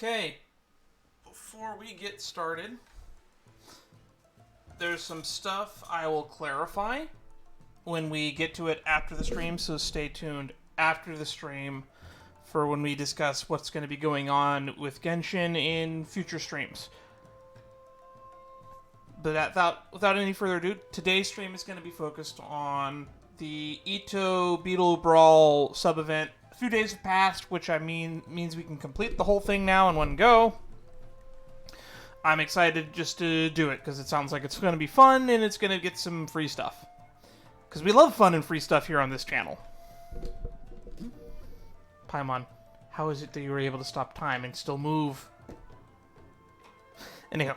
Okay, before we get started, there's some stuff I will clarify when we get to it after the stream, so stay tuned after the stream for when we discuss what's going to be going on with Genshin in future streams. But without any further ado, today's stream is going to be focused on the Ito Beetle Brawl sub-event. A few days have passed, which means we can complete the whole thing now in one go. I'm excited just to do it, because it sounds like it's going to be fun, and it's going to get some free stuff. Because we love fun and free stuff here on this channel. Paimon, how is it that you were able to stop time and still move? Anyhow.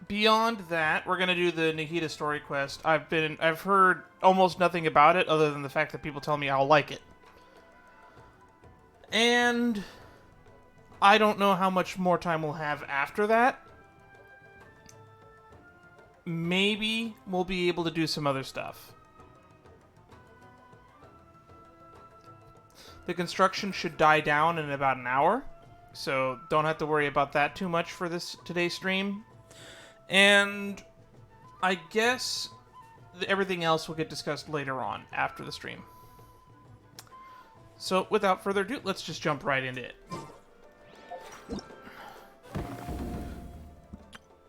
Beyond that, we're gonna do the Nahida story quest. I've heard almost nothing about it other than the fact that people tell me I'll like it. And I don't know how much more time we'll have after that. Maybe we'll be able to do some other stuff. The construction should die down in about an hour, so don't have to worry about that too much for today's stream. And I guess everything else will get discussed later on after the stream. So without further ado, let's just jump right into it.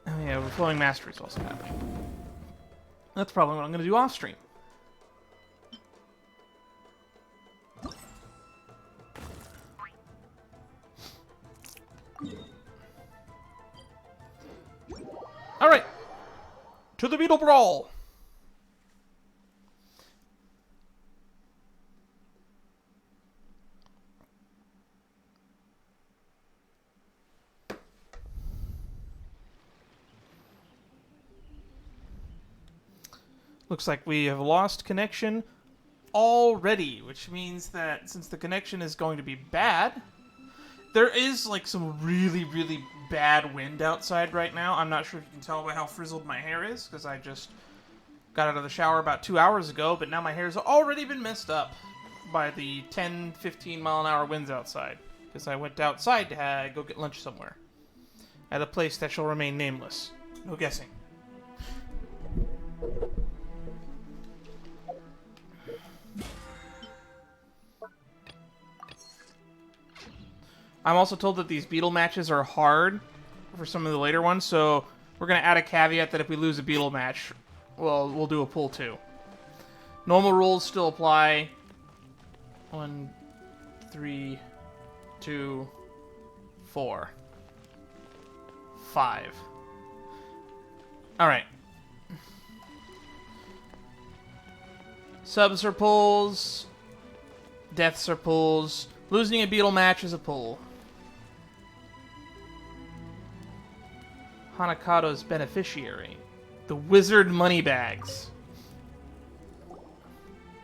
Oh yeah, Overflowing Mastery is also happening. That's probably what I'm going to do off stream. Alright, to the Beetle Brawl. Looks like we have lost connection already, which means that since the connection is going to be bad, there is like some really, really bad wind outside right now. I'm not sure if you can tell by how frizzled my hair is, because I just got out of the shower about 2 hours ago, but now my hair's already been messed up by the 10-15 mile an hour winds outside, because I went outside to go get lunch somewhere at a place that shall remain nameless. No guessing. I'm also told that these Beetle matches are hard for some of the later ones, so we're going to add a caveat that if we lose a Beetle match, well, we'll do a pull 2. Normal rules still apply. 1, 3, 2, 4, 5. Alright. Subs are pulls. Deaths are pulls. Losing a Beetle match is a pull. Hanakado's beneficiary, the wizard Moneybags.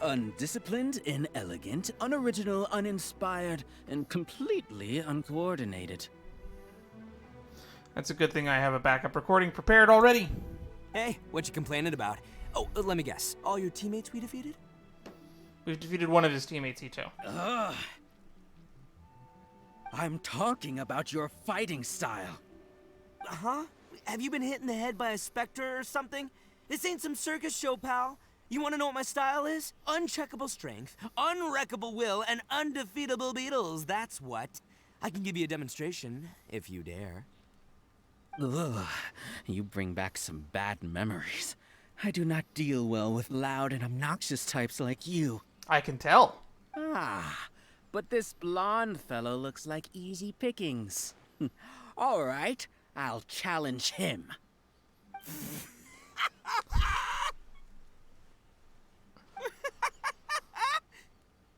Undisciplined, inelegant, unoriginal, uninspired, and completely uncoordinated. That's a good thing I have a backup recording prepared already. Hey, what you complaining about? Oh, let me guess. All your teammates we defeated? We've defeated one of his teammates, Ito. Ugh. I'm talking about your fighting style. Huh? Have you been hit in the head by a specter or something? This ain't some circus show, pal. You want to know what my style is? Uncheckable strength, unwreckable will, and undefeatable beetles. That's what. I can give you a demonstration, if you dare. Ugh, you bring back some bad memories. I do not deal well with loud and obnoxious types like you. I can tell. Ah, but this blonde fellow looks like easy pickings. All right, I'll challenge him.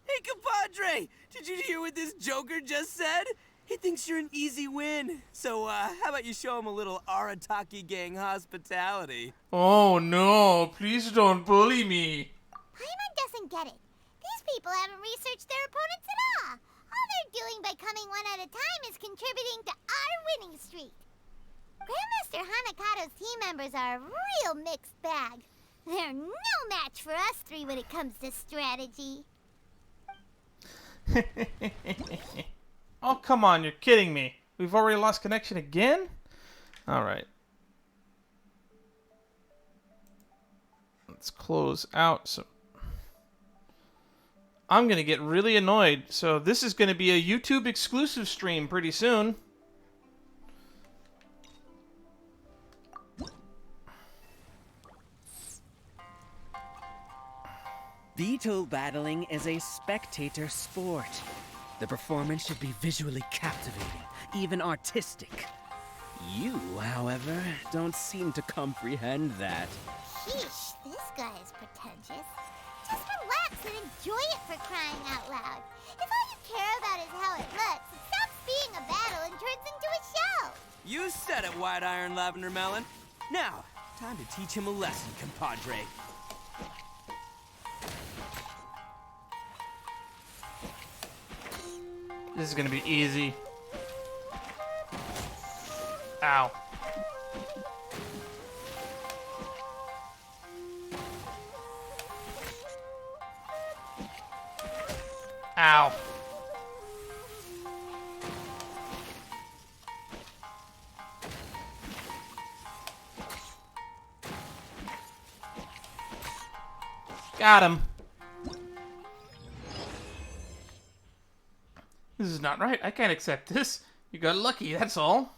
Hey, compadre! Did you hear what this joker just said? He thinks you're an easy win. So, how about you show him a little Arataki gang hospitality? Oh no, please don't bully me. Paimon doesn't get it. These people haven't researched their opponents at all. All they're doing by coming one at a time is contributing to our winning streak. Grandmaster Hanakado's team members are a real mixed bag. They're no match for us three when it comes to strategy. Oh, come on, you're kidding me. We've already lost connection again? Alright. Let's close out. So I'm going to get really annoyed. So this is going to be a YouTube exclusive stream pretty soon. Beetle battling is a spectator sport. The performance should be visually captivating, even artistic. You, however, don't seem to comprehend that. Sheesh, this guy is pretentious. Just relax and enjoy it for crying out loud. If all you care about is how it looks, it stops being a battle and turns into a show. You said it, White Iron Lavender Melon. Now, time to teach him a lesson, compadre. This is going to be easy. Ow. Ow. Got him. This is not right. I can't accept this. You got lucky, that's all.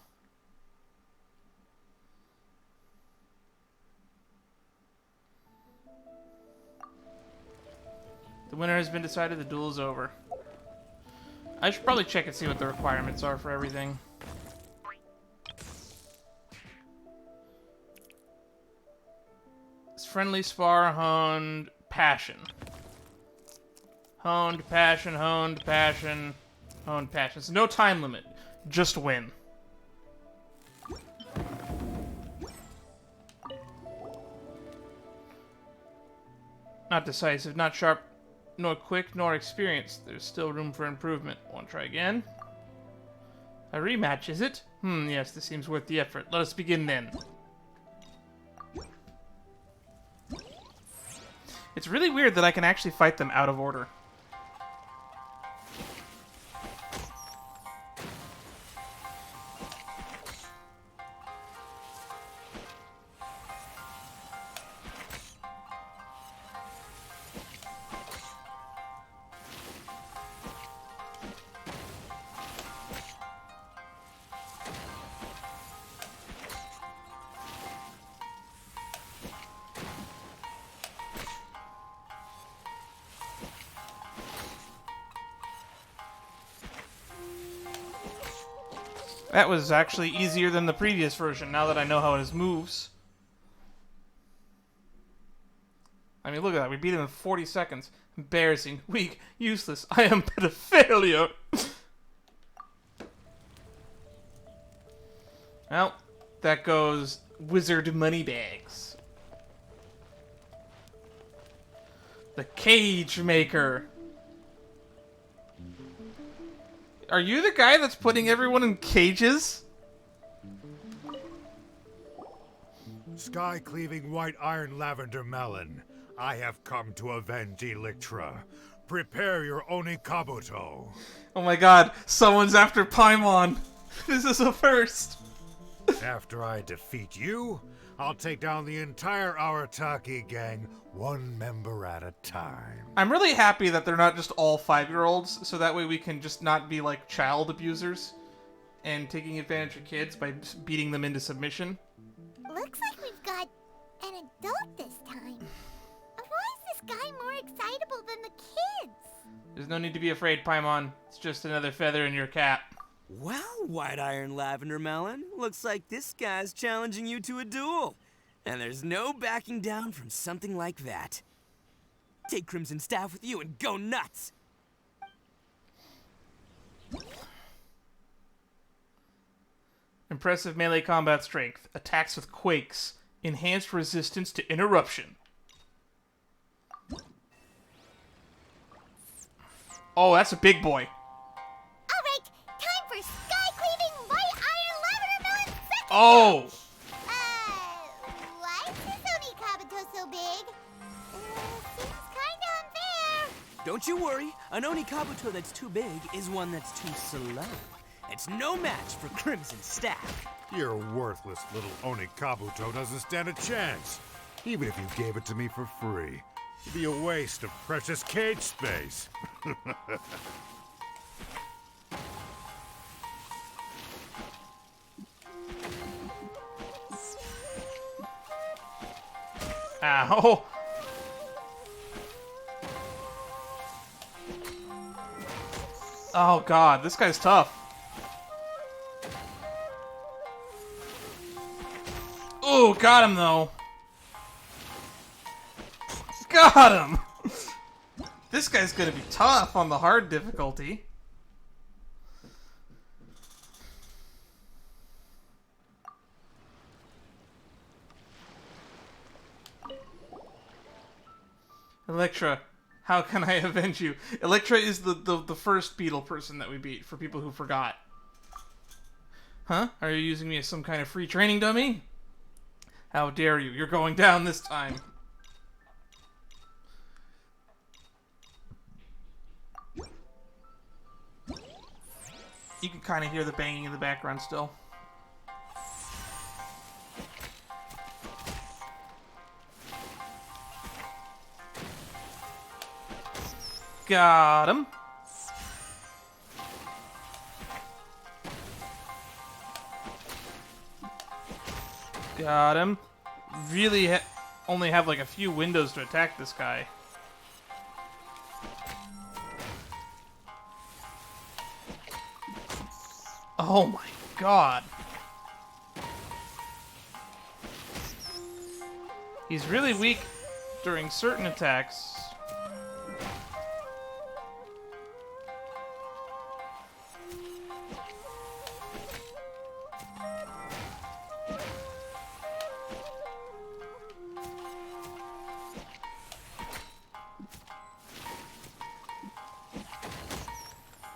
The winner has been decided. The duel is over. I should probably check and see what the requirements are for everything. It's friendly, spar, honed, passion. Honed, passion, honed, passion, honed, passion. It's no time limit. Just win. Not decisive, not sharp, nor quick, nor experienced. There's still room for improvement. Want to try again? A rematch, is it? Yes, this seems worth the effort. Let us begin then. It's really weird that I can actually fight them out of order. That was actually easier than the previous version, now that I know how his moves. I mean, look at that. We beat him in 40 seconds. Embarrassing, weak, useless. I am but a failure. Well, that goes Wizard Moneybags. The Cage Maker. Are you the guy that's putting everyone in cages? Sky-cleaving white iron lavender melon, I have come to avenge Electra. Prepare your Onikabuto. Oh my god, someone's after Paimon. This is a first. After I defeat you, I'll take down the entire Arataki gang, one member at a time. I'm really happy that they're not just all 5-year-olds, so that way we can just not be like child abusers and taking advantage of kids by beating them into submission. Looks like we've got an adult this time. Why is this guy more excitable than the kids? There's no need to be afraid, Paimon. It's just another feather in your cap. Well, White Iron Lavender Melon, looks like this guy's challenging you to a duel. And there's no backing down from something like that. Take Crimson Staff with you and go nuts! Impressive melee combat strength. Attacks with quakes. Enhanced resistance to interruption. Oh, that's a big boy. Alright, time for Sky-Cleaving White Iron Lavender Melon second! Oh! Why is this Onikabuto so big? Seems kinda unfair. Don't you worry, an Onikabuto that's too big is one that's too slow. It's no match for Crimson Stack. Your worthless little Onikabuto doesn't stand a chance. Even if you gave it to me for free. It'd be a waste of precious cage space. Ow. Oh god, this guy's tough. Ooh, got him though. Got him! This guy's gonna be tough on the hard difficulty. Electra, how can I avenge you? Electra is the first Beetle person that we beat, for people who forgot. Huh? Are you using me as some kind of free training dummy? How dare you? You're going down this time. You can kind of hear the banging in the background still. Got him. Got him. Really only have like a few windows to attack this guy. Oh my god. He's really weak during certain attacks.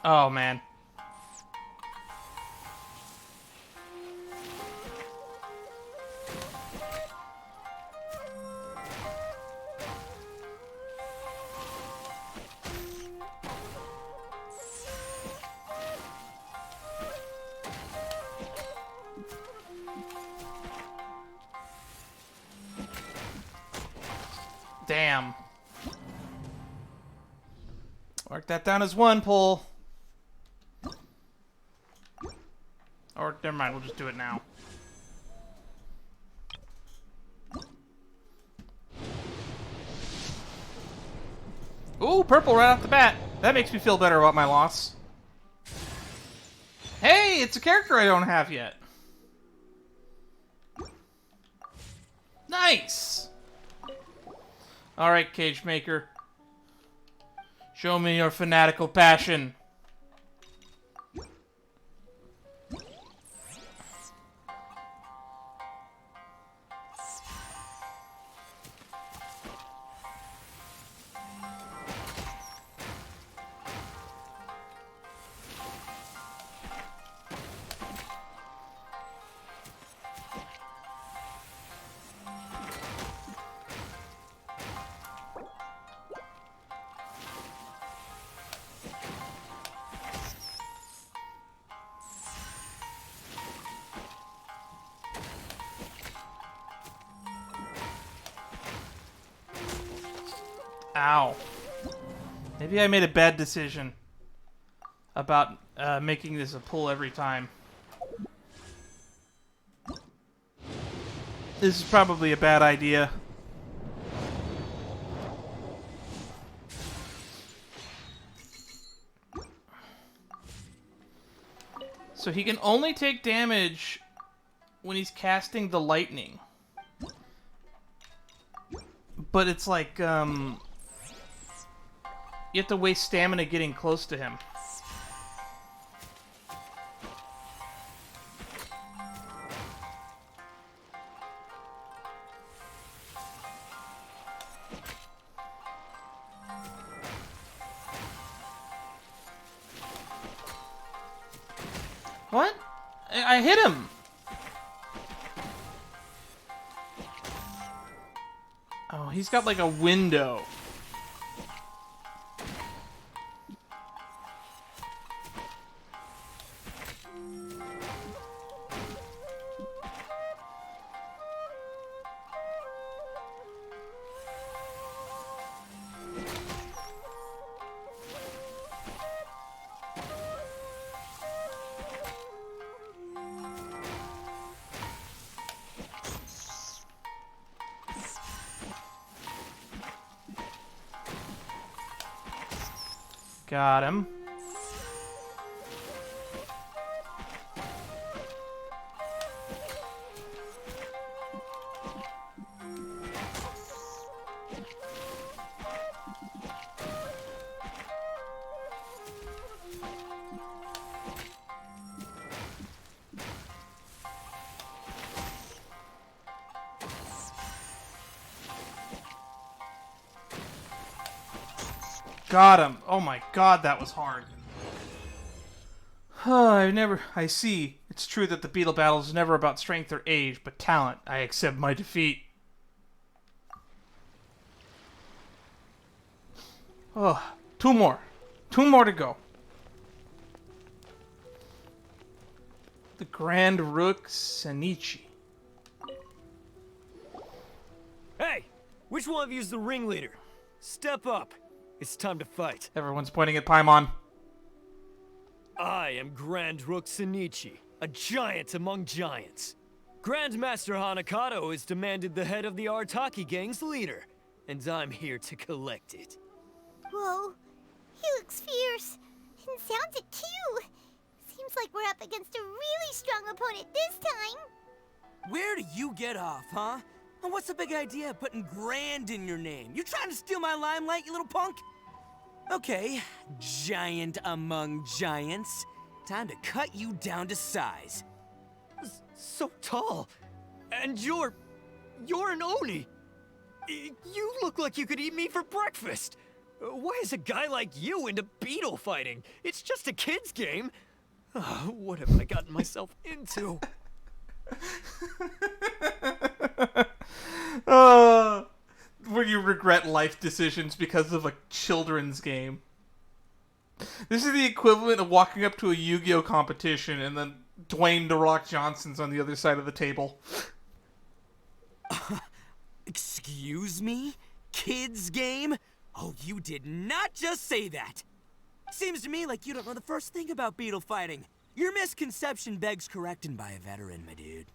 Oh man. Damn. Mark that down as one pull. Or, never mind, we'll just do it now. Ooh, purple right off the bat. That makes me feel better about my loss. Hey, it's a character I don't have yet. Nice! Alright, Cage Maker. Show me your fanatical passion. Ow. Maybe I made a bad decision about making this a pull every time. This is probably a bad idea. So he can only take damage when he's casting the lightning. But it's like, you have to waste stamina getting close to him. What? I hit him! Oh, he's got like a window. Got him. Got him. Oh my god, that was hard. I see. It's true that the Beetle battle is never about strength or age, but talent. I accept my defeat. Oh, two more. Two more to go. The Grand Rook Sennichi. Hey! Which one of you is the ringleader? Step up. It's time to fight. Everyone's pointing at Paimon. I am Grand Rook Sennichi, a giant among giants. Grandmaster Hanakado has demanded the head of the Artaki gang's leader, and I'm here to collect it. Whoa, he looks fierce and sounds it too. Seems like we're up against a really strong opponent this time. Where do you get off, huh? And what's the big idea of putting grand in your name? You trying to steal my limelight, you little punk? Okay, giant among giants. Time to cut you down to size. So tall. And you're an Oni. You look like you could eat me for breakfast. Why is a guy like you into beetle fighting? It's just a kid's game. What have I gotten myself into? Where you regret life decisions because of a children's game. This is the equivalent of walking up to a Yu-Gi-Oh competition and then Dwayne "The Rock" Johnson's on the other side of the table. Excuse me? Kids game? Oh, you did not just say that. Seems to me like you don't know the first thing about beetle fighting. Your misconception begs correcting by a veteran, my dude.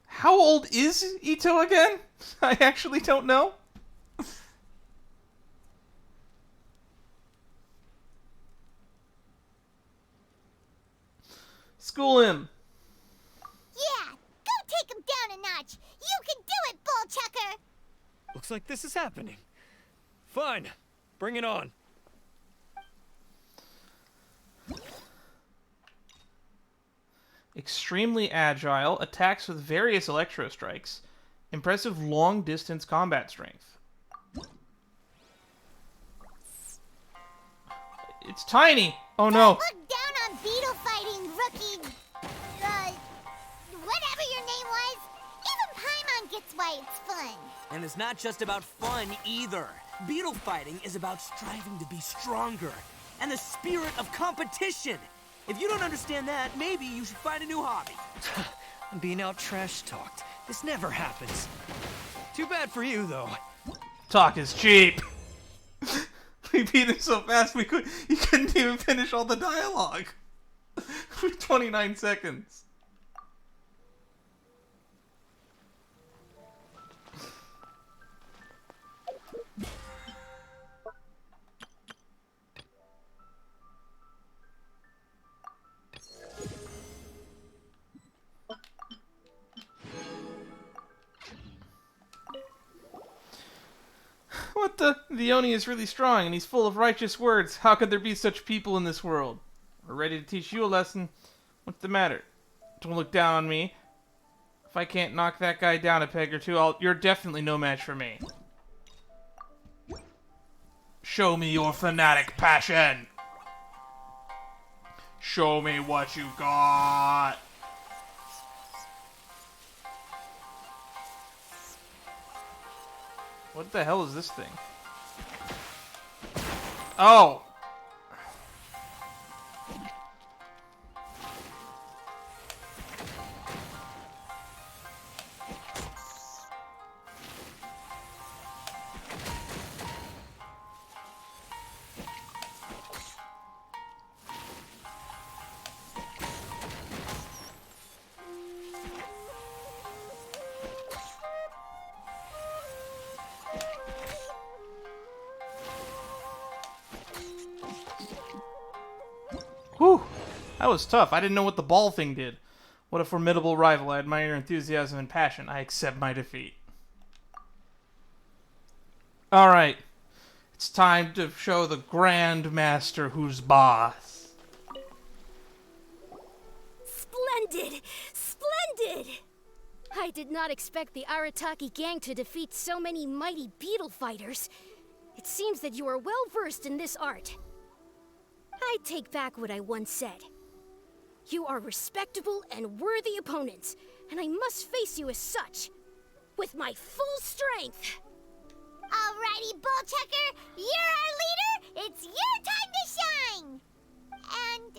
How old is Ito again? I actually don't know. School him. Yeah, go take him down a notch. You can do it, Bull Chucker. Looks like this is happening. Fine, bring it on. Extremely agile, attacks with various electro strikes, impressive long-distance combat strength. It's tiny! Oh no! Look down on beetle fighting, rookie. Whatever your name was. Even Paimon gets why it's fun. And it's not just about fun either. Beetle fighting is about striving to be stronger and the spirit of competition. If you don't understand that, maybe you should find a new hobby. I'm being out trash talked. This never happens. Too bad for you, though. Talk is cheap! We beat him so fast he couldn't even finish all the dialogue. For 29 seconds. What the? The Oni is really strong, and he's full of righteous words. How could there be such people in this world? We're ready to teach you a lesson. What's the matter? Don't look down on me. If I can't knock that guy down a peg or two, you're definitely no match for me. Show me your fanatic passion. Show me what you got. What the hell is this thing? Oh! Whew. That was tough. I didn't know what the ball thing did. What a formidable rival. I admire your enthusiasm and passion. I accept my defeat. Alright. It's time to show the Grandmaster who's boss. Splendid! Splendid! I did not expect the Arataki gang to defeat so many mighty Beetle fighters. It seems that you are well versed in this art. I take back what I once said. You are respectable and worthy opponents, and I must face you as such, with my full strength. Alrighty, Bull Checker, you're our leader. It's your time to shine. And,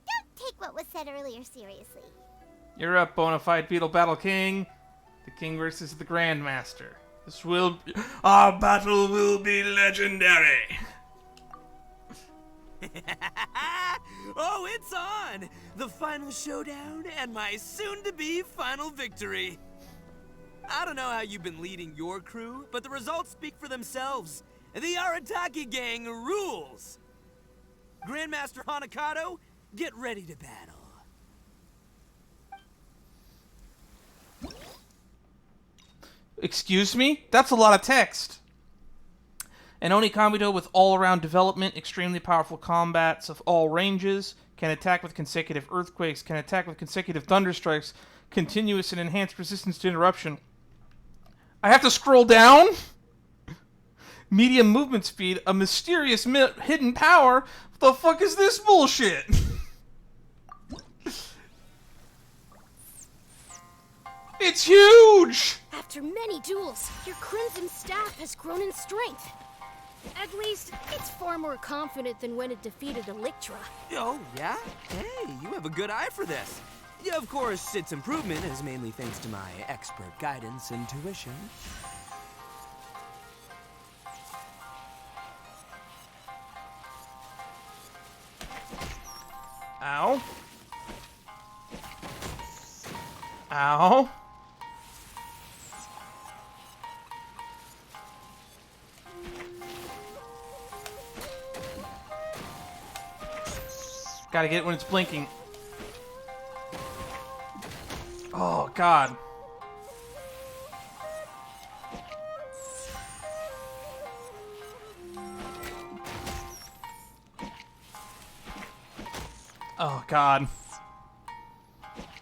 don't take what was said earlier seriously. You're up, Bonafide Beetle Battle King. The King versus the Grandmaster. Our battle will be legendary. Oh, it's on! The final showdown and my soon-to-be final victory. I don't know how you've been leading your crew, but the results speak for themselves. The Arataki gang rules! Grandmaster Hanakado, get ready to battle. Excuse me? That's a lot of text. An Onikabuto with all-around development, extremely powerful combats of all ranges, can attack with consecutive earthquakes, can attack with consecutive thunderstrikes, continuous and enhanced resistance to interruption. I have to scroll down? Medium movement speed, a mysterious hidden power? What the fuck is this bullshit? It's huge! After many duels, your Crimson Staff has grown in strength. At least, it's far more confident than when it defeated Electra. Oh, yeah? Hey, you have a good eye for this. Yeah, of course, its improvement is mainly thanks to my expert guidance and tuition. Ow. Ow. Gotta get it when it's blinking. Oh, God. Oh, God.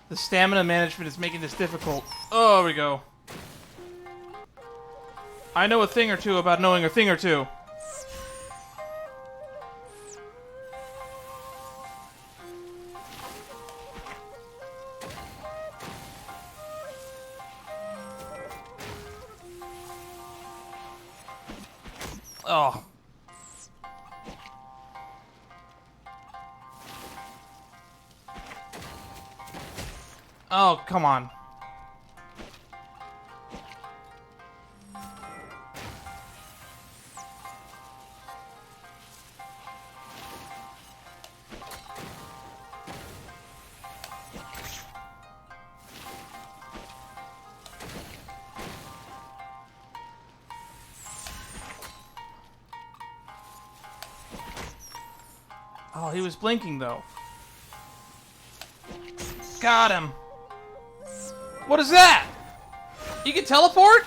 The stamina management is making this difficult. Oh, there we go. I know a thing or two about knowing a thing or two. Oh. Oh, come on. Oh, he was blinking, though. Got him. What is that? You can teleport?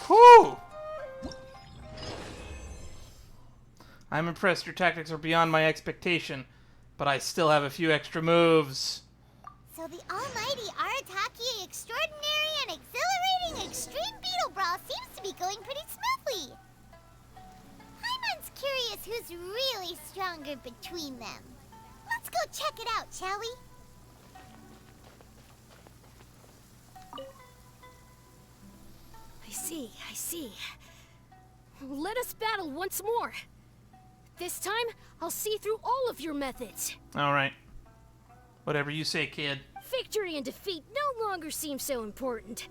Whew! I'm impressed. Your tactics are beyond my expectation, but I still have a few extra moves. So the almighty Arataki extraordinary and exhilarating Extreme Beetle Brawl seems to be going pretty smoothly. Paimon's curious who's really stronger between them. Let's go check it out, shall we? I see. Let us battle once more. This time, I'll see through all of your methods. Alright. Whatever you say, kid. Victory and defeat no longer seem so important.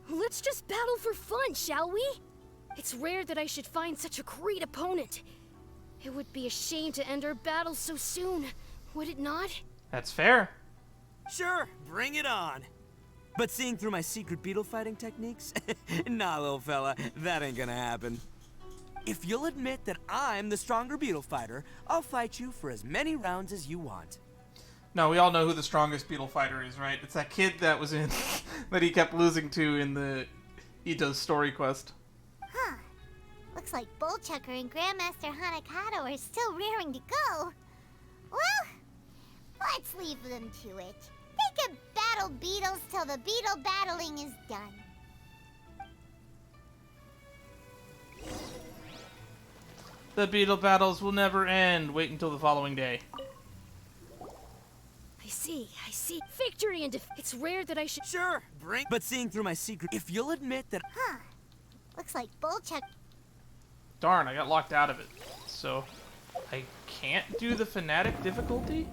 Let's just battle for fun, shall we? It's rare that I should find such a great opponent. It would be a shame to end our battle so soon, would it not? That's fair. Sure, bring it on. But seeing through my secret beetle fighting techniques? Nah, little fella, that ain't gonna happen. If you'll admit that I'm the stronger beetle fighter, I'll fight you for as many rounds as you want. No, we all know who the strongest beetle fighter is, right? It's that kid that was in that he kept losing to in the Ito's story quest. Huh. Looks like Bullchucker and Grandmaster Hanakado are still raring to go. Well, let's leave them to it. They can battle beetles till the beetle battling is done. The beetle battles will never end. Wait until the following day. I see. Victory and defeat. It's rare that I should... Sure, bring... But seeing through my secret... If you'll admit that... Huh. Looks like Bullchuck... Darn, I got locked out of it. So, I can't do the fanatic difficulty?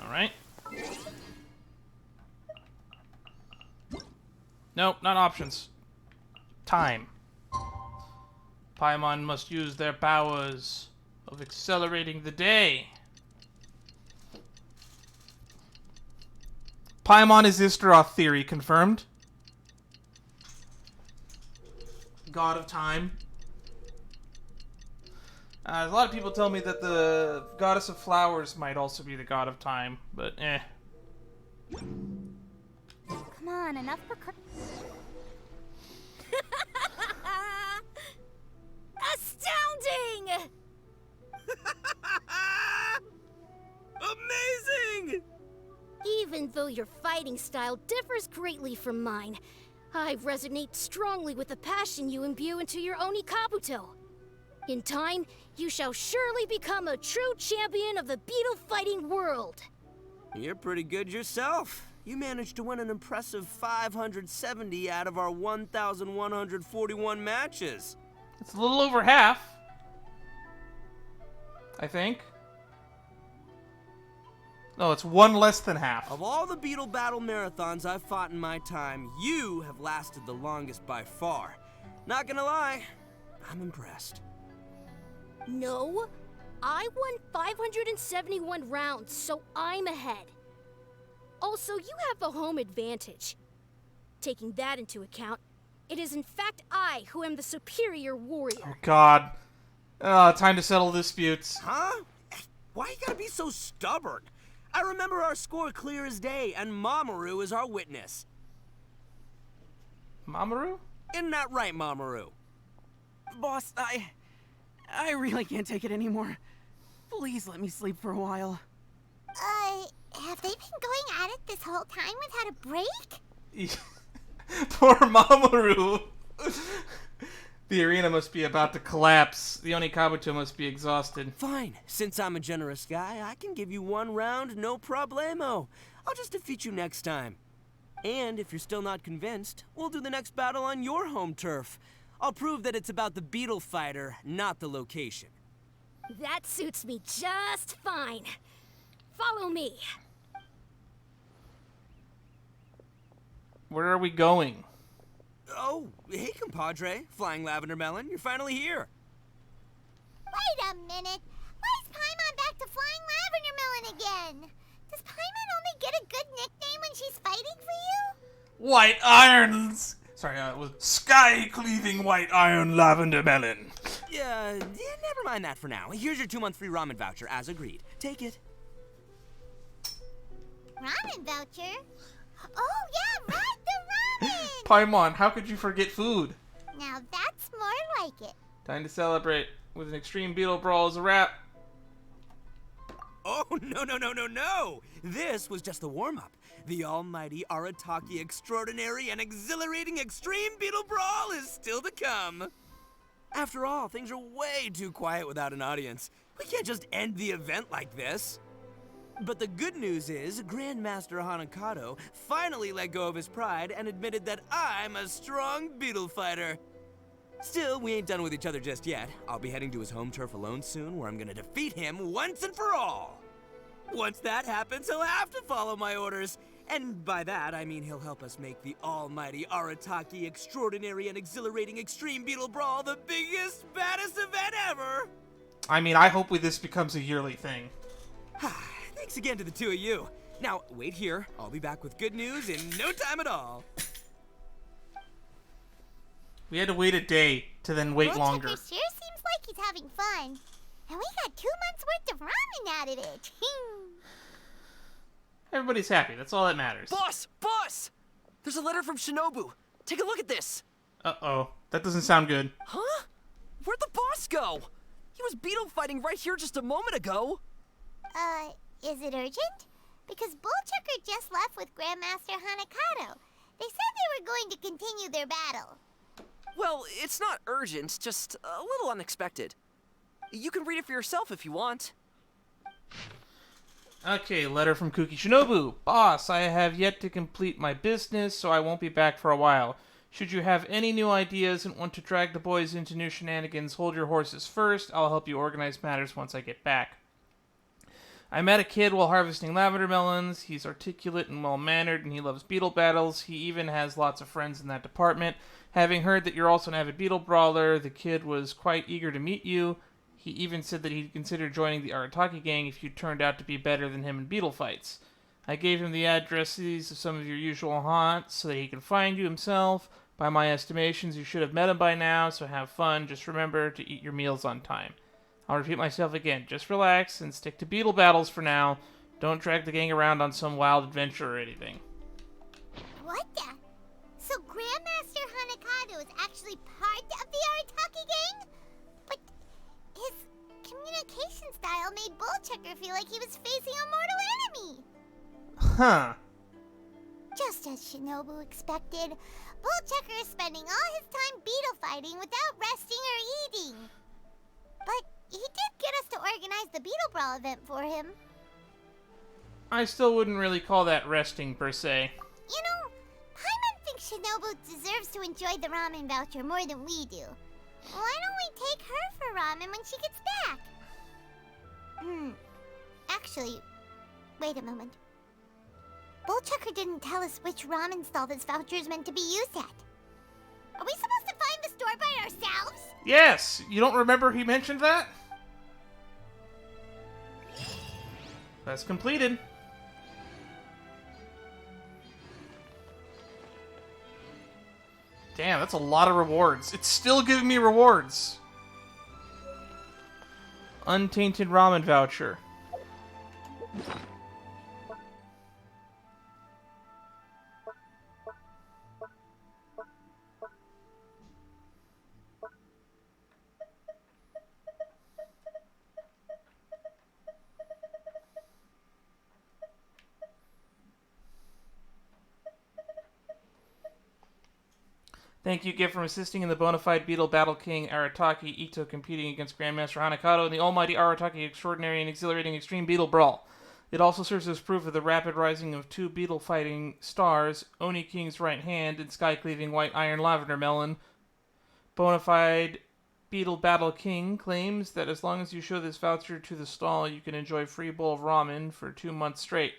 Alright. Nope, not options. Time. Paimon must use their powers of accelerating the day. Paimon is Istaroth theory confirmed. God of Time. A lot of people tell me that the Goddess of Flowers might also be the God of Time, but eh. Come on, enough for... Astounding! Amazing! Even though your fighting style differs greatly from mine, I resonate strongly with the passion you imbue into your Oni Kabuto. In time, you shall surely become a true champion of the beetle fighting world. You're pretty good yourself. You managed to win an impressive 570 out of our 1,141 matches. It's a little over half. I think. No, it's one less than half. Of all the beetle battle marathons I've fought in my time, you have lasted the longest by far. Not gonna lie, I'm impressed. No, I won 571 rounds, so I'm ahead. Also, you have the home advantage. Taking that into account, it is in fact I who am the superior warrior. Oh god. Time to settle disputes. Huh? Why you gotta be so stubborn? I remember our score clear as day, and Mamoru is our witness. Mamoru? Isn't that right, Mamoru? Boss, I really can't take it anymore. Please let me sleep for a while. Have they been going at it this whole time without a break? Poor Mamoru. The arena must be about to collapse. The Oni Kabuto must be exhausted. Fine. Since I'm a generous guy, I can give you one round, no problemo. I'll just defeat you next time. And if you're still not convinced, we'll do the next battle on your home turf. I'll prove that it's about the beetle fighter, not the location. That suits me just fine. Follow me. Where are we going? Oh, hey, compadre. Flying Lavender Melon, you're finally here. Wait a minute. Why is Paimon back to Flying Lavender Melon again? Does Paimon only get a good nickname when she's fighting for you? White irons! Sorry, it was sky-cleaving white iron lavender melon. Yeah, never mind that for now. Here's your 2-month free ramen voucher, as agreed. Take it. Ramen voucher? Oh, yeah, right, the ramen! Paimon, how could you forget food? Now that's more like it. Time to celebrate with an extreme Beetle Brawl as a wrap. Oh, no, no, no, no, no! This was just the warm-up. The almighty Arataki extraordinary and exhilarating Extreme Beetle Brawl is still to come. After all, things are way too quiet without an audience. We can't just end the event like this. But the good news is, Grandmaster Hanakado finally let go of his pride and admitted that I'm a strong beetle fighter. Still, we ain't done with each other just yet. I'll be heading to his home turf alone soon, where I'm gonna defeat him once and for all. Once that happens, he'll have to follow my orders. And by that, I mean he'll help us make the almighty Arataki extraordinary and exhilarating Extreme Beetle Brawl the biggest, baddest event ever! I mean, I hope this becomes a yearly thing. Thanks again to the two of you. Now, wait here. I'll be back with good news in no time at all. We had to wait a day to then wait longer. Sure seems like he's having fun. And we got 2 months worth of ramen out of it. Everybody's happy. That's all that matters. Boss! Boss! There's a letter from Shinobu. Take a look at this. Uh-oh. That doesn't sound good. Huh? Where'd the boss go? He was beetle fighting right here just a moment ago. Is it urgent? Because Bullchucker just left with Grandmaster Hanakado. They said they were going to continue their battle. Well, it's not urgent, just a little unexpected. You can read it for yourself if you want. Okay, letter from Kuki Shinobu. Boss, I have yet to complete my business, so I won't be back for a while. Should you have any new ideas and want to drag the boys into new shenanigans, hold your horses first. I'll help you organize matters once I get back. I met a kid while harvesting lavender melons. He's articulate and well-mannered, and he loves beetle battles. He even has lots of friends in that department. Having heard that you're also an avid beetle brawler, the kid was quite eager to meet you. He even said that he'd consider joining the Arataki gang if you turned out to be better than him in beetle fights. I gave him the addresses of some of your usual haunts so that he can find you himself. By my estimations, you should have met him by now, so have fun. Just remember to eat your meals on time. I'll repeat myself again. Just relax and stick to beetle battles for now. Don't drag the gang around on some wild adventure or anything. What the? So Grandmaster Hanakado is actually part of the Arataki gang? But his communication style made Bullchucker feel like he was facing a mortal enemy. Huh. Just as Shinobu expected, Bullchucker is spending all his time beetle fighting without resting or eating. But he did get us to organize the Beetle Brawl event for him. I still wouldn't really call that resting, per se. You know, Paimon thinks Shinobu deserves to enjoy the ramen voucher more than we do. Why don't we take her for ramen when she gets back? Actually, wait a moment. Bullchucker didn't tell us which ramen stall this voucher is meant to be used at. Are we supposed to find the store by ourselves? Yes! You don't remember he mentioned that? That's completed. Damn, that's a lot of rewards. It's still giving me rewards. Untainted ramen voucher. Thank you, gift, for assisting in the bona fide Beetle Battle King Arataki Ito competing against Grandmaster Hanakado in the almighty Arataki Extraordinary and Exhilarating Extreme Beetle Brawl. It also serves as proof of the rapid rising of two beetle fighting stars, Oni King's right hand and sky-cleaving white iron lavender melon. Bona fide Beetle Battle King claims that as long as you show this voucher to the stall, you can enjoy free bowl of ramen for 2 months straight.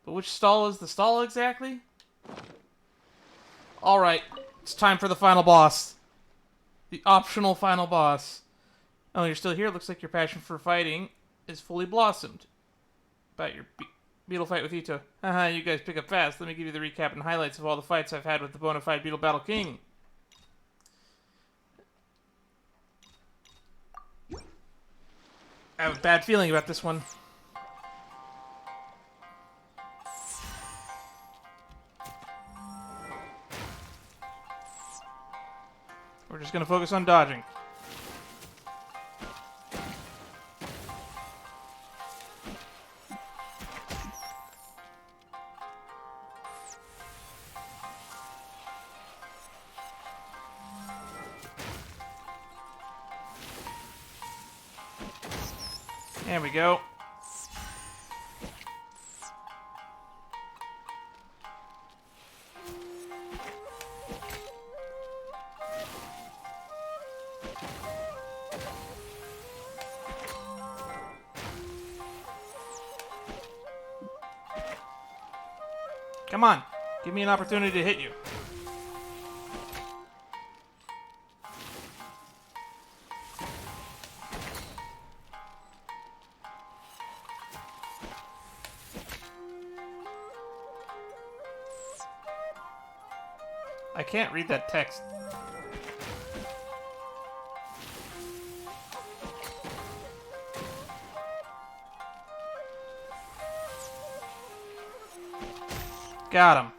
But which stall is the stall exactly? Alright. It's time for the final boss. The optional final boss. Oh, you're still here? Looks like your passion for fighting is fully blossomed. About your beetle fight with Ito. Haha, you guys pick up fast. Let me give you the recap and highlights of all the fights I've had with the bona fide Beetle Battle King. I have a bad feeling about this one. We're just going to focus on dodging. There we go. Come on, give me an opportunity to hit you. I can't read that text. Got him.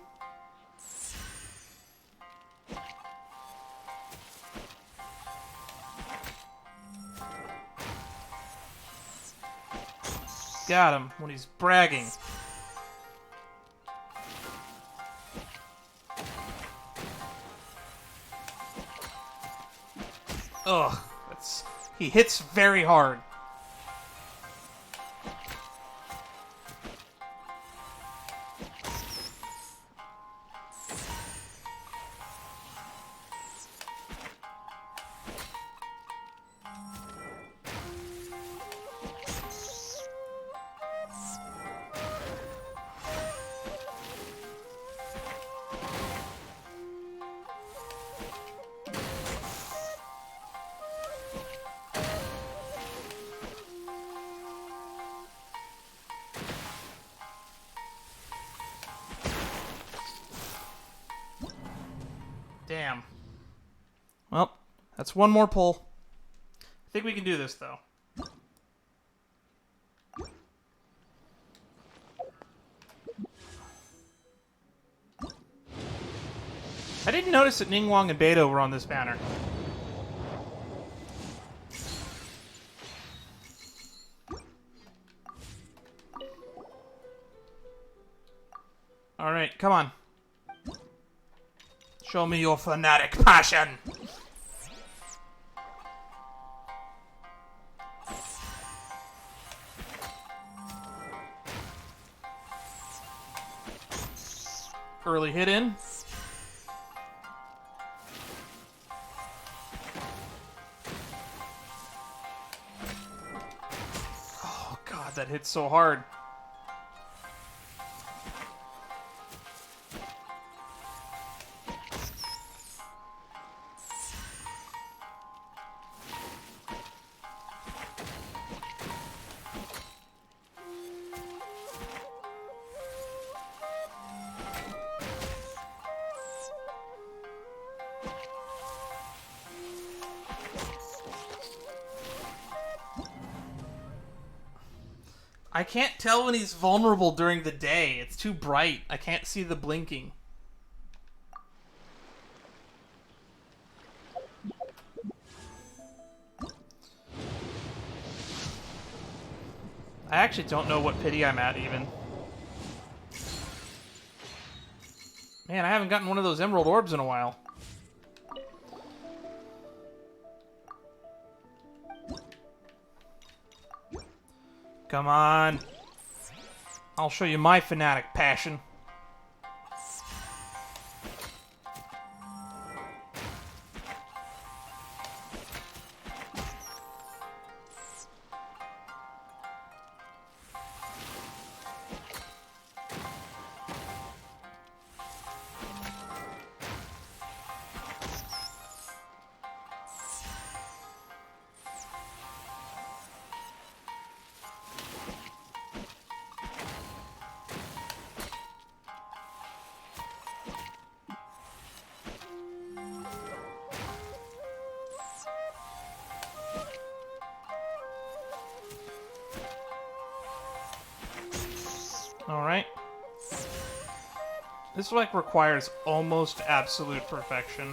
Got him when he's bragging. Ugh, he hits very hard. Damn. Well, that's one more pull. I think we can do this, though. I didn't notice that Ningguang and Beto were on this banner. Alright, come on. Show me your fanatic passion! Early hit in. Oh god, that hits so hard. I can't tell when he's vulnerable during the day. It's too bright. I can't see the blinking. I actually don't know what pity I'm at, even. Man, I haven't gotten one of those emerald orbs in a while. Come on. I'll show you my fanatic passion. Alright. This like requires almost absolute perfection.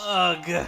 Ugh.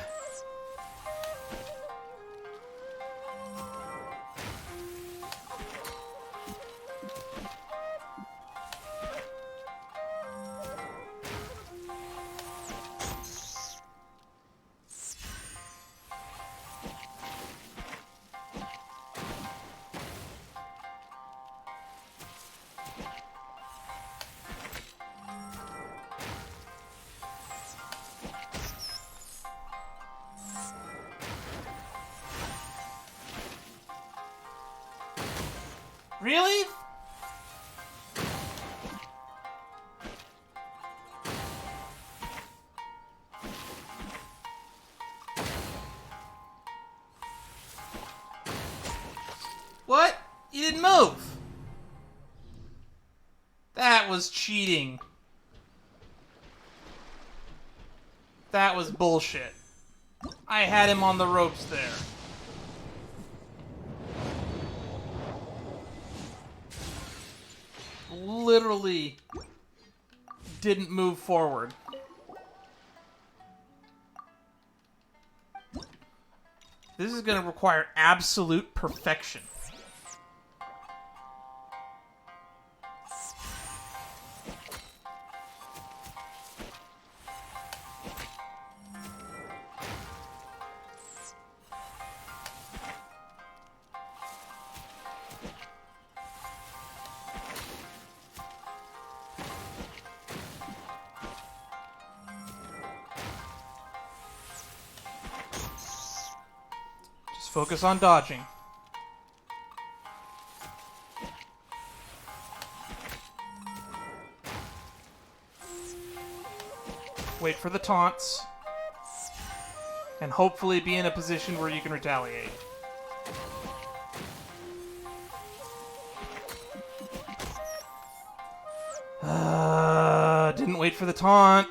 Really? What? You didn't move. That was cheating. That was bullshit. I had him on the ropes there. Literally didn't move forward. This is going to require absolute perfection. Focus on dodging. Wait for the taunts. And hopefully be in a position where you can retaliate. Didn't wait for the taunt.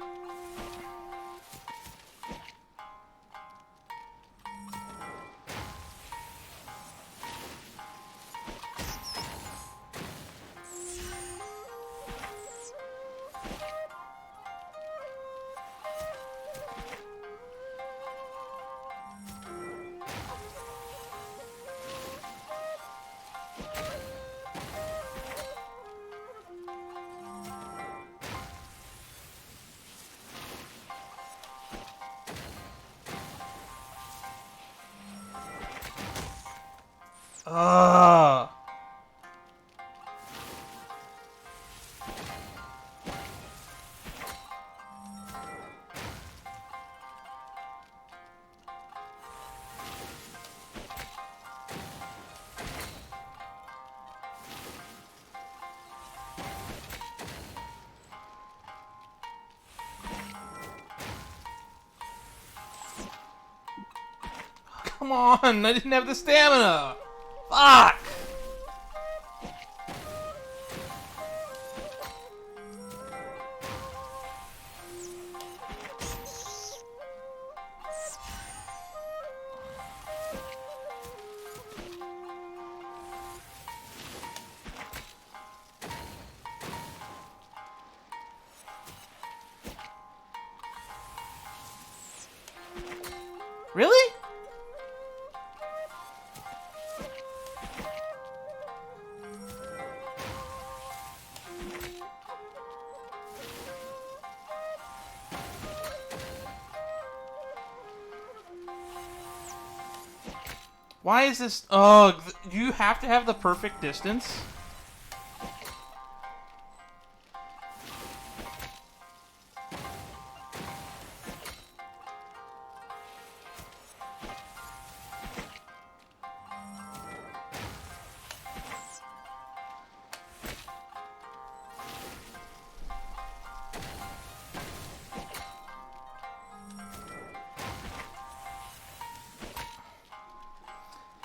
Come on, I didn't have the stamina. Fuck. Really? Why is this? Oh, you have to have the perfect distance.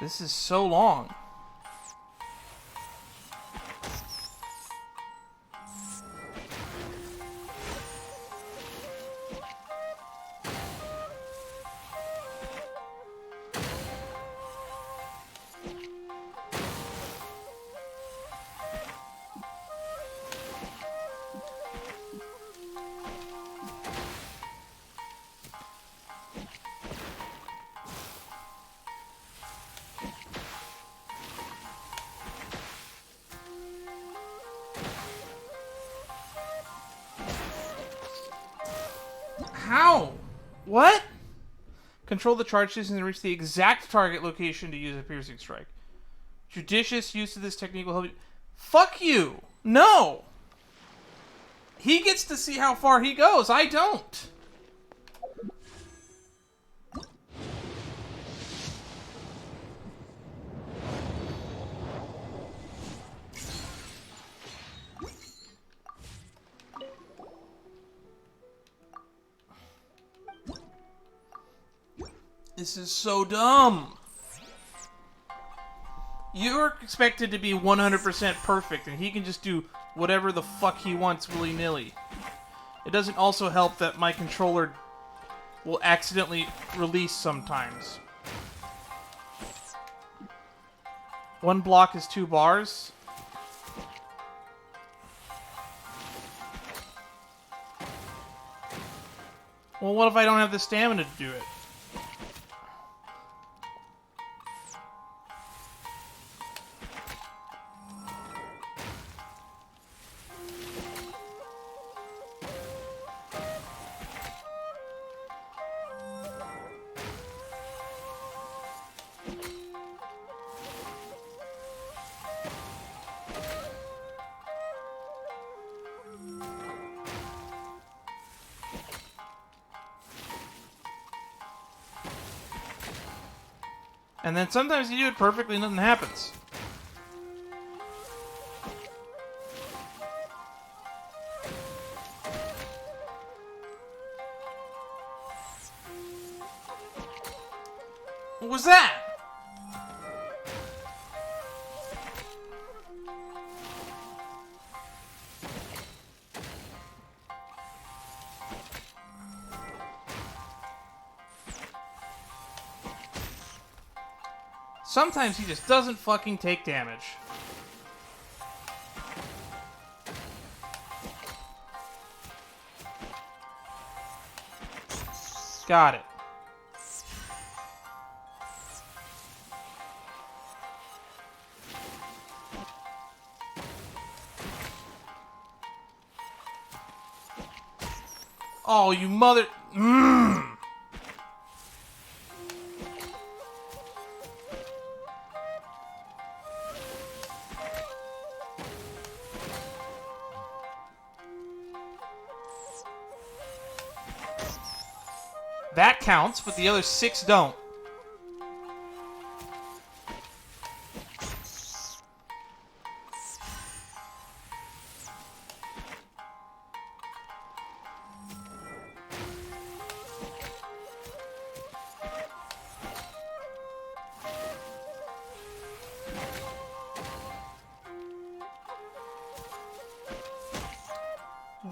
This is so long. How? What? Control the charge distance and reach the exact target location to use a piercing strike. Judicious use of this technique will help you. Fuck you! No! He gets to see how far he goes. I don't. This is so dumb. You're expected to be 100% perfect, and he can just do whatever the fuck he wants willy-nilly. It doesn't also help that my controller will accidentally release sometimes. 1 block is 2 bars. Well, what if I don't have the stamina to do it? And then sometimes you do it perfectly and nothing happens. What was that? Sometimes he just doesn't fucking take damage. Got it. Oh, you mother... That counts, but the other 6 don't.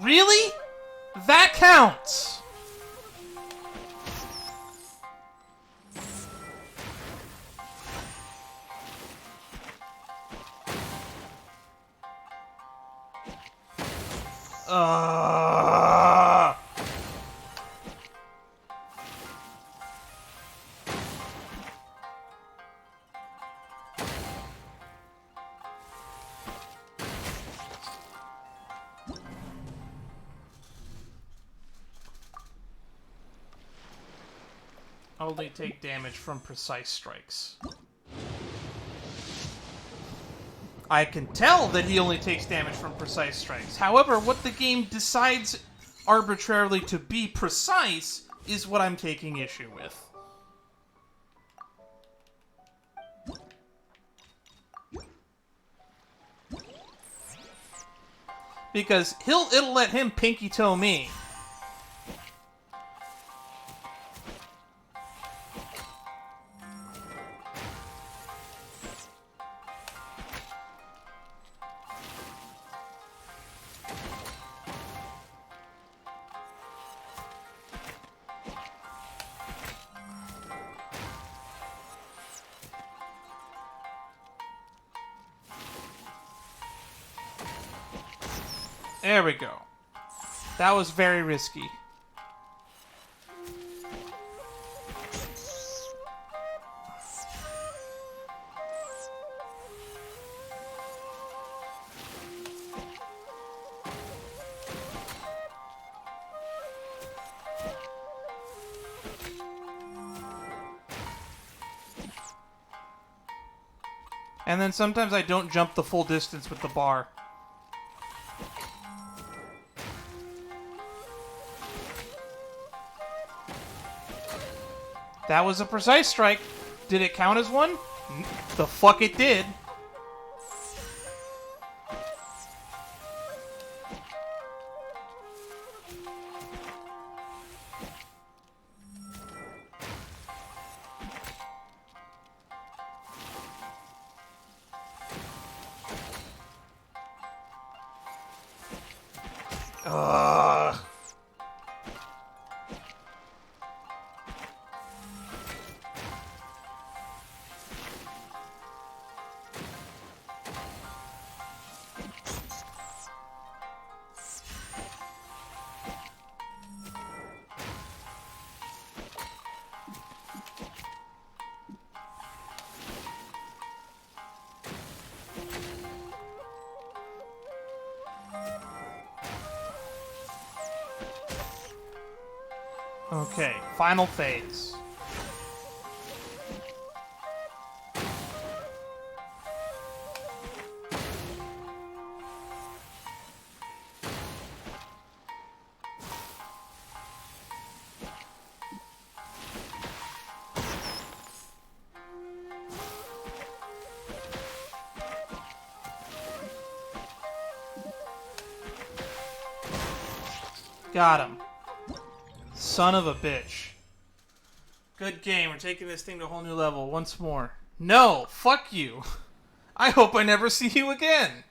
Really? That counts! Only take damage from precise strikes. I can tell that he only takes damage from precise strikes. However, what the game decides arbitrarily to be precise is what I'm taking issue with. Because it'll let him pinky toe me. There we go. That was very risky. And then sometimes I don't jump the full distance with the bar. That was a precise strike. Did it count as one? The fuck it did. Okay, final phase. Got him. Son of a bitch. Good game. We're taking this thing to a whole new level once more. No! Fuck you! I hope I never see you again!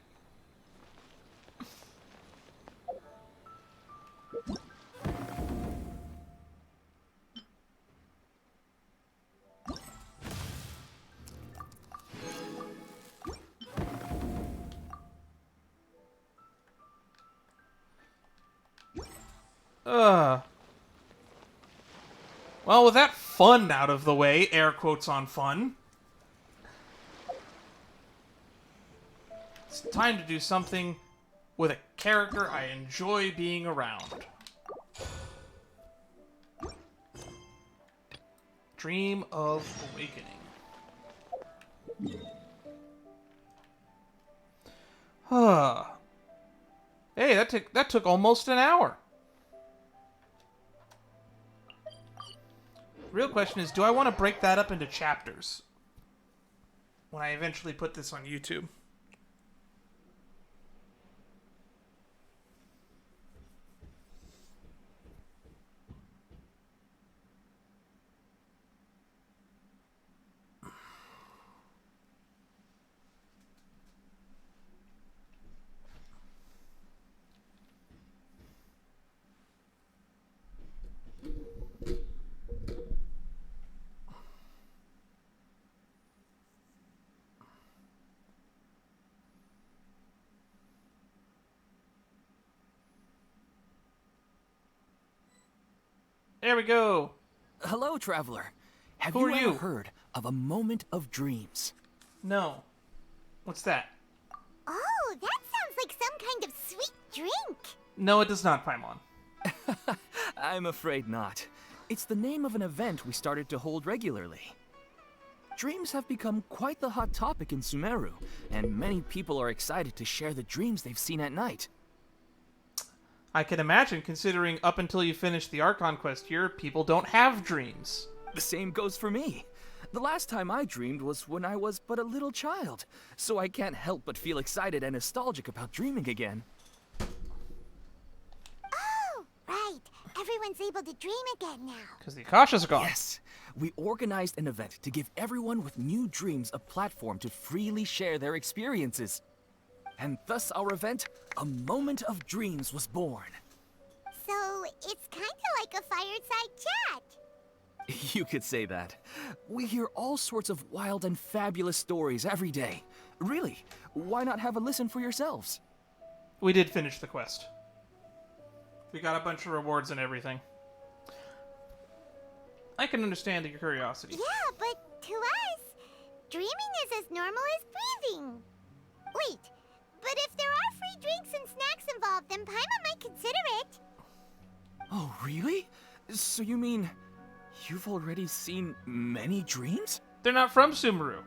Well, with that fun out of the way, air quotes on fun, it's time to do something with a character I enjoy being around. Dream of Awakening. Hey, that took almost an hour. Real question is, do I want to break that up into chapters when I eventually put this on YouTube? There we go. Hello, traveler. Have Who you are ever you? heard of a moment of dreams? No. What's that? Oh, that sounds like some kind of sweet drink. No, it does not, Paimon. I'm afraid not. It's the name of an event we started to hold regularly. Dreams have become quite the hot topic in Sumeru, and many people are excited to share the dreams they've seen at night. I can imagine, considering up until you finish the Archon quest here, people don't have dreams. The same goes for me. The last time I dreamed was when I was but a little child, so I can't help but feel excited and nostalgic about dreaming again. Oh, right. Everyone's able to dream again now. Because the Akashas are gone. Yes, we organized an event to give everyone with new dreams a platform to freely share their experiences. And thus our event, A Moment of Dreams, was born. So, it's kind of like a fireside chat. You could say that. We hear all sorts of wild and fabulous stories every day. Really, why not have a listen for yourselves? We did finish the quest. We got a bunch of rewards and everything. I can understand your curiosity. Yeah, but to us, dreaming is as normal as breathing. Wait, but if there are free drinks and snacks involved, then Paimon might consider it. Oh, really? So you mean you've already seen many dreams? They're not from Sumeru.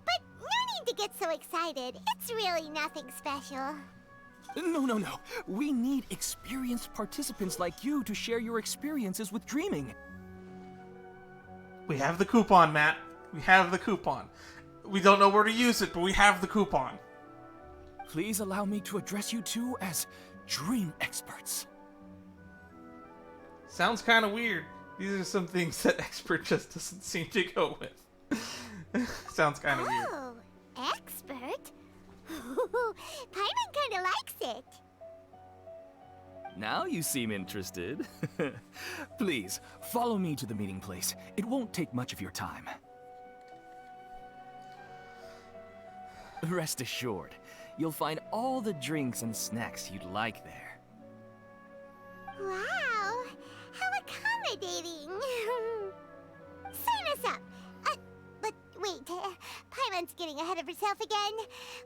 But no need to get so excited. It's really nothing special. No. We need experienced participants like you to share your experiences with dreaming. We have the coupon, Matt. We have the coupon. We don't know where to use it, but we have the coupon. Please allow me to address you two as dream experts. Sounds kind of weird. These are some things that expert just doesn't seem to go with. Sounds kind of weird. Oh, expert? Paimon kind of likes it. Now you seem interested. Please, follow me to the meeting place. It won't take much of your time. Rest assured, you'll find all the drinks and snacks you'd like there. Wow, how accommodating. Sign us up. But wait, Paimon's getting ahead of herself again.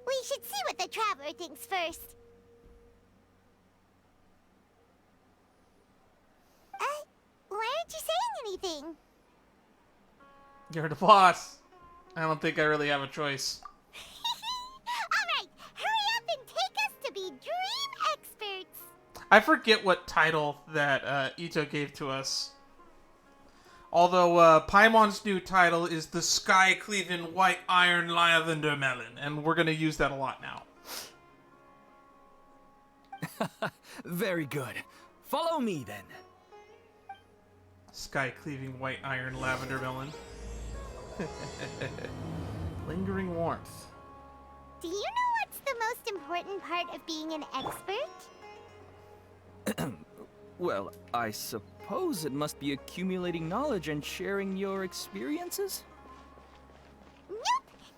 We should see what the traveler thinks first. You're the boss. I don't think I really have a choice. Alright, hurry up and take us to be dream experts. I forget what title that Ito gave to us. Although Paimon's new title is the Sky Cleaving White Iron Lavender Melon, and we're going to use that a lot now. Very good. Follow me then. Sky Cleaving White Iron Lavender Melon. Lingering warmth. Do you know what's the most important part of being an expert? Well, I suppose it must be accumulating knowledge and sharing your experiences? Nope!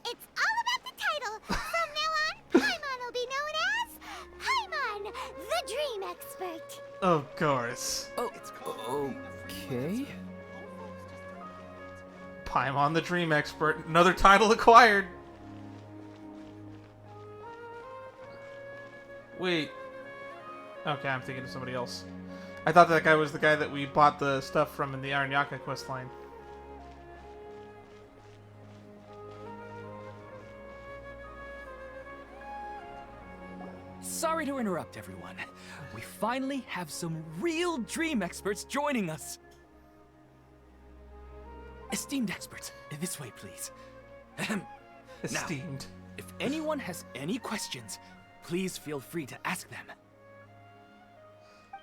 It's all about the title! From now on, Paimon will be known as Paimon, the Dream Expert! Of course. Oh, okay. Paimon the Dream Expert. Another title acquired. Wait. Okay, I'm thinking of somebody else. I thought that guy was the guy that we bought the stuff from in the Aranyaka questline. Sorry to interrupt, everyone. We finally have some real dream experts joining us. Esteemed experts, this way, please. Esteemed. If anyone has any questions, please feel free to ask them.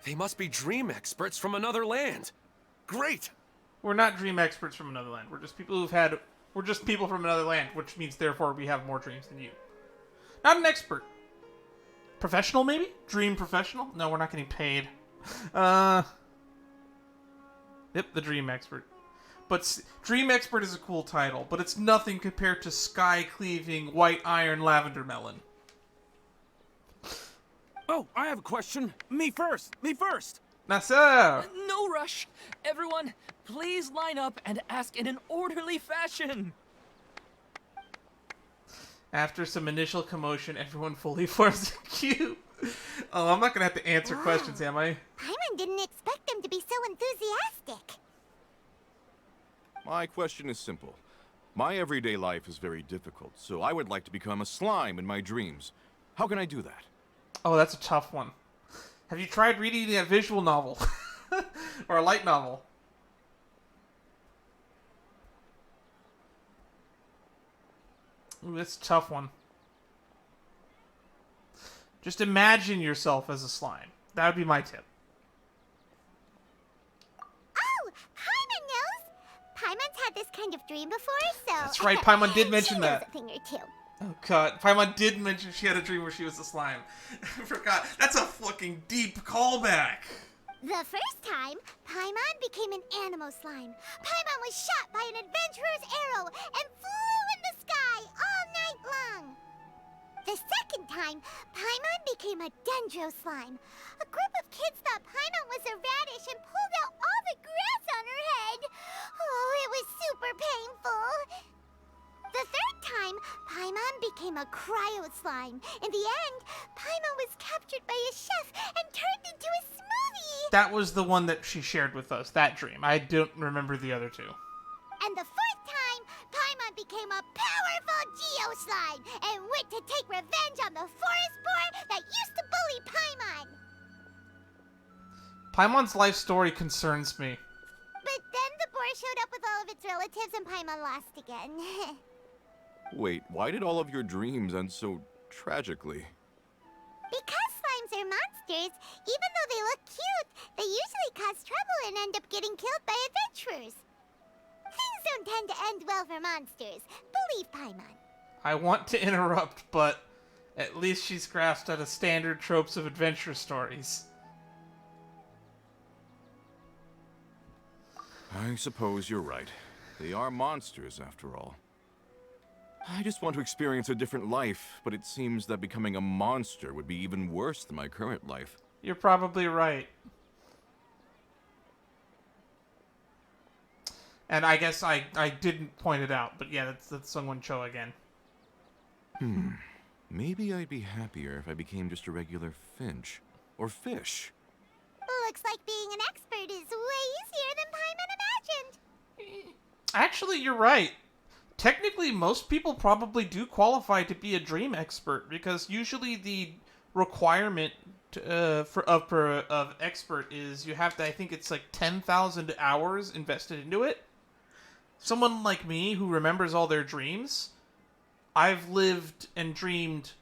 They must be dream experts from another land. Great! We're not dream experts from another land. We're just people who've had... We're just people from another land, which means therefore we have more dreams than you. Not an expert. Professional, maybe? Dream professional? No, we're not getting paid. Yep, the dream expert. But dream expert is a cool title, but it's nothing compared to Sky Cleaving White Iron Lavender Melon. Oh, I have a question. Me first. Me first. Nasa! No rush. Everyone, please line up and ask in an orderly fashion. After some initial commotion, everyone fully forms a queue. Oh, I'm not gonna have to answer questions, am I? Paimon didn't expect them to be so enthusiastic. My question is simple. My everyday life is very difficult, so I would like to become a slime in my dreams. How can I do that? Oh, that's a tough one. Have you tried reading a visual novel? Or a light novel? Ooh, that's a tough one. Just imagine yourself as a slime. That would be my tip. Oh, Paimon knows! Paimon's had this kind of dream before, so... That's right, Paimon did mention she that. knows a thing or two. Oh god, Paimon did mention she had a dream where she was a slime. I forgot. That's a fucking deep callback. The first time, Paimon became an animal slime. Paimon was shot by an adventurer's arrow and flew in the sky all night long. The second time, Paimon became a dendro slime. A group of kids thought Paimon was a radish and pulled out all the grass on her head. Oh, it was super painful. The third time, Paimon became a cryo slime. In the end, Paimon was captured by a chef and turned into a smoothie. That was the one that she shared with us, that dream. I don't remember the other two. And the fourth time, Paimon became a powerful Geo slime and went to take revenge on the forest boar that used to bully Paimon. Paimon's life story concerns me. But then the boar showed up with all of its relatives and Paimon lost again. Wait, why did all of your dreams end so tragically? Because slimes are monsters, even though they look cute, they usually cause trouble and end up getting killed by adventurers. Things don't tend to end well for monsters. Believe Paimon. I want to interrupt, but at least she's grasped at the standard tropes of adventure stories. I suppose you're right. They are monsters, after all. I just want to experience a different life, but it seems that becoming a monster would be even worse than my current life. You're probably right. And I guess I didn't point it out, but yeah, that's Sungwon Cho again. Maybe I'd be happier if I became just a regular finch. Or fish. Looks like being an expert is way easier than Paimon imagined. Actually, you're right. Technically, most people probably do qualify to be a dream expert because usually the requirement of expert is you have to. I think it's like 10,000 hours invested into it. Someone like me who remembers all their dreams, I've lived and dreamed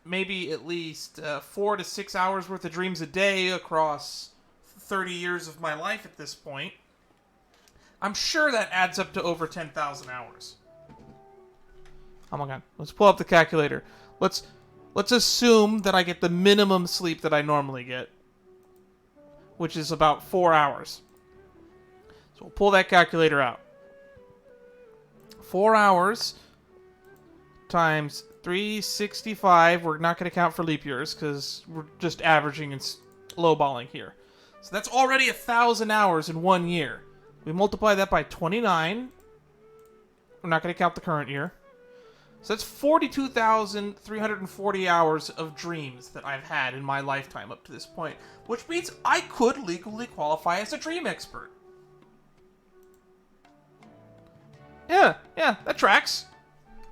maybe at least 4 to 6 hours worth of dreams a day across 30 years of my life at this point. I'm sure that adds up to over 10,000 hours. Oh my god. Let's pull up the calculator. Let's assume that I get the minimum sleep that I normally get, which is about 4 hours. So we'll pull that calculator out. 4 hours times 365. We're not going to count for leap years because we're just averaging and lowballing here. So that's already 1,000 hours in 1 year. We multiply that by 29. We're not going to count the current year. So that's 42,340 hours of dreams that I've had in my lifetime up to this point, which means I could legally qualify as a dream expert. Yeah, that tracks.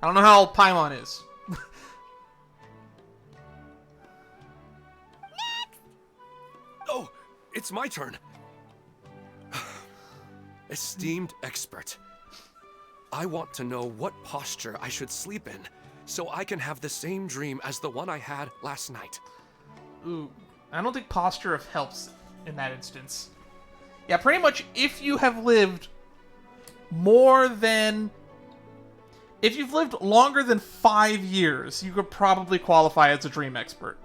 I don't know how old Paimon is. Oh, it's my turn. Esteemed expert, I want to know what posture I should sleep in so I can have the same dream as the one I had last night. Ooh, I don't think posture helps in that instance. Yeah, pretty much if you have lived if you've lived longer than 5 years, you could probably qualify as a dream expert.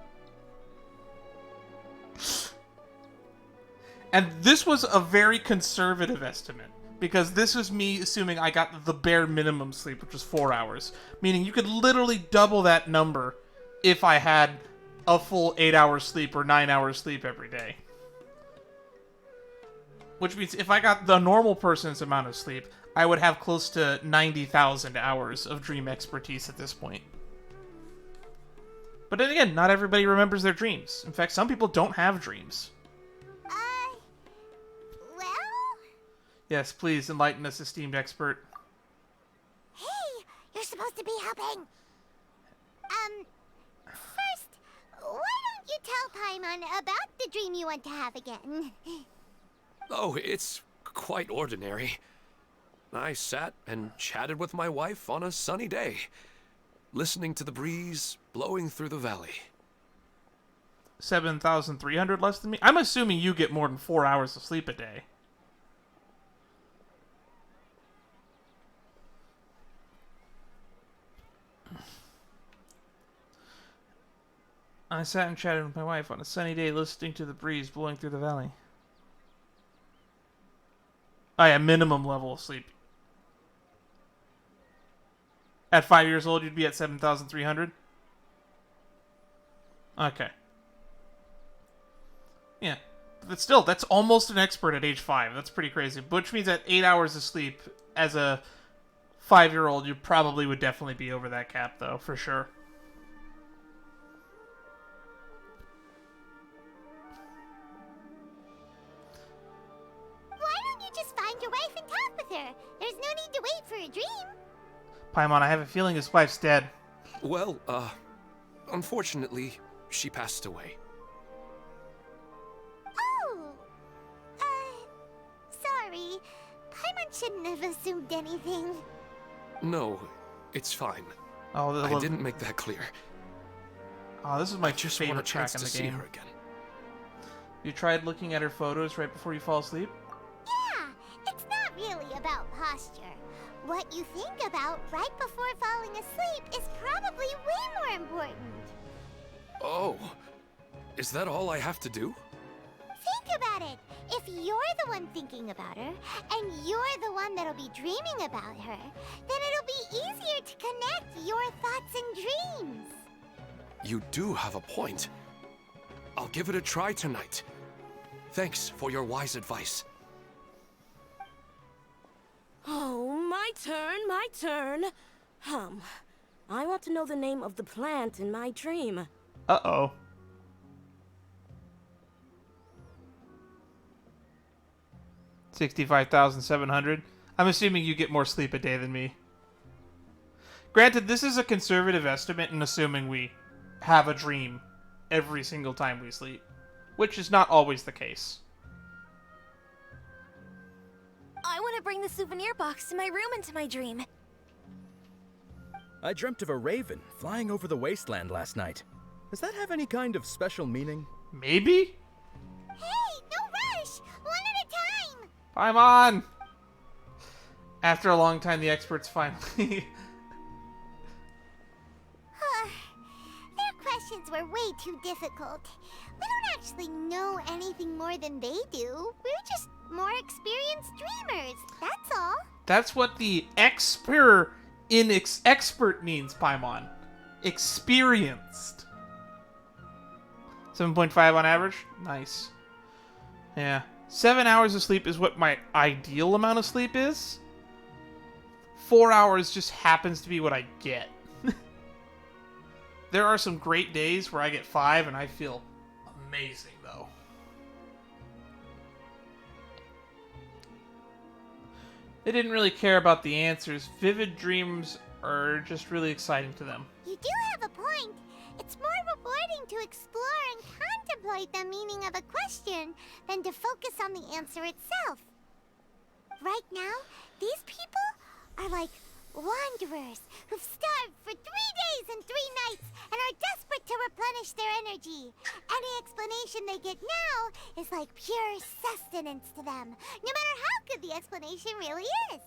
And this was a very conservative estimate, because this was me assuming I got the bare minimum sleep, which was 4 hours. Meaning you could literally double that number if I had a full 8 hours sleep or 9 hours sleep every day. Which means if I got the normal person's amount of sleep, I would have close to 90,000 hours of dream expertise at this point. But then again, not everybody remembers their dreams. In fact, some people don't have dreams. Well? Yes, please enlighten us, esteemed expert. Hey, you're supposed to be helping. First, why don't you tell Paimon about the dream you want to have again? Oh, it's quite ordinary. I sat and chatted with my wife on a sunny day, listening to the breeze blowing through the valley. 7,300 less than me? I'm assuming you get more than 4 hours of sleep a day. I sat and chatted with my wife on a sunny day, listening to the breeze blowing through the valley. Oh yeah, minimum level of sleep. At 5 years old, you'd be at 7,300? Okay. Yeah. But still, that's almost an expert at age 5. That's pretty crazy. Which means at 8 hours of sleep, as a 5-year-old, you probably would definitely be over that cap, though, for sure. Why don't you just find your wife and talk with her? There's no need to wait for a dream. Paimon, I have a feeling his wife's dead. Well, unfortunately, she passed away. Oh, sorry. Paimon shouldn't have assumed anything. No, it's fine. Oh, I didn't make that clear. Oh, this is my just want a favorite track chance in to the see game. her again. You tried looking at her photos right before you fall asleep? Yeah, it's not really about posture. What you think about right before falling asleep is probably way more important. Oh, is that all I have to do? Think about it. If you're the one thinking about her, and you're the one that'll be dreaming about her, then it'll be easier to connect your thoughts and dreams. You do have a point. I'll give it a try tonight. Thanks for your wise advice. Oh, my turn. I want to know the name of the plant in my dream. Uh-oh. 65,700. I'm assuming you get more sleep a day than me. Granted, this is a conservative estimate and assuming we have a dream every single time we sleep, which is not always the case. I want to bring the souvenir box to my room into my dream. I dreamt of a raven flying over the wasteland last night. Does that have any kind of special meaning? Maybe? Hey, no rush! One at a time! Paimon! After a long time, the experts finally... Their questions were way too difficult. We don't actually know anything more than they do. We're just more experienced dreamers, that's all. That's what the expert means, Paimon. Experienced. 7.5 on average? Nice. Yeah. 7 hours of sleep is what my ideal amount of sleep is. 4 hours just happens to be what I get. There are some great days where I get 5 and I feel amazing, though. They didn't really care about the answers. Vivid dreams are just really exciting to them. You do have a point. It's more rewarding to explore and contemplate the meaning of a question than to focus on the answer itself. Right now, these people are like wanderers who've starved for 3 days and 3 nights and are desperate to replenish their energy. Any explanation they get now is like pure sustenance to them, no matter how good the explanation really is.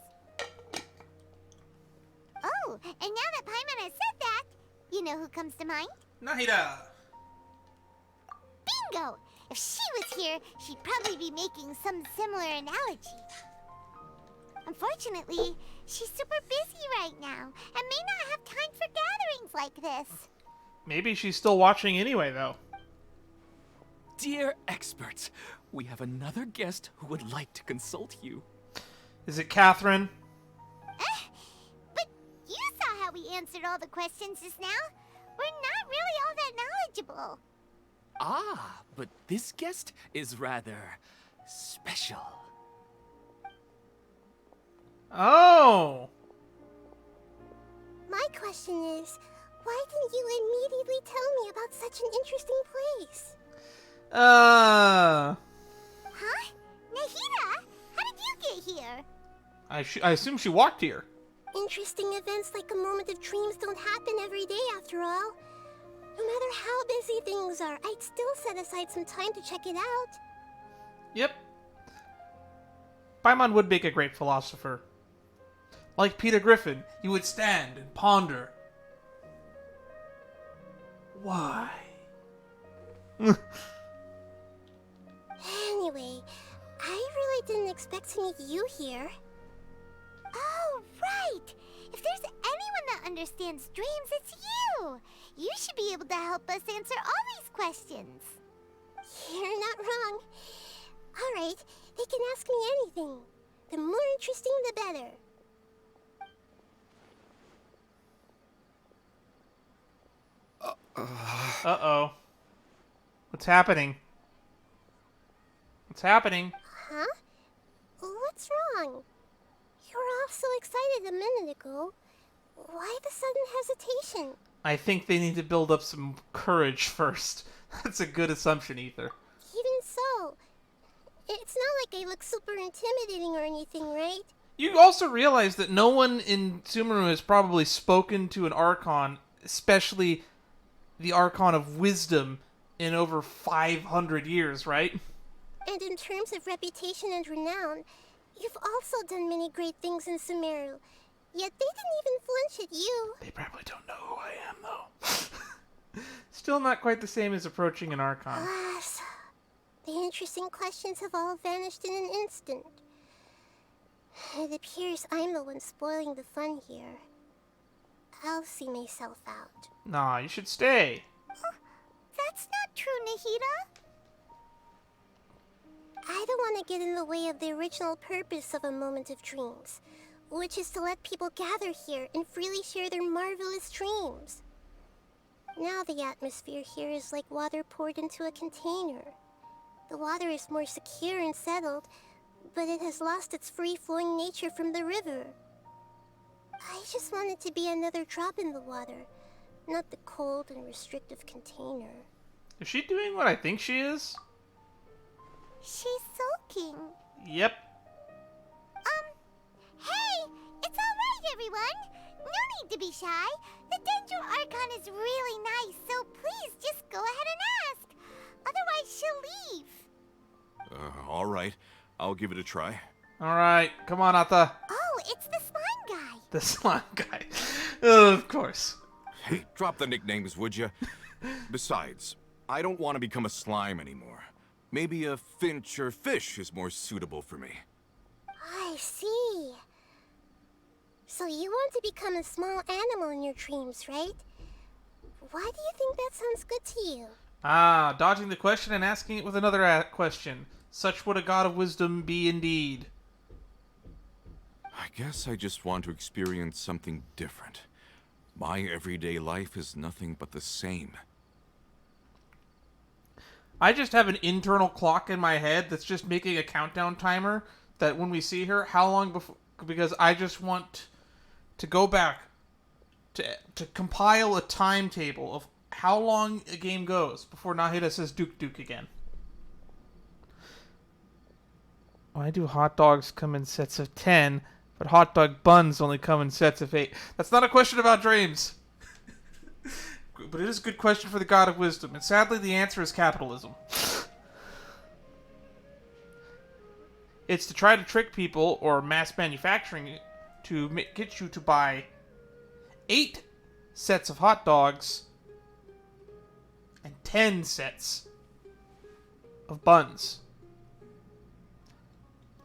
Oh, and now that Paimon has said that, you know who comes to mind? Nahida! Bingo! If she was here, she'd probably be making some similar analogy. Unfortunately, she's super busy right now and may not have time for gatherings like this. Maybe she's still watching anyway, though. Dear experts, we have another guest who would like to consult you. Is it Catherine? But you saw how we answered all the questions just now. We're not really all that knowledgeable. Ah, but this guest is rather special. Oh! My question is, why didn't you immediately tell me about such an interesting place? Huh? Nahida? How did you get here? I assume she walked here. Interesting events like a moment of dreams don't happen every day after all. No matter how busy things are, I'd still set aside some time to check it out. Yep. Paimon would make a great philosopher. Like Peter Griffin, he would stand and ponder. Why? Anyway, I really didn't expect to meet you here. Oh, right! If there's anyone that understands dreams, it's you! You should be able to help us answer all these questions. You're not wrong. Alright, they can ask me anything. The more interesting, the better. Uh-oh. What's happening? What's happening? Huh? What's wrong? You were all so excited a minute ago. Why the sudden hesitation? I think they need to build up some courage first. That's a good assumption, Ether. Even so, it's not like I look super intimidating or anything, right? You also realize that no one in Sumeru has probably spoken to an Archon, especially the Archon of Wisdom, in over 500 years, right? And in terms of reputation and renown, you've also done many great things in Sumeru. Yet they didn't even flinch at you. They probably don't know who I am, though. Still not quite the same as approaching an Archon. Alas, the interesting questions have all vanished in an instant. It appears I'm the one spoiling the fun here. I'll see myself out. Nah, you should stay. That's not true, Nahida. I don't want to get in the way of the original purpose of a moment of dreams, which is to let people gather here and freely share their marvelous dreams. Now the atmosphere here is like water poured into a container. The water is more secure and settled, but it has lost its free-flowing nature from the river. I just want it to be another drop in the water, not the cold and restrictive container. Is she doing what I think she is? She's sulking. Yep. Hey! It's alright, everyone! No need to be shy. The Dendro Archon is really nice, so please just go ahead and ask. Otherwise, she'll leave. All right. I'll give it a try. All right, come on, Ata. Oh, it's the slime guy. The slime guy. Of course. Hey, drop the nicknames, would you? Besides, I don't want to become a slime anymore. Maybe a finch or fish is more suitable for me. I see. So you want to become a small animal in your dreams, right? Why do you think that sounds good to you? Ah, dodging the question and asking it with another question. Such would a god of wisdom be indeed. I guess I just want to experience something different. My everyday life is nothing but the same. I just have an internal clock in my head that's just making a countdown timer that when we see her, how long before... Because I just want to go back to compile a timetable of how long a game goes before Nahida says Duke Duke again. Why do hot dogs come in sets of 10, but hot dog buns only come in sets of 8? That's not a question about dreams. But it is a good question for the God of Wisdom, and sadly the answer is capitalism. It's to try to trick people, or mass manufacturing, to get you to buy 8 sets of hot dogs and 10 sets of buns.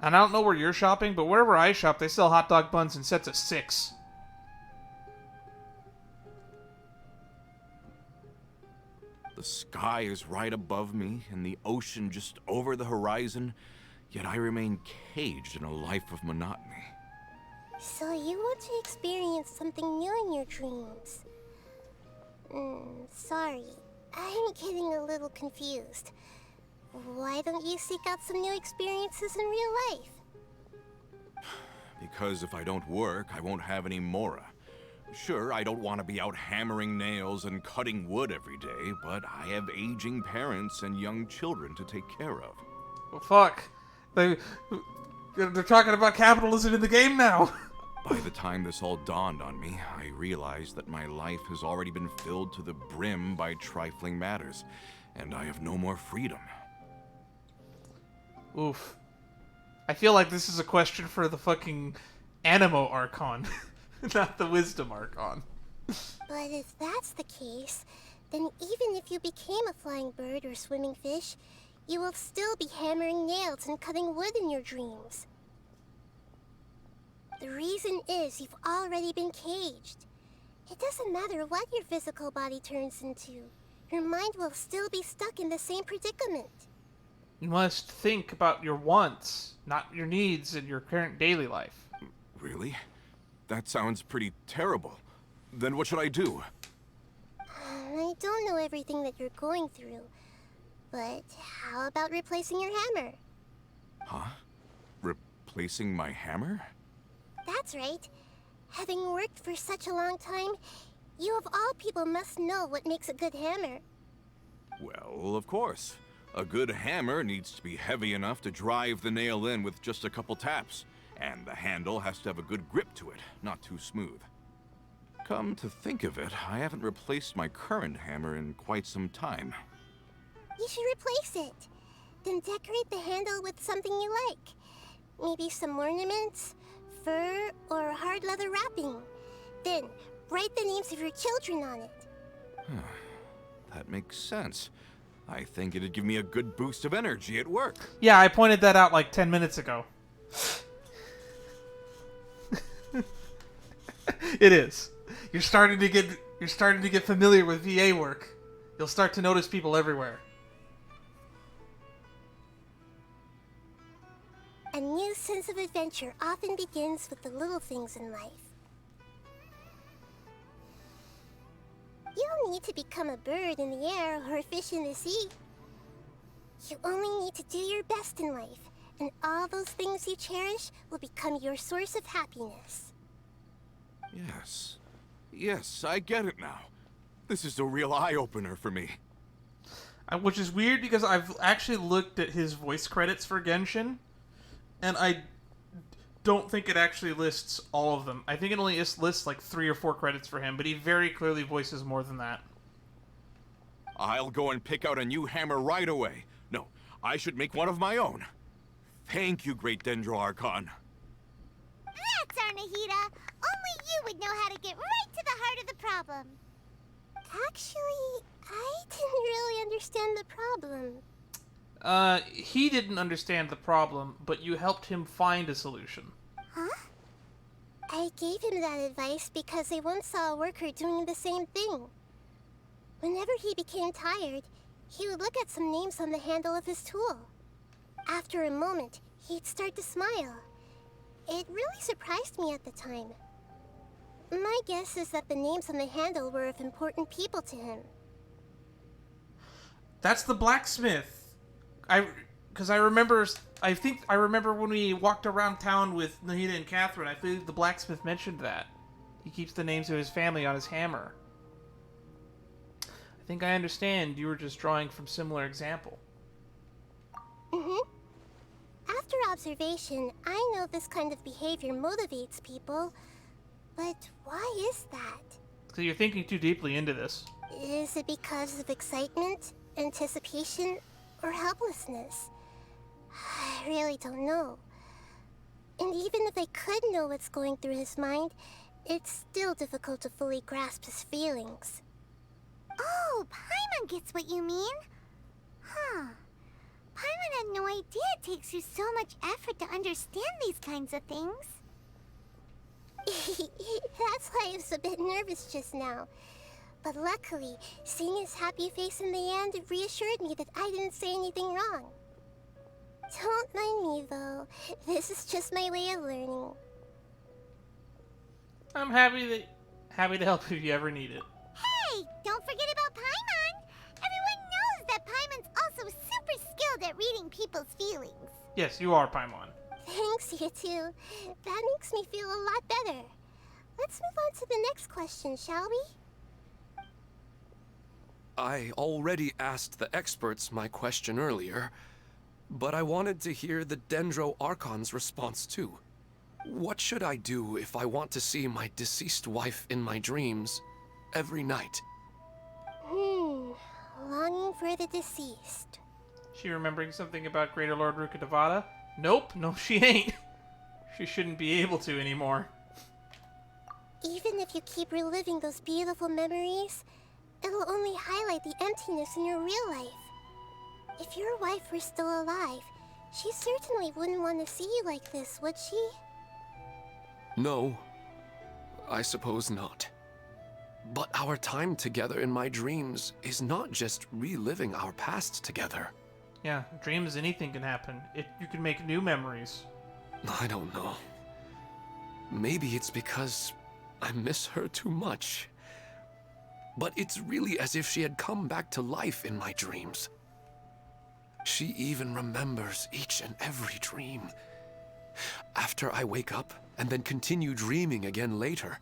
And I don't know where you're shopping, but wherever I shop, they sell hot dog buns in sets of 6. The sky is right above me, and the ocean just over the horizon, yet I remain caged in a life of monotony. So you want to experience something new in your dreams? Sorry. I'm getting a little confused. Why don't you seek out some new experiences in real life? Because if I don't work, I won't have any Mora. Sure, I don't want to be out hammering nails and cutting wood every day, but I have aging parents and young children to take care of. Well, fuck. They're talking about capitalism in the game now. By the time this all dawned on me, I realized that my life has already been filled to the brim by trifling matters, and I have no more freedom. Oof. I feel like this is a question for the fucking Animo Archon, not the Wisdom Archon. But if that's the case, then even if you became a flying bird or swimming fish, you will still be hammering nails and cutting wood in your dreams. The reason is you've already been caged. It doesn't matter what your physical body turns into. Your mind will still be stuck in the same predicament. You must think about your wants, not your needs in your current daily life. Really? That sounds pretty terrible. Then what should I do? I don't know everything that you're going through, but how about replacing your hammer? Huh? Replacing my hammer? That's right. Having worked for such a long time, you of all people must know what makes a good hammer. Well, of course. A good hammer needs to be heavy enough to drive the nail in with just a couple taps, and the handle has to have a good grip to it, not too smooth. Come to think of it, I haven't replaced my current hammer in quite some time. You should replace it. Then decorate the handle with something you like. Maybe some ornaments, fur, or hard leather wrapping. Then, write the names of your children on it. That makes sense. I think it'd give me a good boost of energy at work. Yeah, I pointed that out like 10 minutes ago. It is. You're starting to get familiar with VA work. You'll start to notice people everywhere. A new sense of adventure often begins with the little things in life. You don't need to become a bird in the air or a fish in the sea. You only need to do your best in life and all those things you cherish will become your source of happiness. Yes. Yes, I get it now. This is a real eye-opener for me. Which is weird because I've actually looked at his voice credits for Genshin, and I don't think it actually lists all of them. I think it only lists like 3 or 4 credits for him, but he very clearly voices more than that. I'll go and pick out a new hammer right away. No, I should make one of my own. Thank you, Great Dendro Archon. That's our Nahida. Only you would know how to get right to the heart of the problem. Actually, I didn't really understand the problem. He didn't understand the problem, but you helped him find a solution. Huh? I gave him that advice because I once saw a worker doing the same thing. Whenever he became tired, he would look at some names on the handle of his tool. After a moment, he'd start to smile. It really surprised me at the time. My guess is that the names on the handle were of important people to him. That's the blacksmith. I think I remember when we walked around town with Nahida and Catherine, I believe the blacksmith mentioned that. He keeps the names of his family on his hammer. I think I understand you were just drawing from similar example. After observation, I know this kind of behavior motivates people, but why is that? So you're thinking too deeply into this. Is it because of excitement, anticipation, or helplessness? I really don't know. And even if I could know what's going through his mind, it's still difficult to fully grasp his feelings. Oh, Paimon gets what you mean. Huh. Paimon had no idea it takes you so much effort to understand these kinds of things. That's why I was a bit nervous just now. But luckily, seeing his happy face in the end reassured me that I didn't say anything wrong. Don't mind me, though. This is just my way of learning. I'm happy to help if you ever need it. Hey, don't forget about Paimon. Everyone knows that Paimon's also super skilled at reading people's feelings. Yes, you are Paimon. Thanks, you two. That makes me feel a lot better. Let's move on to the next question, shall we? I already asked the experts my question earlier, but I wanted to hear the Dendro Archon's response too. What should I do if I want to see my deceased wife in my dreams every night? Longing for the deceased. She remembering something about Greater Lord Rukkhadevata? Nope, no she ain't. She shouldn't be able to anymore. Even if you keep reliving those beautiful memories, it'll only highlight the emptiness in your real life. If your wife were still alive, she certainly wouldn't want to see you like this, would she? No, I suppose not. But our time together in my dreams is not just reliving our past together. Yeah, dreams, anything can happen. You can make new memories. I don't know. Maybe it's because I miss her too much. But it's really as if she had come back to life in my dreams. She even remembers each and every dream. After I wake up and then continue dreaming again later,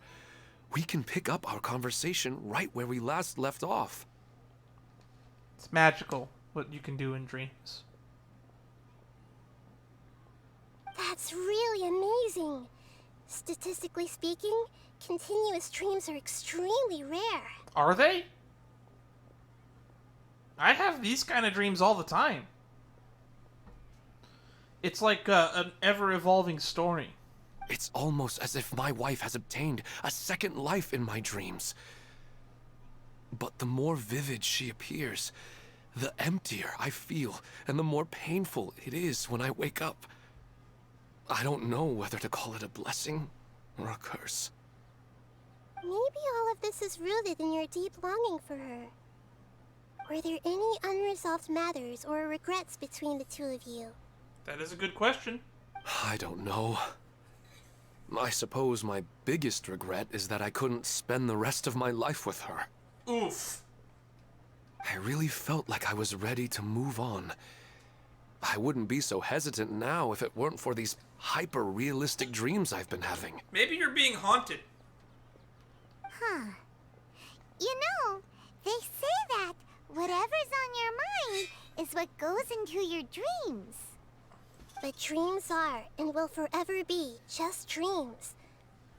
we can pick up our conversation right where we last left off. It's magical what you can do in dreams. That's really amazing. Statistically speaking, continuous dreams are extremely rare. Are they? I have these kind of dreams all the time. It's like an ever-evolving story. It's almost as if my wife has obtained a second life in my dreams. But the more vivid she appears, the emptier I feel, and the more painful it is when I wake up. I don't know whether to call it a blessing or a curse. Maybe all of this is rooted in your deep longing for her. Were there any unresolved matters or regrets between the two of you? That is a good question. I don't know. I suppose my biggest regret is that I couldn't spend the rest of my life with her. Oof. I really felt like I was ready to move on. I wouldn't be so hesitant now if it weren't for these hyper-realistic dreams I've been having. Maybe you're being haunted. Huh. You know, they say that whatever's on your mind is what goes into your dreams. But dreams are, and will forever be, just dreams.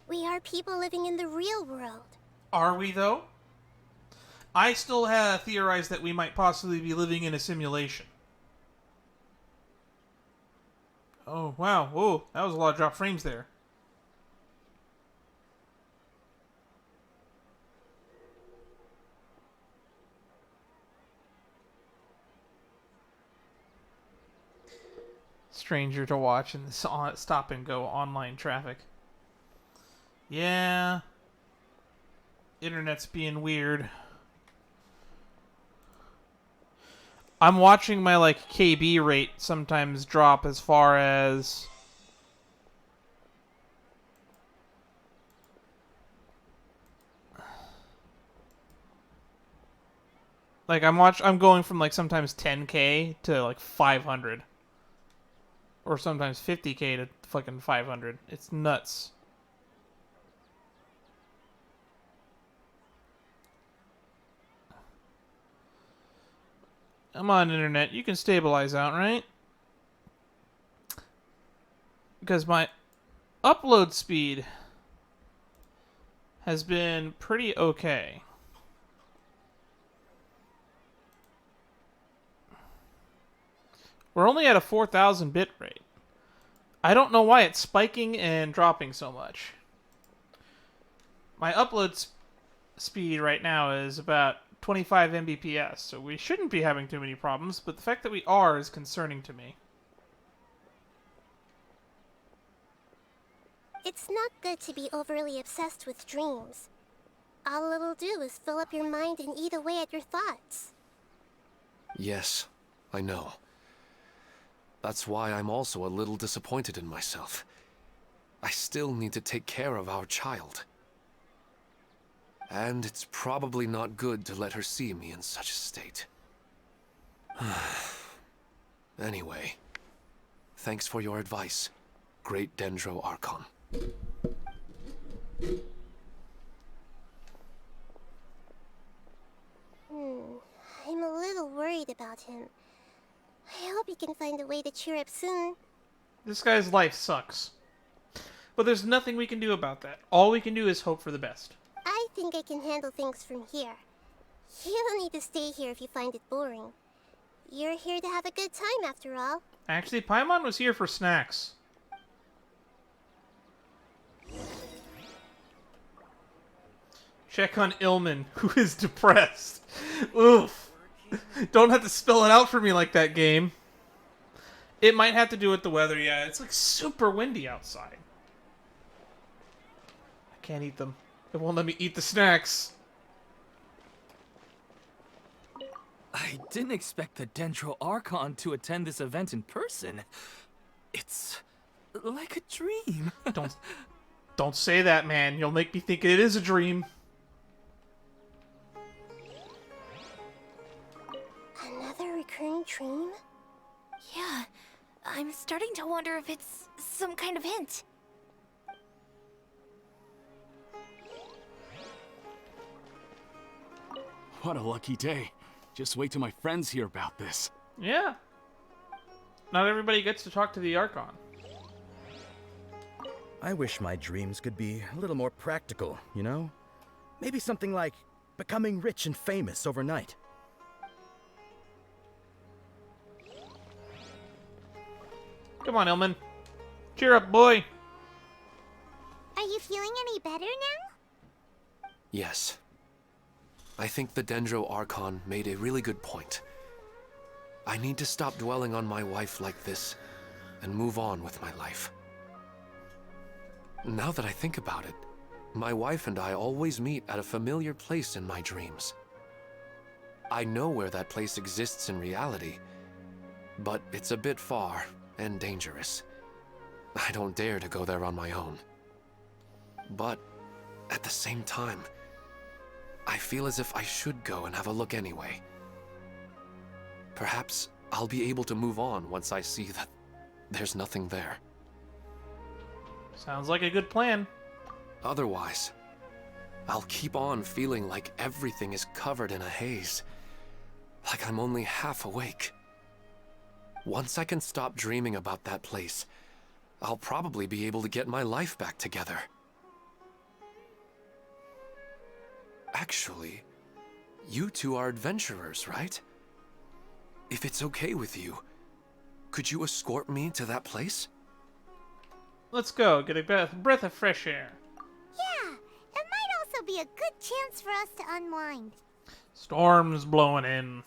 We are people living in the real world. Are we, though? I still have theorized that we might possibly be living in a simulation. Oh, wow. Whoa, that was a lot of drop frames there. Stranger to watch in this stop and go online traffic. Yeah. Internet's being weird. I'm watching my KB rate sometimes drop as far as I'm going from sometimes 10K to 500. Or sometimes 50K to fucking 500. It's nuts. Come on, internet. You can stabilize out, right? Because my upload speed has been pretty okay. We're only at a 4,000 bit rate. I don't know why it's spiking and dropping so much. My upload speed right now is about 25 Mbps, so we shouldn't be having too many problems, but the fact that we are is concerning to me. It's not good to be overly obsessed with dreams. All it'll do is fill up your mind and eat away at your thoughts. Yes, I know. That's why I'm also a little disappointed in myself. I still need to take care of our child. And it's probably not good to let her see me in such a state. Anyway, thanks for your advice, Great Dendro Archon. I'm a little worried about him. I hope he can find a way to cheer up soon. This guy's life sucks. But there's nothing we can do about that. All we can do is hope for the best. I think I can handle things from here. You don't need to stay here if you find it boring. You're here to have a good time after all. Actually, Paimon was here for snacks. Check on Ilman, who is depressed. Oof. Don't have to spell it out for me like that, game. It might have to do with the weather, yeah. It's super windy outside. I can't eat them. It won't let me eat the snacks. I didn't expect the Dendro Archon to attend this event in person. It's like a dream. Don't say that, man. You'll make me think it is a dream. Another recurring dream? Yeah, I'm starting to wonder if it's some kind of hint. What a lucky day. Just wait till my friends hear about this. Yeah. Not everybody gets to talk to the Archon. I wish my dreams could be a little more practical, you know? Maybe something like becoming rich and famous overnight. Come on, Ilman. Cheer up, boy. Are you feeling any better now? Yes. I think the Dendro Archon made a really good point. I need to stop dwelling on my wife like this and move on with my life. Now that I think about it, my wife and I always meet at a familiar place in my dreams. I know where that place exists in reality, but it's a bit far and dangerous. I don't dare to go there on my own. But at the same time, I feel as if I should go and have a look anyway. Perhaps I'll be able to move on once I see that there's nothing there. Sounds like a good plan. Otherwise, I'll keep on feeling like everything is covered in a haze. Like I'm only half awake. Once I can stop dreaming about that place, I'll probably be able to get my life back together. Actually, you two are adventurers, right? If it's okay with you, could you escort me to that place? Let's go, get a breath of fresh air. Yeah, it might also be a good chance for us to unwind. Storm's blowing in.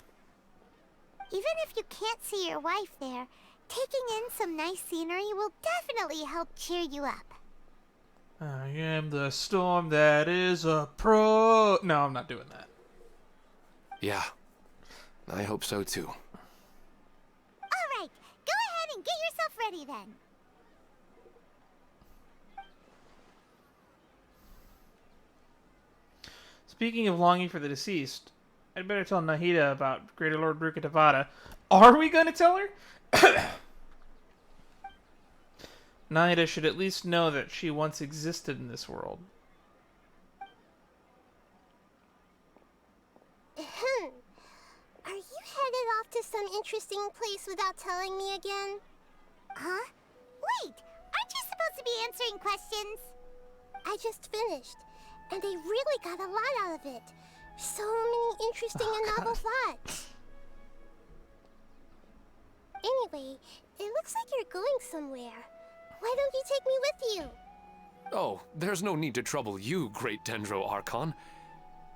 Even if you can't see your wife there, taking in some nice scenery will definitely help cheer you up. I am the storm that is a pro... No, I'm not doing that. Yeah, I hope so too. Alright, go ahead and get yourself ready then. Speaking of longing for the deceased, I'd better tell Nahida about Greater Lord Rook of Nevada. Are we going to tell her? Nahida should at least know that she once existed in this world. Are you headed off to some interesting place without telling me again? Huh? Wait, aren't you supposed to be answering questions? I just finished, and they really got a lot out of it. So many interesting and novel thoughts. Anyway, it looks like you're going somewhere. Why don't you take me with you? Oh, there's no need to trouble you, Great Dendro Archon.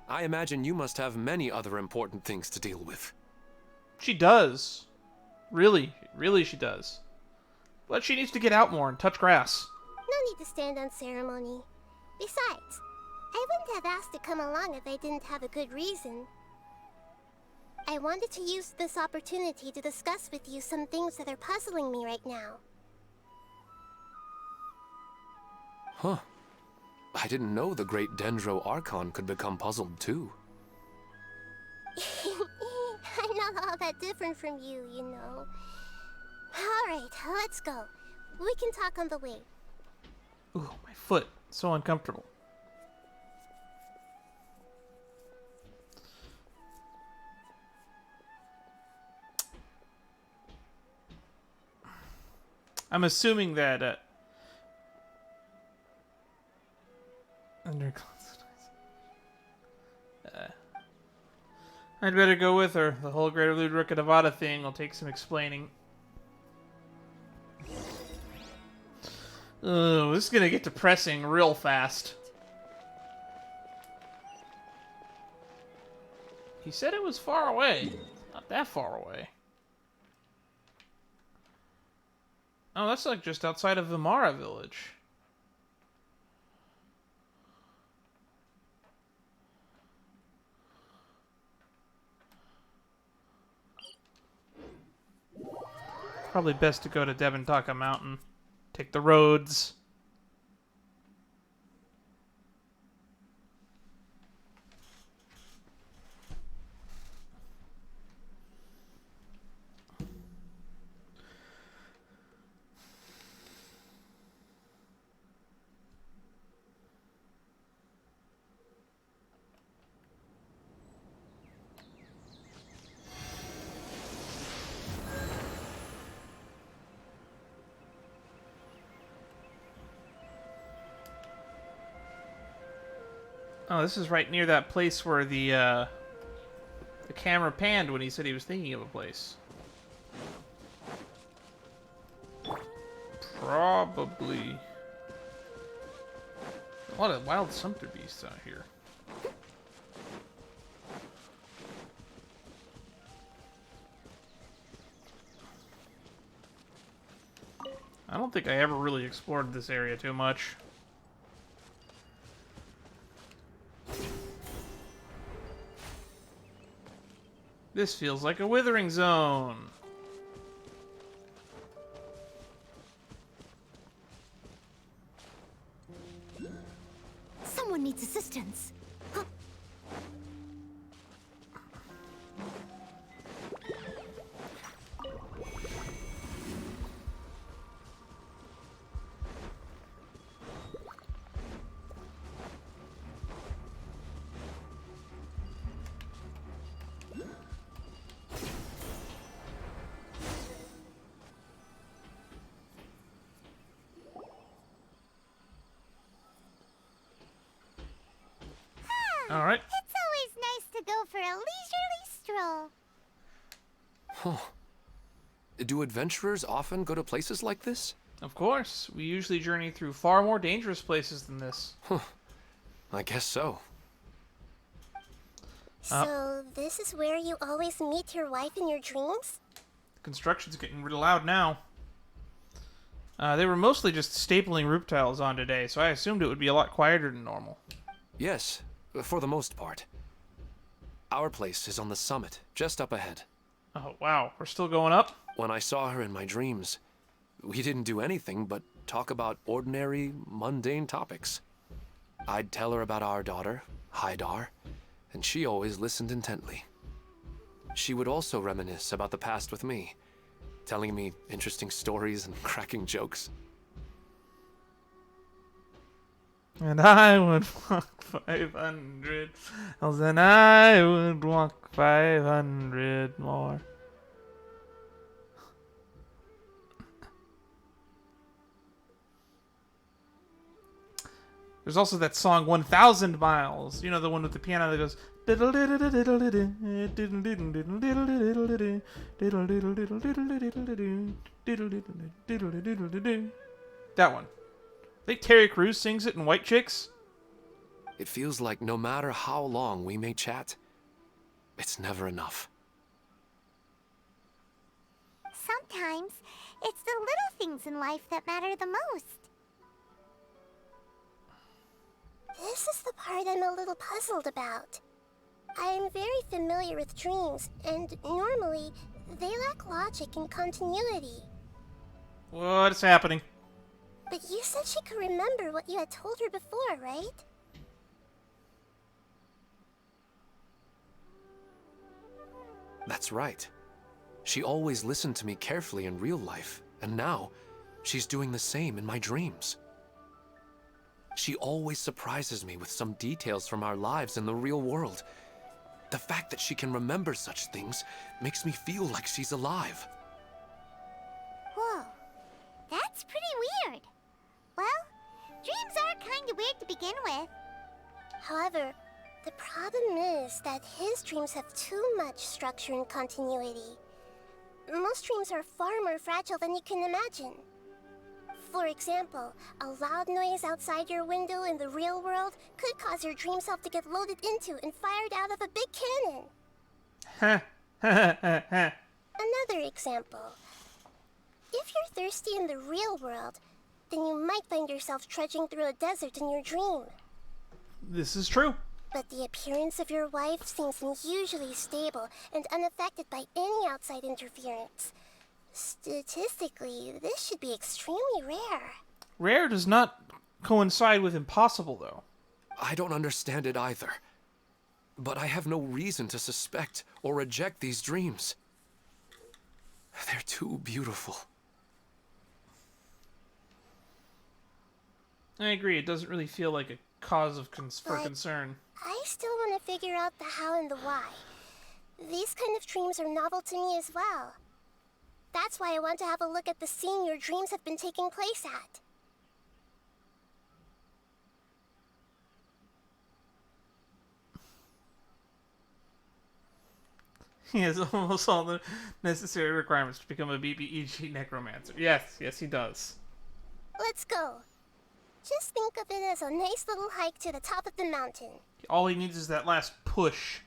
I imagine you must have many other important things to deal with. She does. Really, really she does. But she needs to get out more and touch grass. No need to stand on ceremony. Besides, I wouldn't have asked to come along if I didn't have a good reason. I wanted to use this opportunity to discuss with you some things that are puzzling me right now. Huh. I didn't know the Great Dendro Archon could become puzzled too. I'm not all that different from you, you know. Alright, let's go. We can talk on the way. Ooh, my foot. So uncomfortable. I'm assuming that I'd better go with her. The whole Greater Lord Rook of Nevada thing will take some explaining. Oh, this is gonna get depressing real fast. He said it was far away. Not that far away. Oh, that's like just outside of Vimara village. Probably best to go to Devantaka Mountain. Take the roads. Oh, this is right near that place where the camera panned when he said he was thinking of a place. Probably. A lot of wild sumpter beasts out here. I don't think I ever really explored this area too much. This feels like a withering zone. Someone needs assistance. Huh. All right. It's always nice to go for a leisurely stroll. Huh. Do adventurers often go to places like this? Of course. We usually journey through far more dangerous places than this. Huh. I guess so. So, this is where you always meet your wife in your dreams? Construction's getting really loud now. They were mostly just stapling roof tiles on today, so I assumed it would be a lot quieter than normal. Yes, for the most part. Our place is on the summit, just up ahead. Oh, wow. We're still going up? When I saw her in my dreams, we didn't do anything but talk about ordinary, mundane topics. I'd tell her about our daughter, Haidar, and she always listened intently. She would also reminisce about the past with me, telling me interesting stories and cracking jokes. And I would walk 500 miles, and I would walk 500 more. There's also that song 1000 Miles. You know, the one with the piano that goes... That one. I think Terry Crews sings it in White Chicks. It feels like no matter how long we may chat, it's never enough. Sometimes, it's the little things in life that matter the most. This is the part I'm a little puzzled about. I am very familiar with dreams, and normally, they lack logic and continuity. What's happening? But you said she could remember what you had told her before, right? That's right. She always listened to me carefully in real life, and now, she's doing the same in my dreams. She always surprises me with some details from our lives in the real world. The fact that she can remember such things makes me feel like she's alive. Whoa, that's pretty weird. Well, dreams are kind of weird to begin with. However, the problem is that his dreams have too much structure and continuity. Most dreams are far more fragile than you can imagine. For example, a loud noise outside your window in the real world could cause your dream self to get loaded into and fired out of a big cannon. Another example. If you're thirsty in the real world, then you might find yourself trudging through a desert in your dream. This is true. But the appearance of your wife seems unusually stable and unaffected by any outside interference. Statistically, this should be extremely rare. Rare does not coincide with impossible, though. I don't understand it either. But I have no reason to suspect or reject these dreams. They're too beautiful. I agree, it doesn't really feel like a cause of for concern. I still want to figure out the how and the why. These kind of dreams are novel to me as well. That's why I want to have a look at the scene your dreams have been taking place at. He has almost all the necessary requirements to become a BBEG necromancer. Yes, yes he does. Let's go. Just think of it as a nice little hike to the top of the mountain. All he needs is that last push.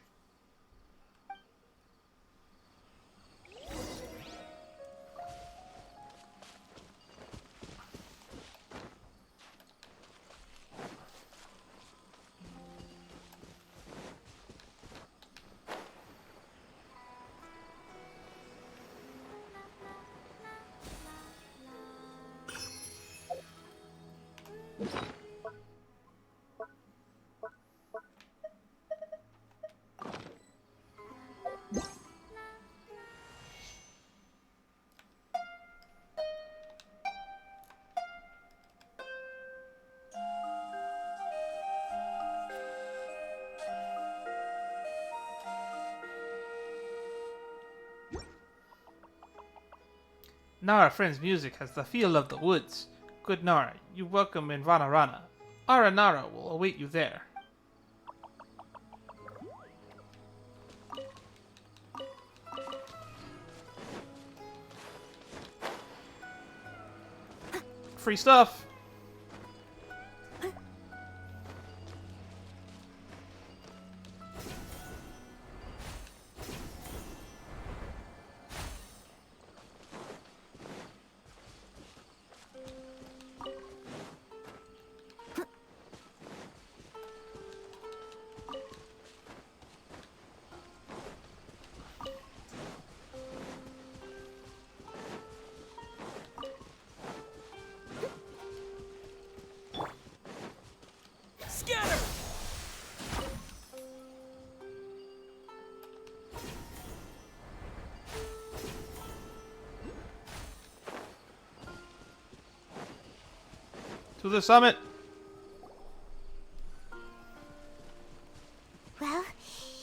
Nara Friend's music has the feel of the woods. Good Nara, you welcome in Vanarana. Ara Nara will await you there. free stuff. To the summit. Well,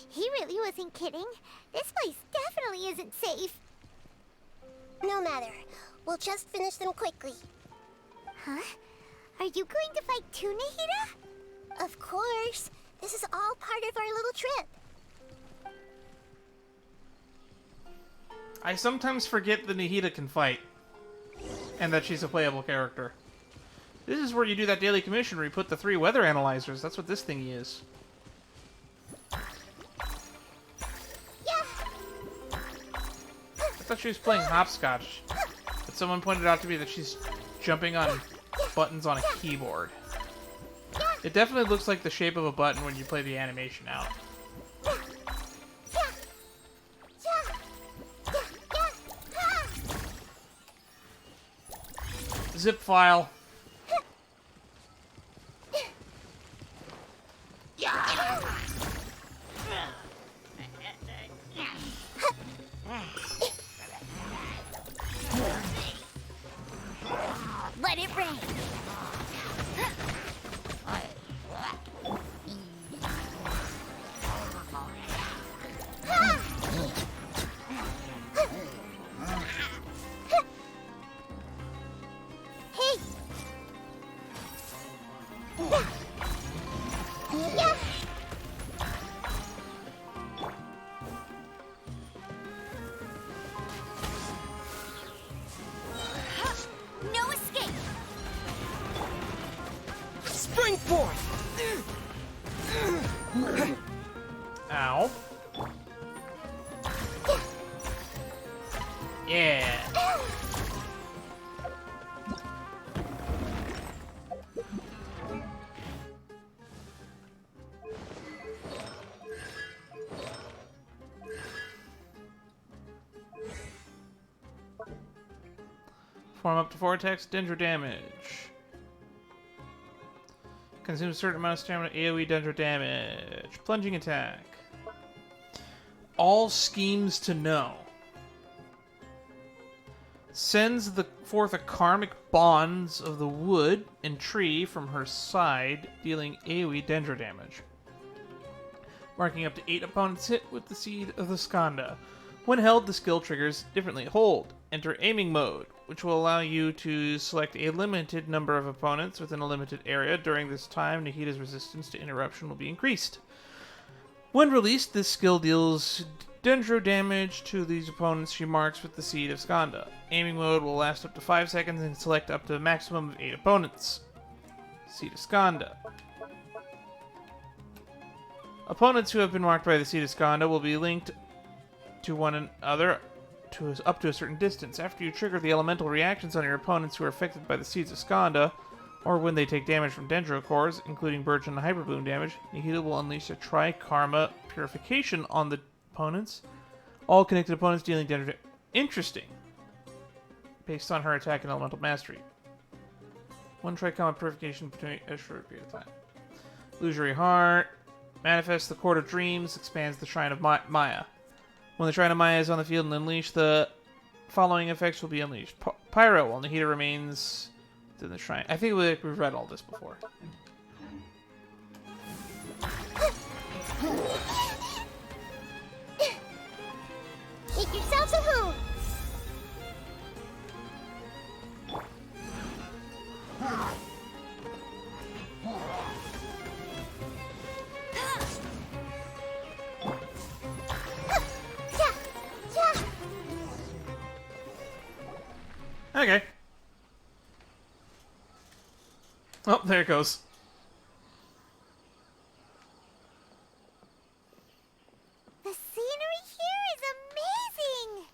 he really wasn't kidding. This place definitely isn't safe. No matter. We'll just finish them quickly. Huh? Are you going to fight too, Nahida? Of course. This is all part of our little trip. I sometimes forget that Nahida can fight. And that she's a playable character. This is where you do that daily commission where you put the 3 weather analyzers. That's what this thingy is. Yeah. I thought she was playing hopscotch. But someone pointed out to me that she's jumping on buttons on a keyboard. It definitely looks like the shape of a button when you play the animation out. Zip file. Let it rain. Hey. Yeah. No escape. Spring forth. Ow. Yeah. Form up to 4 attacks, Dendro damage. Consume a certain amount of stamina, AoE Dendro damage. Plunging attack. All schemes to know. Sends forth a karmic bonds of the wood and tree from her side, dealing AoE Dendro damage. Marking up to 8 opponents hit with the Seed of the Skanda. When held, the skill triggers differently. Hold. Enter aiming mode, which will allow you to select a limited number of opponents within a limited area. During this time, Nahida's resistance to interruption will be increased. When released, this skill deals Dendro damage to these opponents she marks with the Seed of Skanda. Aiming mode will last up to 5 seconds and select up to a maximum of 8 opponents. Seed of Skanda. Opponents who have been marked by the Seed of Skanda will be linked to one another up to a certain distance. After you trigger the elemental reactions on your opponents who are affected by the Seeds of Skanda, or when they take damage from Dendro cores, including Burst and Hyper Bloom damage, Nahida will unleash a Tri-Karma Purification on the opponents. All connected opponents dealing Dendro damage. Interesting. Based on her attack and elemental mastery. 1 Tri-Karma Purification between a short period of time. Illusory Heart. Manifests the Court of Dreams. Expands the Shrine of Maya. When the Shrine of Maya is on the field and unleashed, the following effects will be unleashed. Pyro, while Nahida remains within the shrine. I think we've read all this before. Make yourselves a home. Okay. Oh, there it goes. The scenery here is amazing!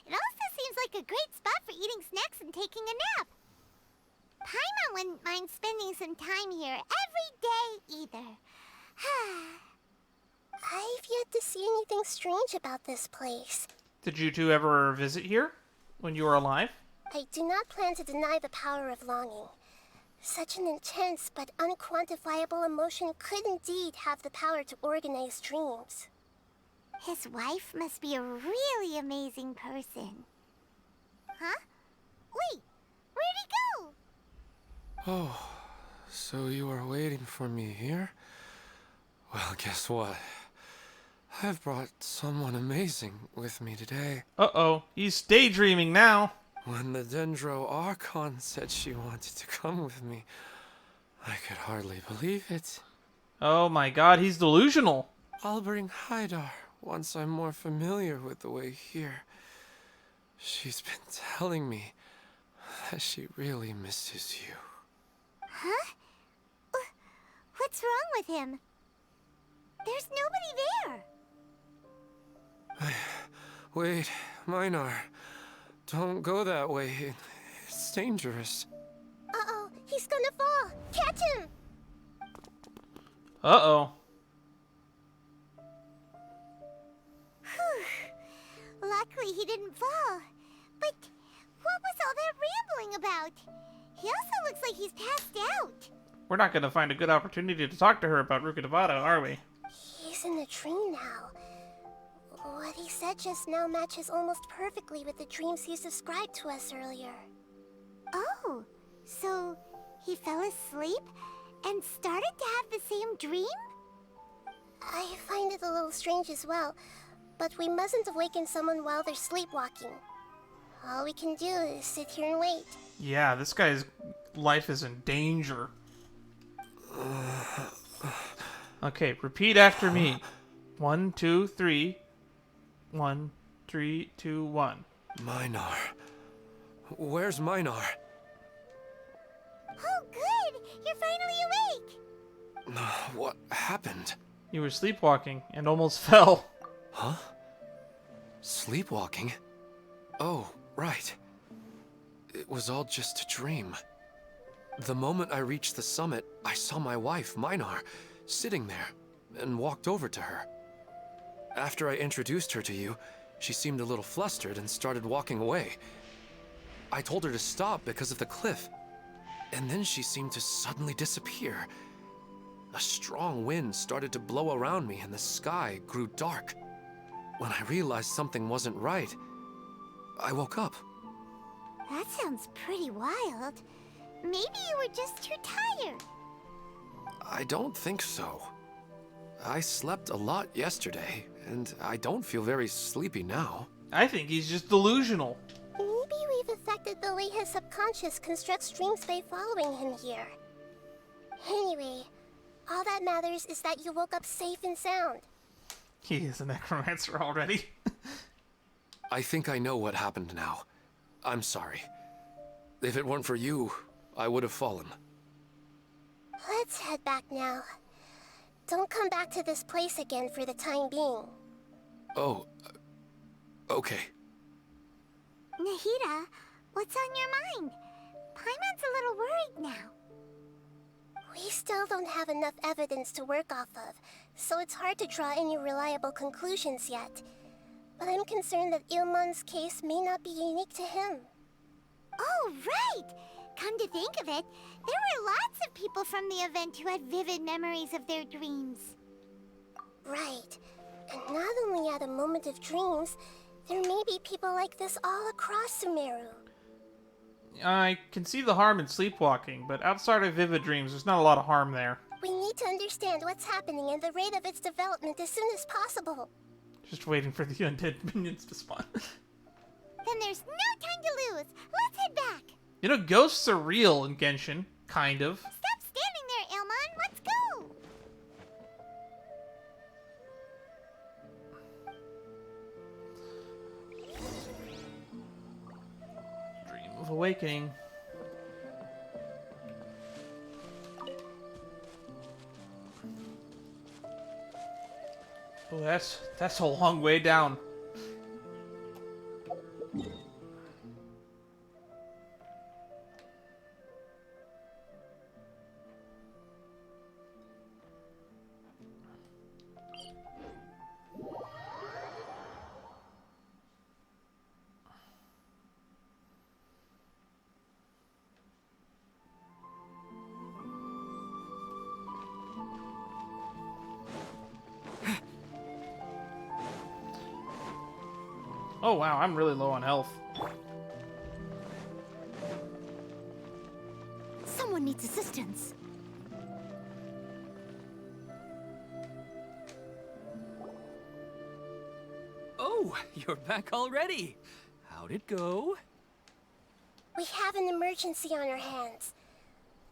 It also seems like a great spot for eating snacks and taking a nap. Paimon wouldn't mind spending some time here every day either. I've yet to see anything strange about this place. Did you two ever visit here when you were alive? I do not plan to deny the power of longing. Such an intense but unquantifiable emotion could indeed have the power to organize dreams. His wife must be a really amazing person. Huh? Wait, where'd he go? Oh, so you were waiting for me here? Well, guess what? I've brought someone amazing with me today. Uh-oh, he's daydreaming now. When the Dendro Archon said she wanted to come with me, I could hardly believe it. Oh my god, he's delusional. I'll bring Haidar once I'm more familiar with the way here. She's been telling me that she really misses you. Huh? What's wrong with him? There's nobody there. Wait, Minar. Don't go that way. It's dangerous. Uh-oh, he's gonna fall! Catch him! Uh-oh. Luckily he didn't fall. But what was all that rambling about? He also looks like he's passed out. We're not going to find a good opportunity to talk to her about Rook, are we? He's in the dream now. What he said just now matches almost perfectly with the dreams he's described to us earlier. Oh, so he fell asleep and started to have the same dream? I find it a little strange as well, but we mustn't awaken someone while they're sleepwalking. All we can do is sit here and wait. Yeah, this guy's life is in danger. Okay, repeat after me. 1, 2, 3. 1, 3, 2, 1. Minar. Where's Minar? Oh, good! You're finally awake! What happened? You were sleepwalking and almost fell. Huh? Sleepwalking? Oh, right. It was all just a dream. The moment I reached the summit, I saw my wife, Minar, sitting there, and walked over to her. After I introduced her to you, she seemed a little flustered and started walking away. I told her to stop because of the cliff, and then she seemed to suddenly disappear. A strong wind started to blow around me and the sky grew dark. When I realized something wasn't right, I woke up. That sounds pretty wild. Maybe you were just too tired. I don't think so. I slept a lot yesterday, and I don't feel very sleepy now. I think he's just delusional. Maybe we've affected the way his subconscious constructs dreams by following him here. Anyway, all that matters is that you woke up safe and sound. He is a necromancer already. I think I know what happened now. I'm sorry. If it weren't for you, I would have fallen. Let's head back now. Don't come back to this place again for the time being. Oh, okay. Nahida, what's on your mind? Paimon's a little worried now. We still don't have enough evidence to work off of, so it's hard to draw any reliable conclusions yet. But I'm concerned that Ilmon's case may not be unique to him. Oh, right! Come to think of it, there were lots of people from the event who had vivid memories of their dreams. Right. And not only at a moment of dreams, there may be people like this all across Sumeru. I can see the harm in sleepwalking, but outside of vivid dreams, there's not a lot of harm there. We need to understand what's happening and the rate of its development as soon as possible. Just waiting for the undead minions to spawn. Then there's no time to lose. Let's head back. You know, ghosts are real in Genshin. Kind of. Stop standing there, Ilmon. Let's go. Dream of awakening. Oh, that's a long way down. Oh wow, I'm really low on health. Someone needs assistance. Oh, you're back already. How'd it go? We have an emergency on our hands.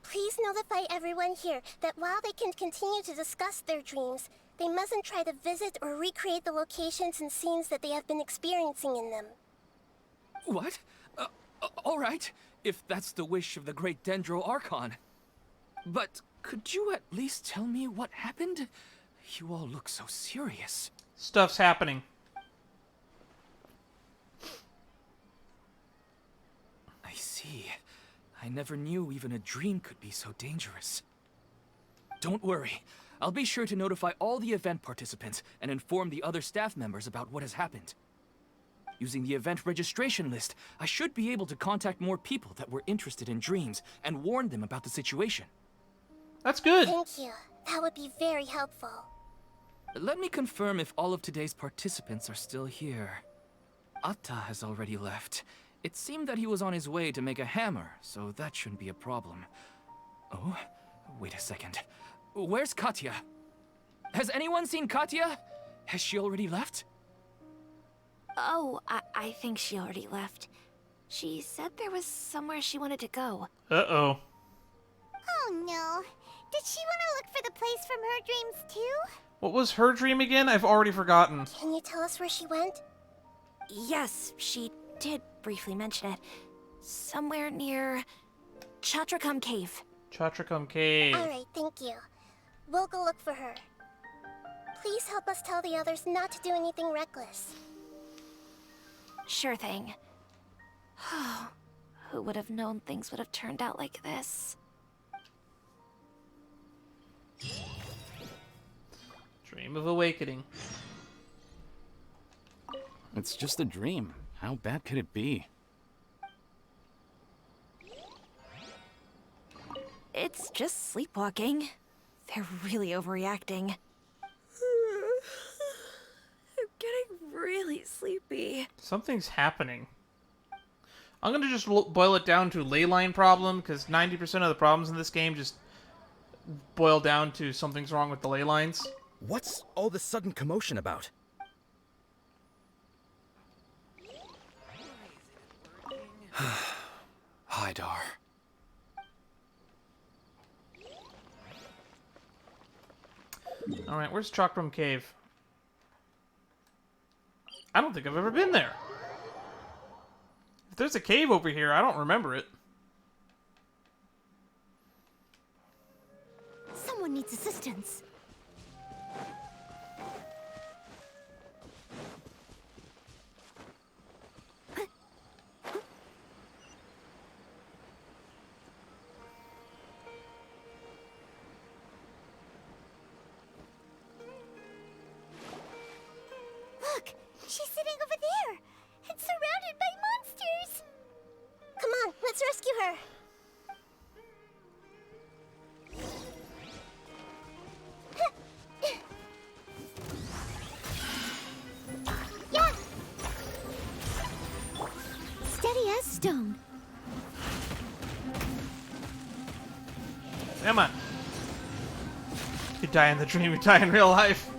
Please notify everyone here that while they can continue to discuss their dreams, they mustn't try to visit or recreate the locations and scenes that they have been experiencing in them. What? All right, if that's the wish of the great Dendro Archon. But could you at least tell me what happened? You all look so serious. Stuff's happening. I see. I never knew even a dream could be so dangerous. Don't worry. I'll be sure to notify all the event participants and inform the other staff members about what has happened. Using the event registration list, I should be able to contact more people that were interested in dreams and warn them about the situation. That's good. Thank you. That would be very helpful. Let me confirm if all of today's participants are still here. Atta has already left. It seemed that he was on his way to make a hammer, so that shouldn't be a problem. Oh, wait a second. Where's Katya? Has anyone seen Katya? Has she already left? Oh, I think she already left. She said there was somewhere she wanted to go. Uh-oh. Oh no. Did she want to look for the place from her dreams too? What was her dream again? I've already forgotten. Can you tell us where she went? Yes, she did briefly mention it. Somewhere near Chatrakum Cave. Chatrakum Cave. Alright, thank you. We'll go look for her. Please help us tell the others not to do anything reckless. Sure thing. Who would have known things would have turned out like this? Dream of awakening. It's just a dream. How bad could it be? It's just sleepwalking. They're really overreacting. I'm getting really sleepy. Something's happening. I'm gonna just boil it down to ley line problem, because 90% of the problems in this game just boil down to something's wrong with the ley lines. What's all this sudden commotion about? Hi, Dar. Alright, where's Chakram Cave? I don't think I've ever been there. If there's a cave over here, I don't remember it. Someone needs assistance. Look! She's sitting over there! And surrounded by monsters! Come on, let's rescue her! Yeah! Steady as stone. Come on. You die in the dream, you die in real life.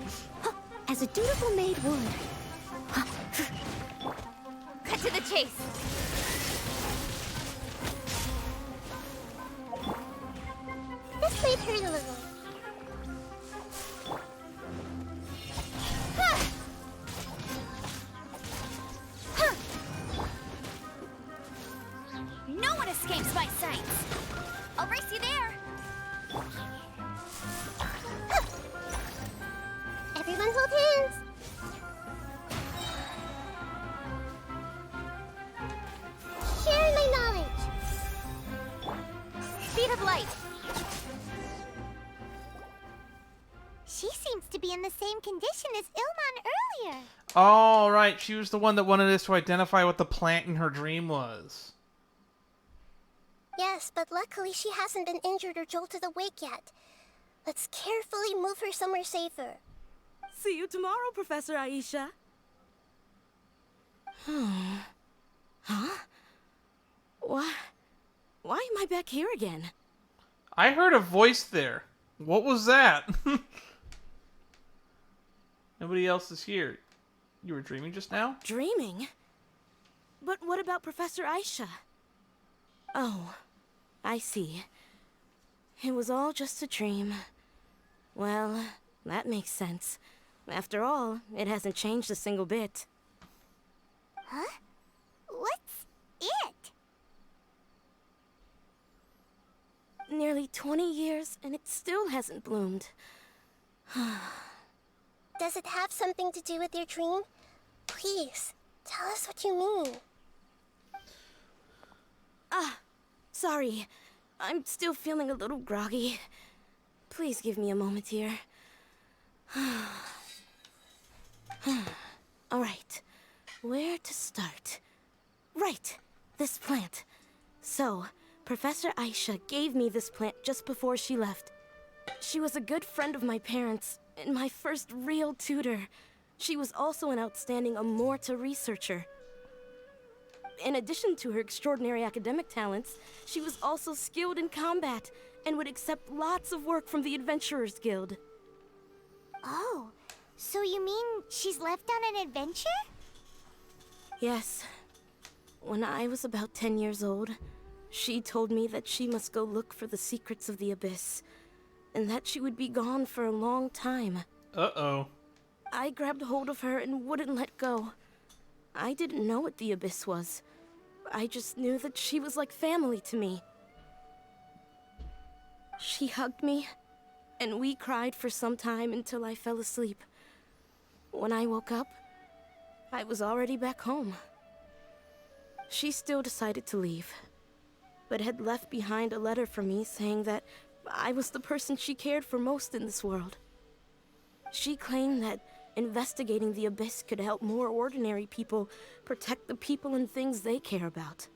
As a dutiful maid would. Cut to the chase. This might hurt a little. No one escapes my sight. I'll race you there. Everyone hold hands! in the same condition as Ilman earlier. Oh, right. She was the one that wanted us to identify what the plant in her dream was. Yes, but luckily she hasn't been injured or jolted awake yet. Let's carefully move her somewhere safer. See you tomorrow, Professor Aisha. Huh? Why am I back here again? I heard a voice there. What was that? Nobody else is here. You were dreaming just now? Dreaming? But what about Professor Aisha? Oh, I see. It was all just a dream. Well, that makes sense. After all, it hasn't changed a single bit. Huh? What's it? Nearly 20 years, and it still hasn't bloomed. Does it have something to do with your dream? Please, tell us what you mean. Sorry. I'm still feeling a little groggy. Please give me a moment here. Alright, where to start? Right, this plant. So, Professor Aisha gave me this plant just before she left. She was a good friend of my parents, and my first real tutor. She was also an outstanding Amorta researcher. In addition to her extraordinary academic talents, she was also skilled in combat, and would accept lots of work from the Adventurers Guild. Oh, so you mean she's left on an adventure? Yes. When I was about 10 years old, she told me that she must go look for the secrets of the Abyss, and that she would be gone for a long time. Uh-oh. I grabbed hold of her and wouldn't let go. I didn't know what the Abyss was. I just knew that she was like family to me. She hugged me, and we cried for some time until I fell asleep. When I woke up, I was already back home. She still decided to leave, but had left behind a letter for me saying that I was the person she cared for most in this world. She claimed that investigating the Abyss could help more ordinary people protect the people and things they care about.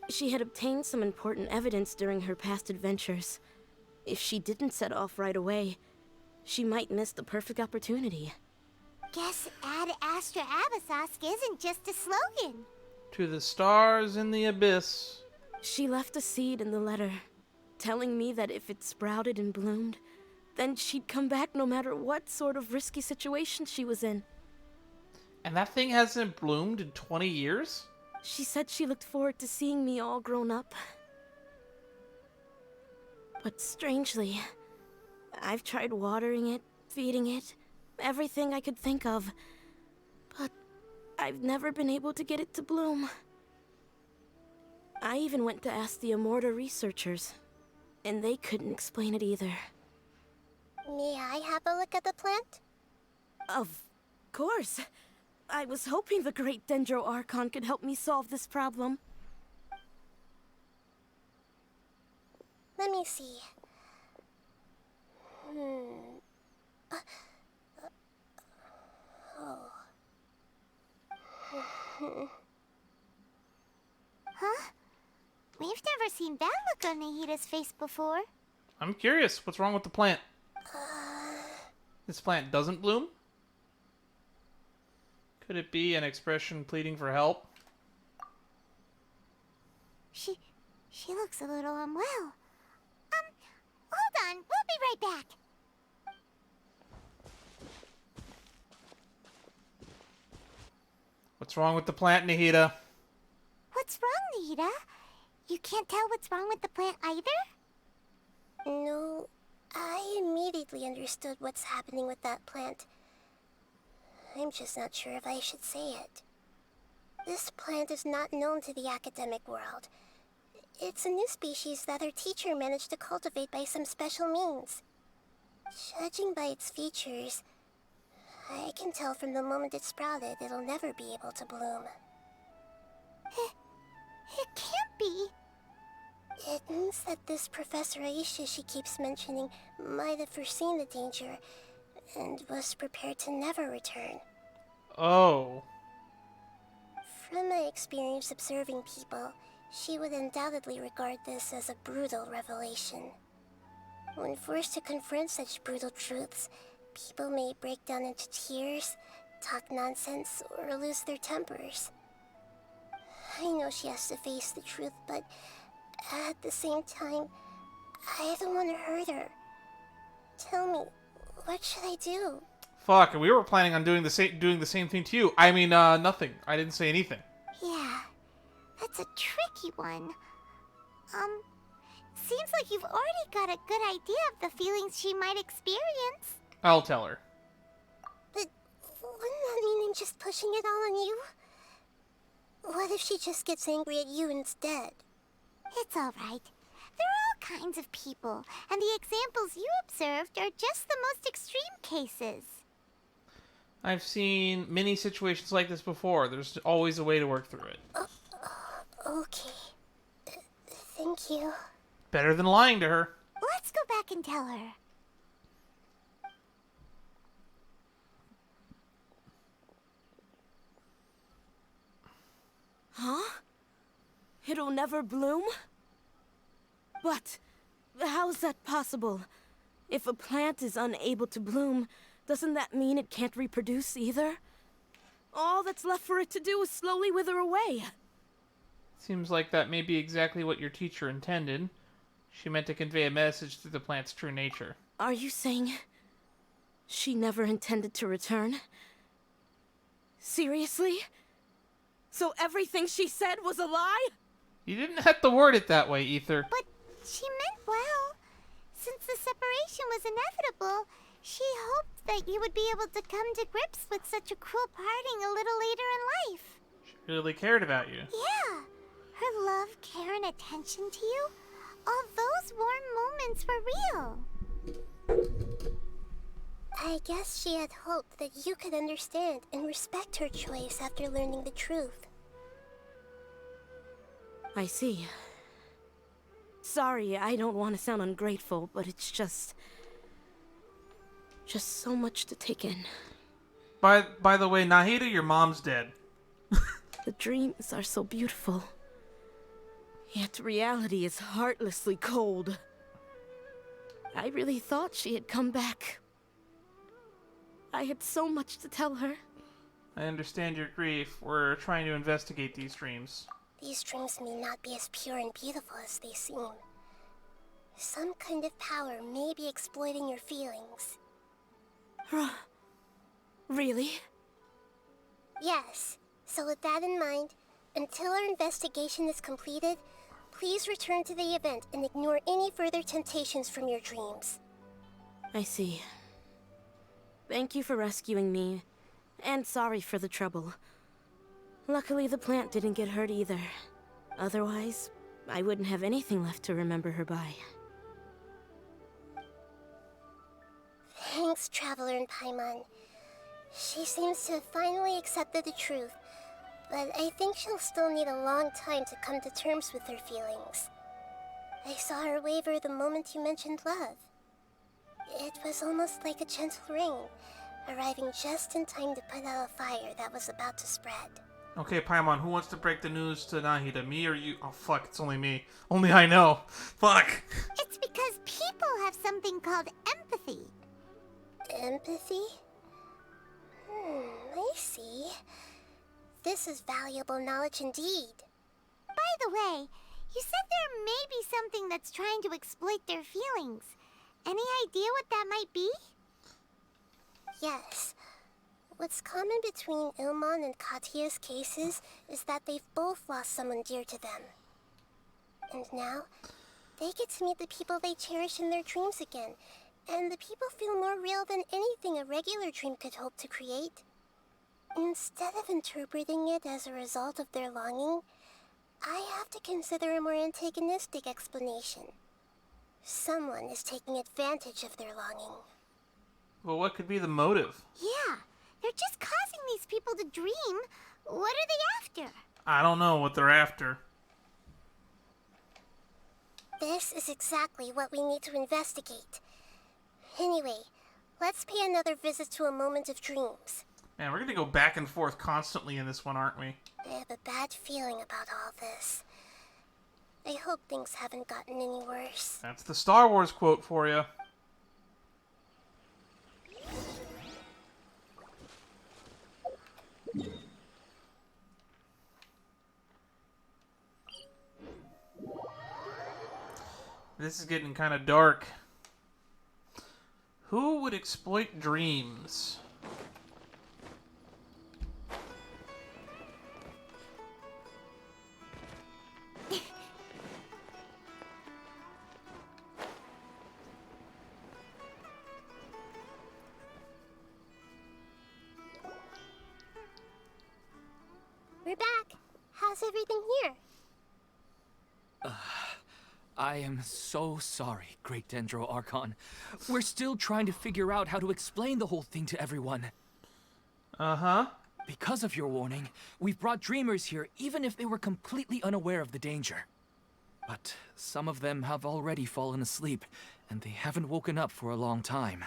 She had obtained some important evidence during her past adventures. If she didn't set off right away, she might miss the perfect opportunity. Guess Ad Astra Abyssosque isn't just a slogan. To the stars in the abyss. She left a seed in the letter, telling me that if it sprouted and bloomed, then she'd come back no matter what sort of risky situation she was in. And that thing hasn't bloomed in 20 years? She said she looked forward to seeing me all grown up. But strangely, I've tried watering it, feeding it, everything I could think of. But I've never been able to get it to bloom. I even went to ask the Amorta researchers, and they couldn't explain it either. May I have a look at the plant? Of course. I was hoping the great Dendro Archon could help me solve this problem. Let me see. Huh? We've never seen that look on Nahida's face before. I'm curious. What's wrong with the plant? This plant doesn't bloom? Could it be an expression pleading for help? She looks a little unwell. Hold on. We'll be right back. What's wrong with the plant, Nahida? What's wrong, Nahida? You can't tell what's wrong with the plant either? No, I immediately understood what's happening with that plant. I'm just not sure if I should say it. This plant is not known to the academic world. It's a new species that our teacher managed to cultivate by some special means. Judging by its features, I can tell from the moment it sprouted it'll never be able to bloom. It can't be. It means that this Professor Aisha she keeps mentioning might have foreseen the danger and was prepared to never return. Oh. From my experience observing people, she would undoubtedly regard this as a brutal revelation. When forced to confront such brutal truths, people may break down into tears, talk nonsense, or lose their tempers. I know she has to face the truth, but at the same time, I don't want to hurt her. Tell me, what should I do? Fuck, we were planning on doing the same thing to you. I mean, nothing. I didn't say anything. Yeah, that's a tricky one. Seems like you've already got a good idea of the feelings she might experience. I'll tell her. But wouldn't that mean I'm just pushing it all on you? What if she just gets angry at you instead? It's alright. There are all kinds of people, and the examples you observed are just the most extreme cases. I've seen many situations like this before. There's always a way to work through it. Okay. Thank you. Better than lying to her. Let's go back and tell her. Huh? It'll never bloom? But how's that possible? If a plant is unable to bloom, doesn't that mean it can't reproduce either? All that's left for it to do is slowly wither away. Seems like that may be exactly what your teacher intended. She meant to convey a message through the plant's true nature. Are you saying she never intended to return? Seriously? So everything she said was a lie? You didn't have to word it that way, Ether. But she meant well. Since the separation was inevitable, she hoped that you would be able to come to grips with such a cruel parting a little later in life. She really cared about you. Yeah. Her love, care, and attention to you, all those warm moments were real. I guess she had hoped that you could understand and respect her choice after learning the truth. I see. Sorry, I don't want to sound ungrateful, but it's just so much to take in. By the way, Nahida, your mom's dead. The dreams are so beautiful. Yet reality is heartlessly cold. I really thought she had come back. I had so much to tell her. I understand your grief. We're trying to investigate these dreams. These dreams may not be as pure and beautiful as they seem. Some kind of power may be exploiting your feelings. Really? Yes. So with that in mind, until our investigation is completed, please return to the event and ignore any further temptations from your dreams. I see. Thank you for rescuing me, and sorry for the trouble. Luckily, the plant didn't get hurt either. Otherwise, I wouldn't have anything left to remember her by. Thanks, Traveler and Paimon. She seems to have finally accepted the truth, but I think she'll still need a long time to come to terms with her feelings. I saw her waver the moment you mentioned love. It was almost like a gentle rain, arriving just in time to put out a fire that was about to spread. Okay, Paimon, who wants to break the news to Nahida? Me or you? Oh, fuck, it's only me. Only I know. Fuck. It's because people have something called empathy. Empathy? I see. This is valuable knowledge indeed. By the way, you said there may be something that's trying to exploit their feelings. Any idea what that might be? Yes. What's common between Ilmon and Katya's cases is that they've both lost someone dear to them. And now, they get to meet the people they cherish in their dreams again, and the people feel more real than anything a regular dream could hope to create. Instead of interpreting it as a result of their longing, I have to consider a more antagonistic explanation. Someone is taking advantage of their longing. Well, what could be the motive? Yeah, they're just causing these people to dream. What are they after? I don't know what they're after. This is exactly what we need to investigate. Anyway, let's pay another visit to a moment of dreams. Man, we're gonna go back and forth constantly in this one, aren't we? I have a bad feeling about all this. I hope things haven't gotten any worse. That's the Star Wars quote for you. This is getting kind of dark. Who would exploit dreams? We're back. How's everything here? I am so sorry, Great Dendro Archon. We're still trying to figure out how to explain the whole thing to everyone. Uh-huh. Because of your warning, we've brought dreamers here even if they were completely unaware of the danger. But some of them have already fallen asleep, and they haven't woken up for a long time.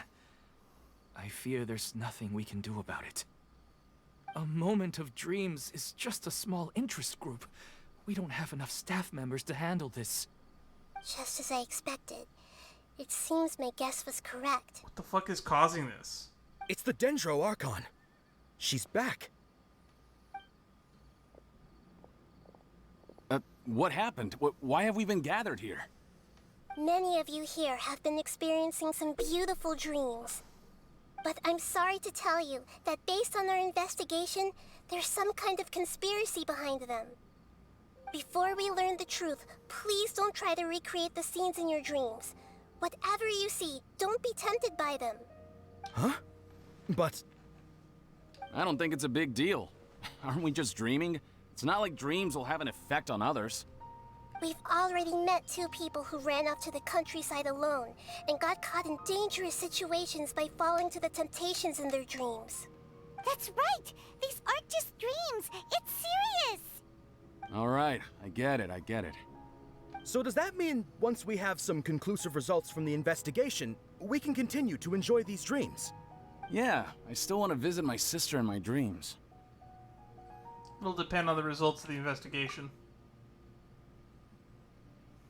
I fear there's nothing we can do about it. A moment of dreams is just a small interest group. We don't have enough staff members to handle this. Just as I expected. It seems my guess was correct. What the fuck is causing this? It's the Dendro Archon. She's back. What happened? Why have we been gathered here? Many of you here have been experiencing some beautiful dreams. But I'm sorry to tell you that based on our investigation, there's some kind of conspiracy behind them. Before we learn the truth, please don't try to recreate the scenes in your dreams. Whatever you see, don't be tempted by them. Huh? But... I don't think it's a big deal. Aren't we just dreaming? It's not like dreams will have an effect on others. We've already met 2 people who ran off to the countryside alone and got caught in dangerous situations by falling to the temptations in their dreams. That's right! These aren't just dreams! It's serious! All right, I get it. So does that mean once we have some conclusive results from the investigation, we can continue to enjoy these dreams? Yeah, I still want to visit my sister in my dreams. It'll depend on the results of the investigation.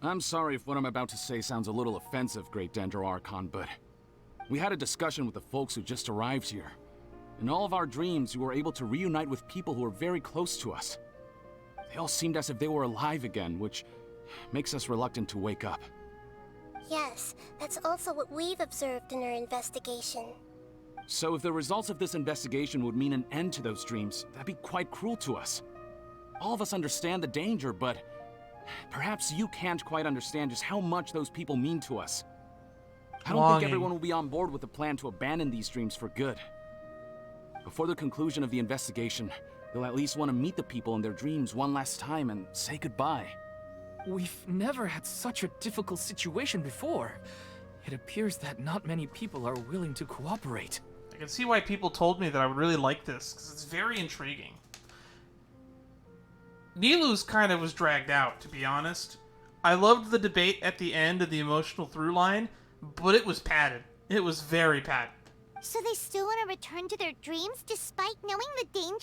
I'm sorry if what I'm about to say sounds a little offensive, Great Dendro Archon, but we had a discussion with the folks who just arrived here. In all of our dreams, we were able to reunite with people who were very close to us. They all seemed as if they were alive again, which makes us reluctant to wake up. Yes, that's also what we've observed in our investigation. So if the results of this investigation would mean an end to those dreams, that'd be quite cruel to us. All of us understand the danger, but perhaps you can't quite understand just how much those people mean to us. I don't think everyone will be on board with the plan to abandon these dreams for good. Before the conclusion of the investigation, they'll at least want to meet the people in their dreams one last time and say goodbye. We've never had such a difficult situation before. It appears that not many people are willing to cooperate. I can see why people told me that I would really like this, because it's very intriguing. Nilou's kind of was dragged out, to be honest. I loved the debate at the end and the emotional through line, but it was padded. It was very padded. So they still want to return to their dreams despite knowing the danger?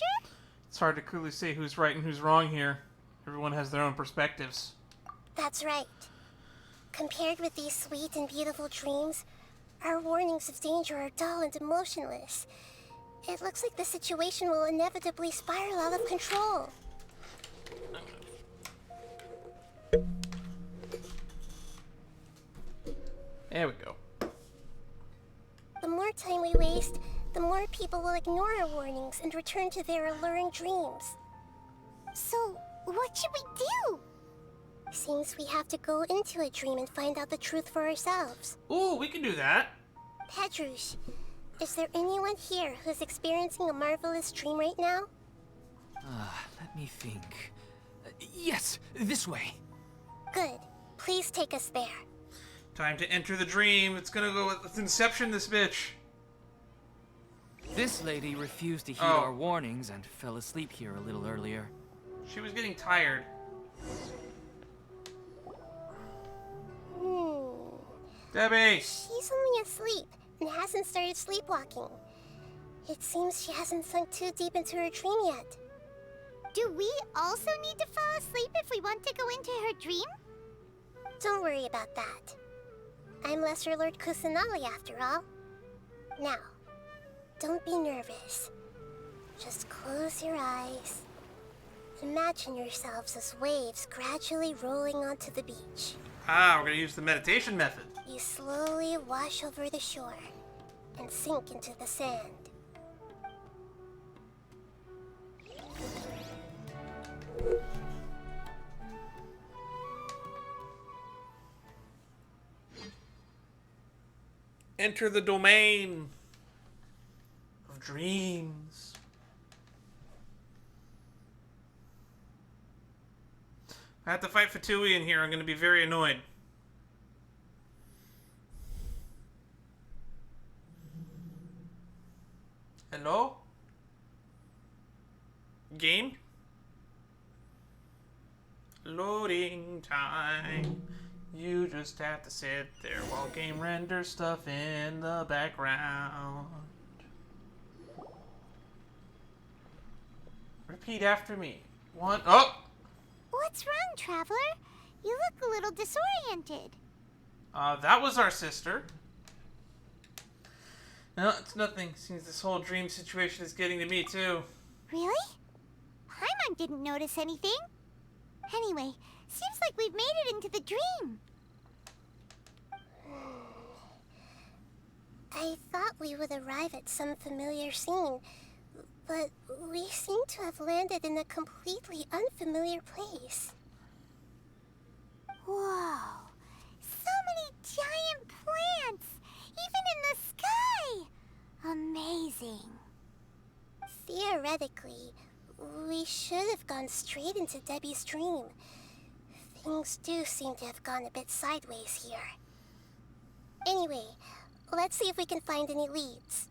It's hard to clearly say who's right and who's wrong here. Everyone has their own perspectives. That's right. Compared with these sweet and beautiful dreams, our warnings of danger are dull and emotionless. It looks like the situation will inevitably spiral out of control. There we go. The more time we waste, the more people will ignore our warnings and return to their alluring dreams. So, what should we do? Seems we have to go into a dream and find out the truth for ourselves. Ooh, we can do that. Pedrouche, is there anyone here who's experiencing a marvelous dream right now? Let me think. Yes, this way. Good. Please take us there. Time to enter the dream. It's gonna go with Inception, this bitch. This lady refused to heed our warnings and fell asleep here a little earlier. She was getting tired. Debbie! She's only asleep and hasn't started sleepwalking. It seems she hasn't sunk too deep into her dream yet. Do we also need to fall asleep if we want to go into her dream? Don't worry about that. I'm Lesser Lord Kusanali after all. Now, don't be nervous. Just close your eyes. Imagine yourselves as waves gradually rolling onto the beach. Ah, we're gonna use the meditation method. You slowly wash over the shore and sink into the sand. Enter the domain of dreams. I have to fight for Tui in here. I'm going to be very annoyed. Hello? Game? Loading time. You just have to sit there while game renders stuff in the background. Repeat after me. One. Oh! What's wrong, Traveler? You look a little disoriented. That was our sister. No, it's nothing. Seems this whole dream situation is getting to me, too. Really? Paimon didn't notice anything. Anyway, seems like we've made it into the dream. I thought we would arrive at some familiar scene, but we seem to have landed in a completely unfamiliar place. Whoa! So many giant plants! Even in the sky! Amazing. Theoretically, we should have gone straight into Debbie's dream. Things do seem to have gone a bit sideways here. Anyway, let's see if we can find any leads.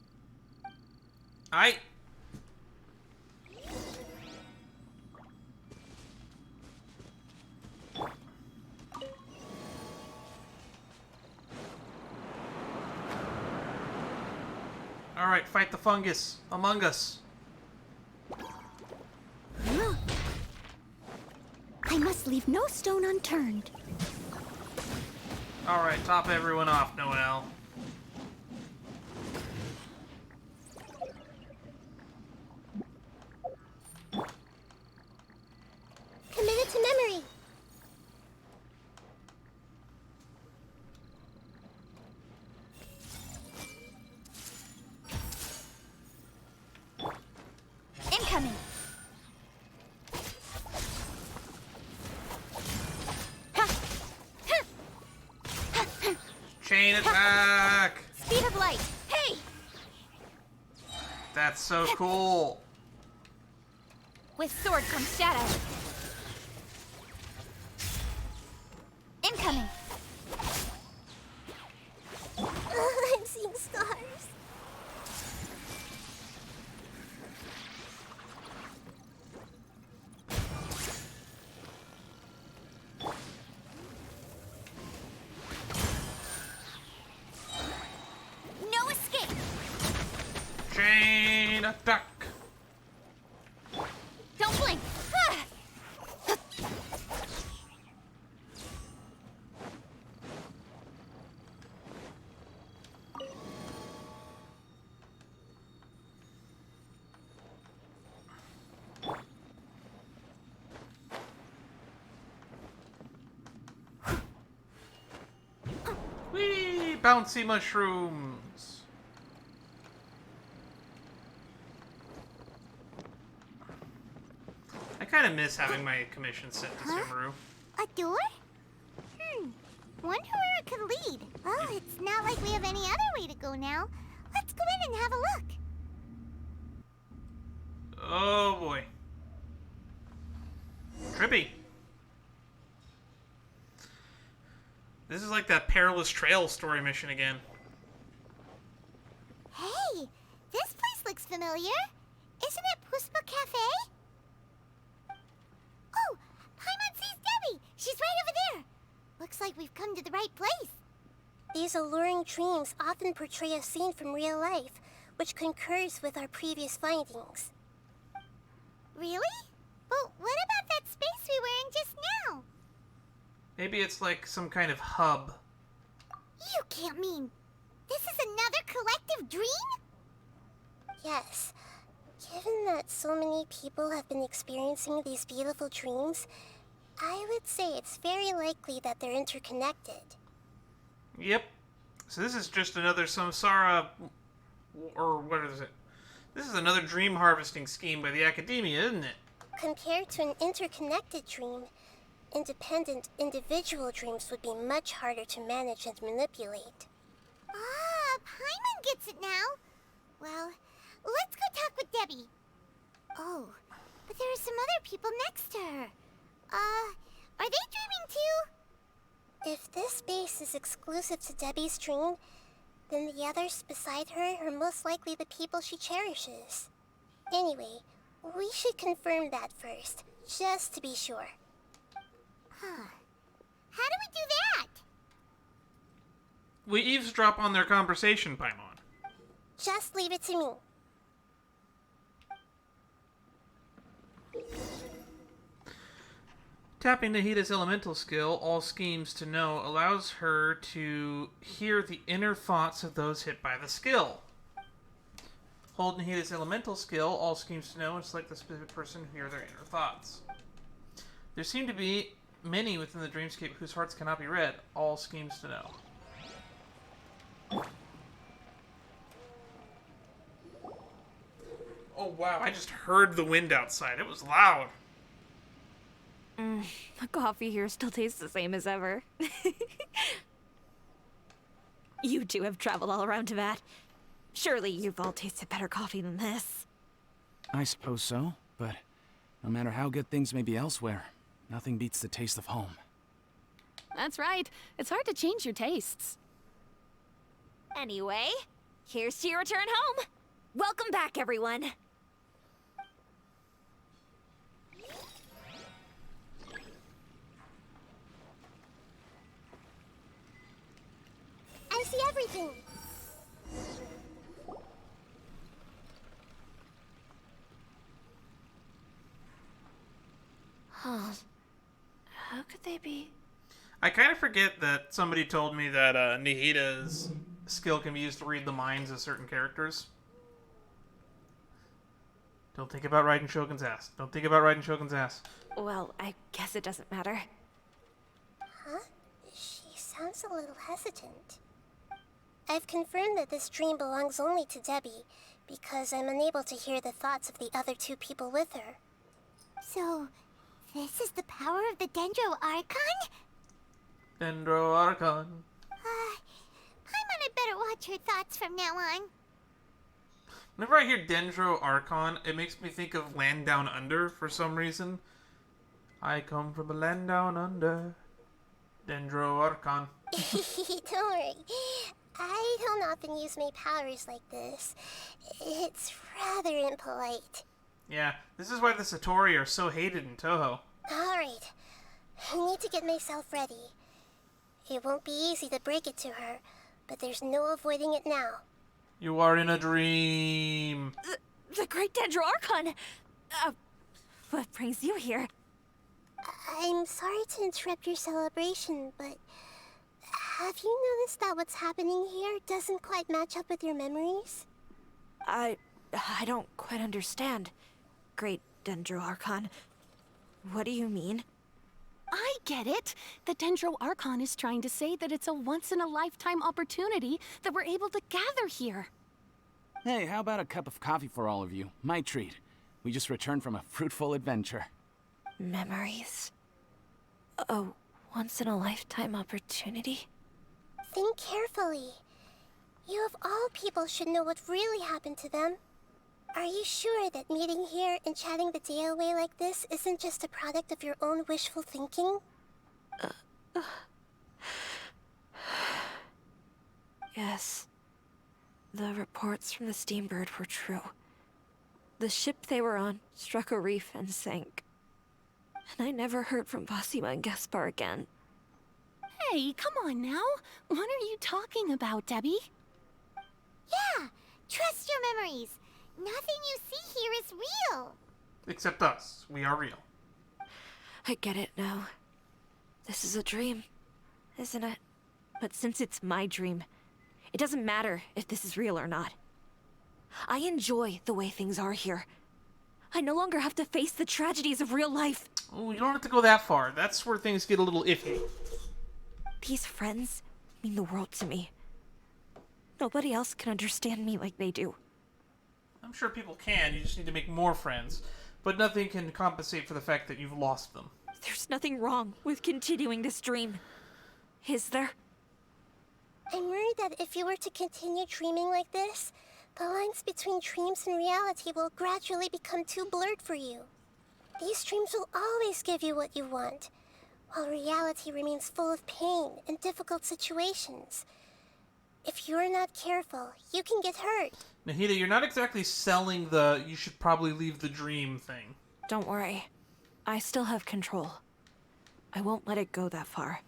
Alright, fight the fungus among us. I must leave no stone unturned. Alright, top everyone off, Noel. Committed to memory. Incoming. Chain attack! Speed of light. Hey! That's so cool. With sword comes shadow. Incoming. I'm seeing stars. No escape. Chain attack. Don't blink. Whee! Bouncy mushrooms. I kind of miss having my commission set to Sumeru. A door? Wonder where it could lead. Well, it's not like we have any other way to go now. Let's go in and have a look. Oh boy. Trippy. This is like that Perilous Trail story mission again. Hey, this place looks familiar. Isn't it Puspa Cafe? Oh, Paimon sees Debbie. She's right over there. Looks like we've come to the right place. These alluring dreams often portray a scene from real life, which concurs with our previous findings. Really? But what about that space we were in just now? Maybe it's like some kind of hub. You can't mean this is another collective dream? Yes. Given that so many people have been experiencing these beautiful dreams, I would say it's very likely that they're interconnected. Yep. So this is just another samsara, or what is it? This is another dream harvesting scheme by the Academia, isn't it? Compared to an interconnected dream, independent individual dreams would be much harder to manage and manipulate. Ah, Paimon gets it now. Well, let's go talk with Debbie. Oh, but there are some other people next to her. Are they dreaming too? If this space is exclusive to Debbie's dream, then the others beside her are most likely the people she cherishes. Anyway, we should confirm that first, just to be sure. Huh. How do we do that? We eavesdrop on their conversation, Paimon. Just leave it to me. Tapping Nahida's elemental skill, All Schemes to Know, allows her to hear the inner thoughts of those hit by the skill. Hold Nahida's elemental skill, All Schemes to Know, and select the specific person to hear their inner thoughts. There seem to be many within the dreamscape whose hearts cannot be read. All Schemes to Know. Oh wow, I just heard the wind outside. It was loud. The coffee here still tastes the same as ever. You two have traveled all around Tibet. Surely you've all tasted better coffee than this. I suppose so, but no matter how good things may be elsewhere, nothing beats the taste of home. That's right. It's hard to change your tastes. Anyway, here's to your return home. Welcome back, everyone. I see everything. Huh. How could they be? I kind of forget that somebody told me that Nahida's skill can be used to read the minds of certain characters. Don't think about riding Shogun's ass. Don't think about riding Shogun's ass. Well, I guess it doesn't matter. Huh? She sounds a little hesitant. I've confirmed that this dream belongs only to Debbie, because I'm unable to hear the thoughts of the other two people with her. So, this is the power of the Dendro Archon? Dendro Archon. Paimon had better watch her thoughts from now on. Whenever I hear Dendro Archon, it makes me think of Land Down Under for some reason. I come from a land down under. Dendro Archon. Don't worry. I don't often use my powers like this. It's rather impolite. Yeah, this is why the Satori are so hated in Toho. Alright. I need to get myself ready. It won't be easy to break it to her, but there's no avoiding it now. You are in a dream. The Great Dendro Archon! What brings you here? I'm sorry to interrupt your celebration, but have you noticed that what's happening here doesn't quite match up with your memories? I don't quite understand. Great Dendro Archon. What do you mean? I get it. The Dendro Archon is trying to say that it's a once-in-a-lifetime opportunity that we're able to gather here. Hey, how about a cup of coffee for all of you? My treat. We just returned from a fruitful adventure. Memories. A once-in-a-lifetime opportunity? Think carefully. You of all people should know what really happened to them. Are you sure that meeting here and chatting the day away like this isn't just a product of your own wishful thinking? Yes. The reports from the Steambird were true. The ship they were on struck a reef and sank. And I never heard from Basima and Gaspar again. Hey, come on now. What are you talking about, Debbie? Yeah, trust your memories. Nothing you see here is real. Except us. We are real. I get it now. This is a dream, isn't it? But since it's my dream, it doesn't matter if this is real or not. I enjoy the way things are here. I no longer have to face the tragedies of real life. Oh, you don't have to go that far. That's where things get a little iffy. These friends mean the world to me. Nobody else can understand me like they do. I'm sure people can. You just need to make more friends. But nothing can compensate for the fact that you've lost them. There's nothing wrong with continuing this dream. Is there? I'm worried that if you were to continue dreaming like this, the lines between dreams and reality will gradually become too blurred for you. These dreams will always give you what you want, while reality remains full of pain and difficult situations. If you're not careful, you can get hurt. Nahida, you're not exactly selling the you should probably leave the dream thing. Don't worry. I still have control. I won't let it go that far.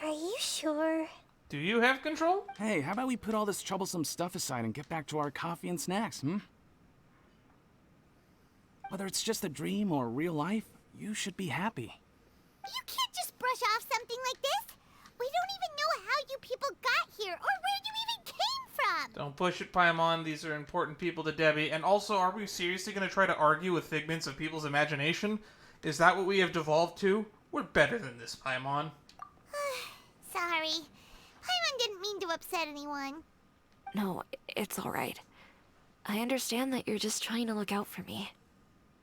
Are you sure? Do you have control? Hey, how about we put all this troublesome stuff aside and get back to our coffee and snacks, Whether it's just a dream or real life, you should be happy. You can't just brush off something like this. We don't even know how you people got here or where you even came from. Don't push it, Paimon. These are important people to Debbie. And also, are we seriously going to try to argue with figments of people's imagination? Is that what we have devolved to? We're better than this, Paimon. Sorry. Paimon didn't mean to upset anyone. No, it's alright. I understand that you're just trying to look out for me.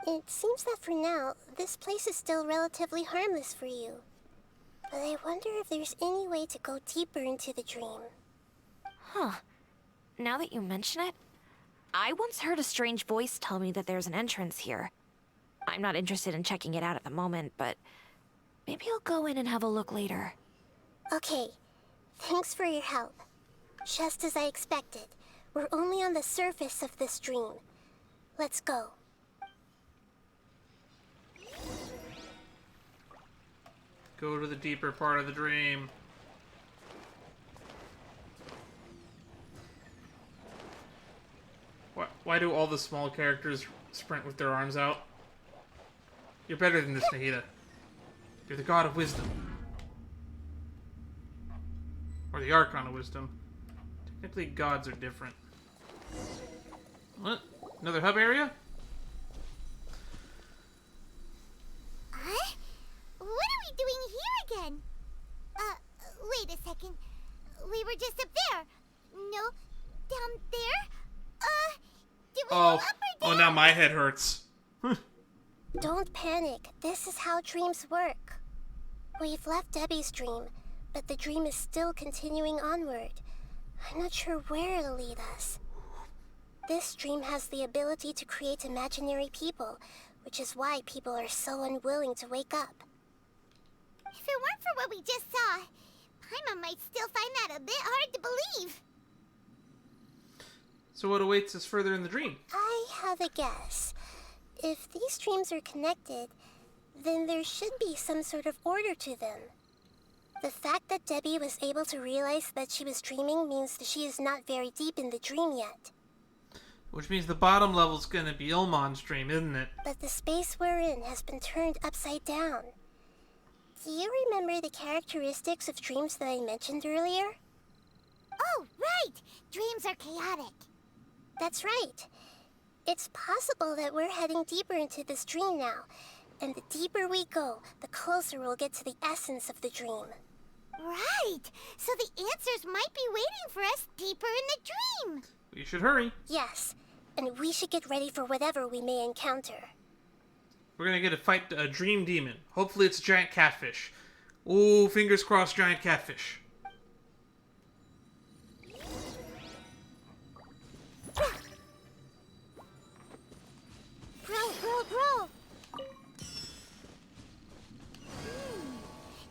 It seems that for now, this place is still relatively harmless for you. But I wonder if there's any way to go deeper into the dream. Huh. Now that you mention it, I once heard a strange voice tell me that there's an entrance here. I'm not interested in checking it out at the moment, but maybe I'll go in and have a look later. Okay, thanks for your help. Just as I expected, we're only on the surface of this dream. Let's go. Go to the deeper part of the dream. Why do all the small characters sprint with their arms out? You're better than this, Nahida. You're the god of wisdom. Or the Archon of wisdom. Technically, gods are different. What? Another hub area? Huh? What are we doing here again? Wait a second. We were just up there. No, down there? Did we go up or down? Oh, now my head hurts. Don't panic. This is how dreams work. We've left Debbie's dream, but the dream is still continuing onward. I'm not sure where it'll lead us. This dream has the ability to create imaginary people, which is why people are so unwilling to wake up. If it weren't for what we just saw, Paimon might still find that a bit hard to believe. So what awaits us further in the dream? I have a guess. If these dreams are connected, then there should be some sort of order to them. The fact that Debbie was able to realize that she was dreaming means that she is not very deep in the dream yet. Which means the bottom level's gonna be Ilmon's dream, isn't it? But the space we're in has been turned upside down. Do you remember the characteristics of dreams that I mentioned earlier? Oh, right! Dreams are chaotic. That's right. It's possible that we're heading deeper into this dream now, and the deeper we go, the closer we'll get to the essence of the dream. Right! So the answers might be waiting for us deeper in the dream! We should hurry. Yes, and we should get ready for whatever we may encounter. We're gonna get to fight a dream demon. Hopefully it's a giant catfish. Ooh, fingers crossed, giant catfish. Grow.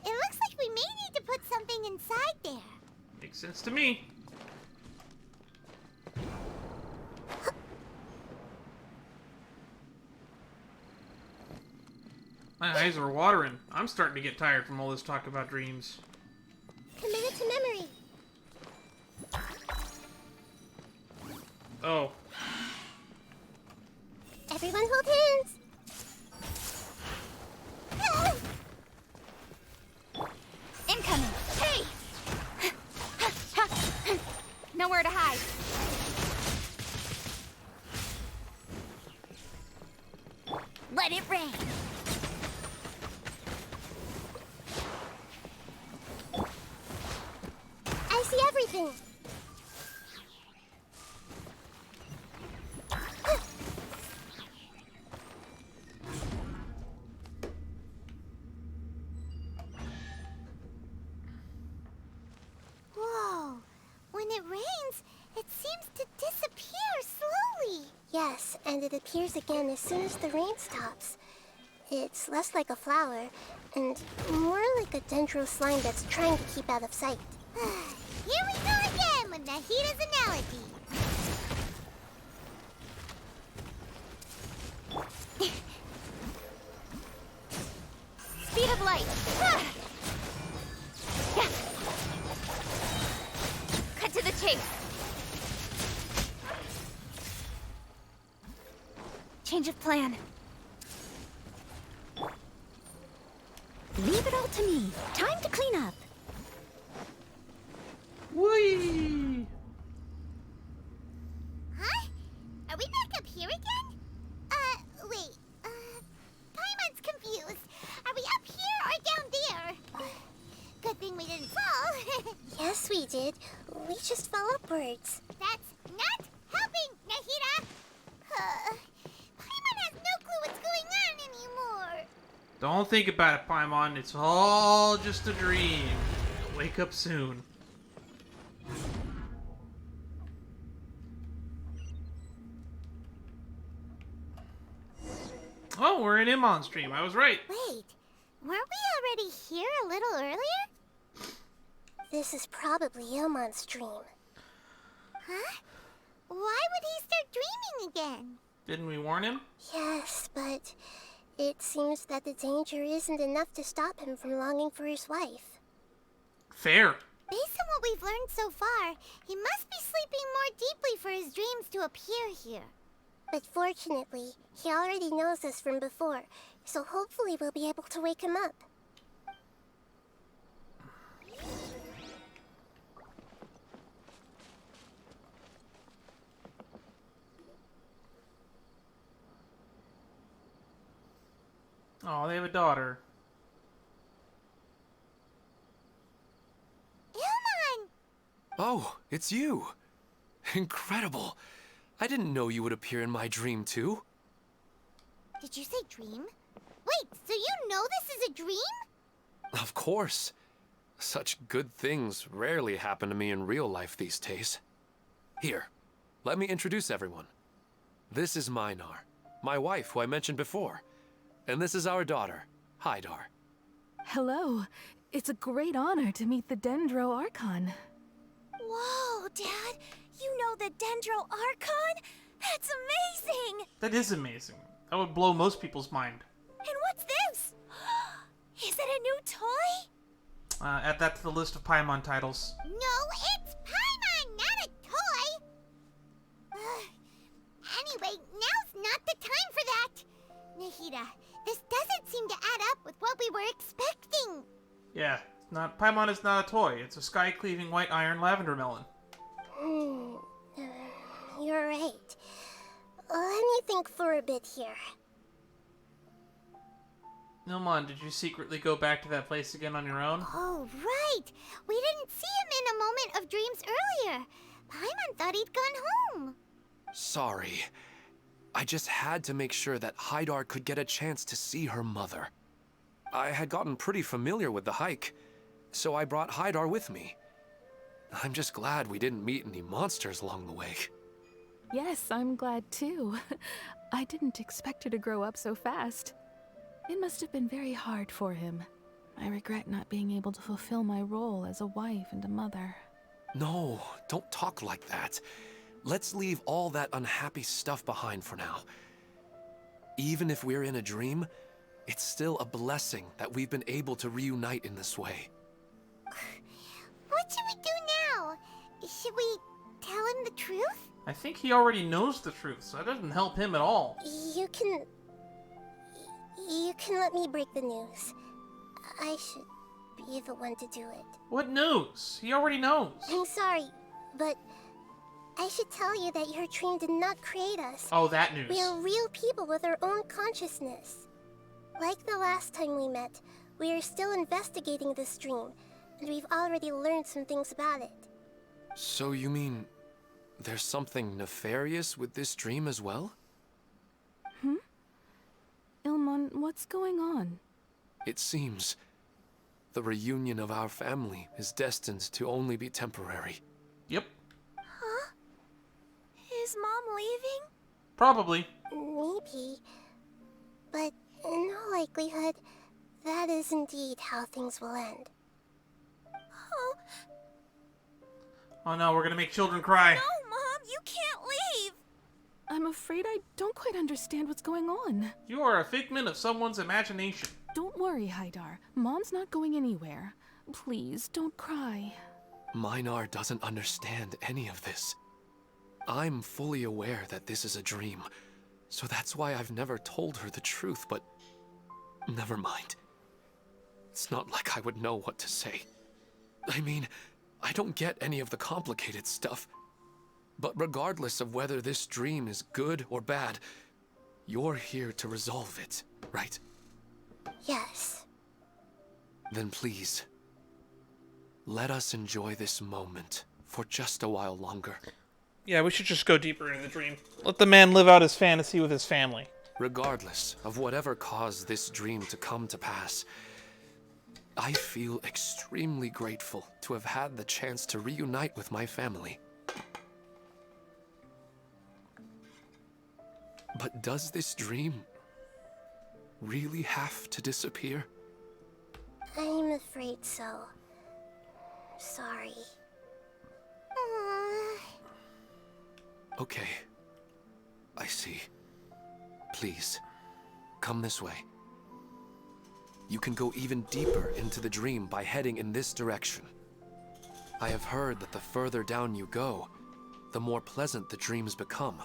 It looks like we may need to put something inside there. Makes sense to me. My eyes are watering. I'm starting to get tired from all this talk about dreams. Oh. Everyone hold hands. Incoming! Hey! Nowhere to hide. Let it rain. I see everything. Whoa. When it rains, it seems to disappear slowly. Yes, and it appears again as soon as the rain stops. It's less like a flower, and more like a dendro slime that's trying to keep out of sight. Here we go again with Nahida's analogy. Speed of light. Cut to the chase. Change of plan. Leave it all to me. Time to clean up. Whee! Huh? Are we back up here again? Wait. Paimon's confused. Are we up here or down there? Good thing we didn't fall. Yes, we did. We just fell upwards. That's not helping, Nahida. Paimon has no clue what's going on anymore. Don't think about it, Paimon. It's all just a dream. Wake up soon. Oh, we're in Imon's stream. I was right. Wait, weren't we already here a little earlier? This is probably Ilmon's dream. Huh? Why would he start dreaming again? Didn't we warn him? Yes, but it seems that the danger isn't enough to stop him from longing for his wife. Fair. Based on what we've learned so far, he must be sleeping more deeply for his dreams to appear here. But fortunately, he already knows us from before, so hopefully we'll be able to wake him up. Oh, they have a daughter. Ilmon! Oh, it's you. Incredible. I didn't know you would appear in my dream, too. Did you say dream? Wait, so you know this is a dream? Of course. Such good things rarely happen to me in real life these days. Here, let me introduce everyone. This is Minar, my wife who I mentioned before. And this is our daughter, Hydar. Hello. It's a great honor to meet the Dendro Archon. Whoa, Dad! You know the Dendro Archon? That's amazing! That is amazing. That would blow most people's mind. And what's this? Is it a new toy? Add that to the list of Paimon titles. No, it's Paimon, not a toy! Anyway, now's not the time for that! Nahida, this doesn't seem to add up with what we were expecting. Yeah, Paimon is not a toy. It's a sky-cleaving white iron lavender melon. You're right. Let me think for a bit here. Ilmon, did you secretly go back to that place again on your own? Oh, right! We didn't see him in a moment of dreams earlier. Paimon thought he'd gone home. Sorry. I just had to make sure that Hydar could get a chance to see her mother. I had gotten pretty familiar with the hike, so I brought Hydar with me. I'm just glad we didn't meet any monsters along the way. Yes, I'm glad too. I didn't expect her to grow up so fast. It must have been very hard for him. I regret not being able to fulfill my role as a wife and a mother. No, don't talk like that. Let's leave all that unhappy stuff behind for now. Even if we're in a dream, it's still a blessing that we've been able to reunite in this way. What should we do now? Should we tell him the truth? I think he already knows the truth, so that doesn't help him at all. You can let me break the news. I should be the one to do it. What news? He already knows. I'm sorry, but I should tell you that your dream did not create us. Oh, that news. We are real people with our own consciousness. Like the last time we met, we are still investigating this dream, and we've already learned some things about it. So you mean there's something nefarious with this dream as well? Ilmon, what's going on? It seems the reunion of our family is destined to only be temporary. Yep. Huh? Is Mom leaving? Probably. Maybe. But in all likelihood, that is indeed how things will end. Oh. Oh no, we're gonna make children cry. No, Mom, you can't leave! I'm afraid I don't quite understand what's going on. You are a figment of someone's imagination. Don't worry, Haidar. Mom's not going anywhere. Please, don't cry. Minar doesn't understand any of this. I'm fully aware that this is a dream, so that's why I've never told her the truth, but never mind. It's not like I would know what to say. I mean, I don't get any of the complicated stuff. But regardless of whether this dream is good or bad, you're here to resolve it, right? Yes. Then please, let us enjoy this moment for just a while longer. Yeah, we should just go deeper into the dream. Let the man live out his fantasy with his family. Regardless of whatever caused this dream to come to pass, I feel extremely grateful to have had the chance to reunite with my family. But does this dream really have to disappear? I'm afraid so. Sorry. Okay. I see. Please, come this way. You can go even deeper into the dream by heading in this direction. I have heard that the further down you go, the more pleasant the dreams become.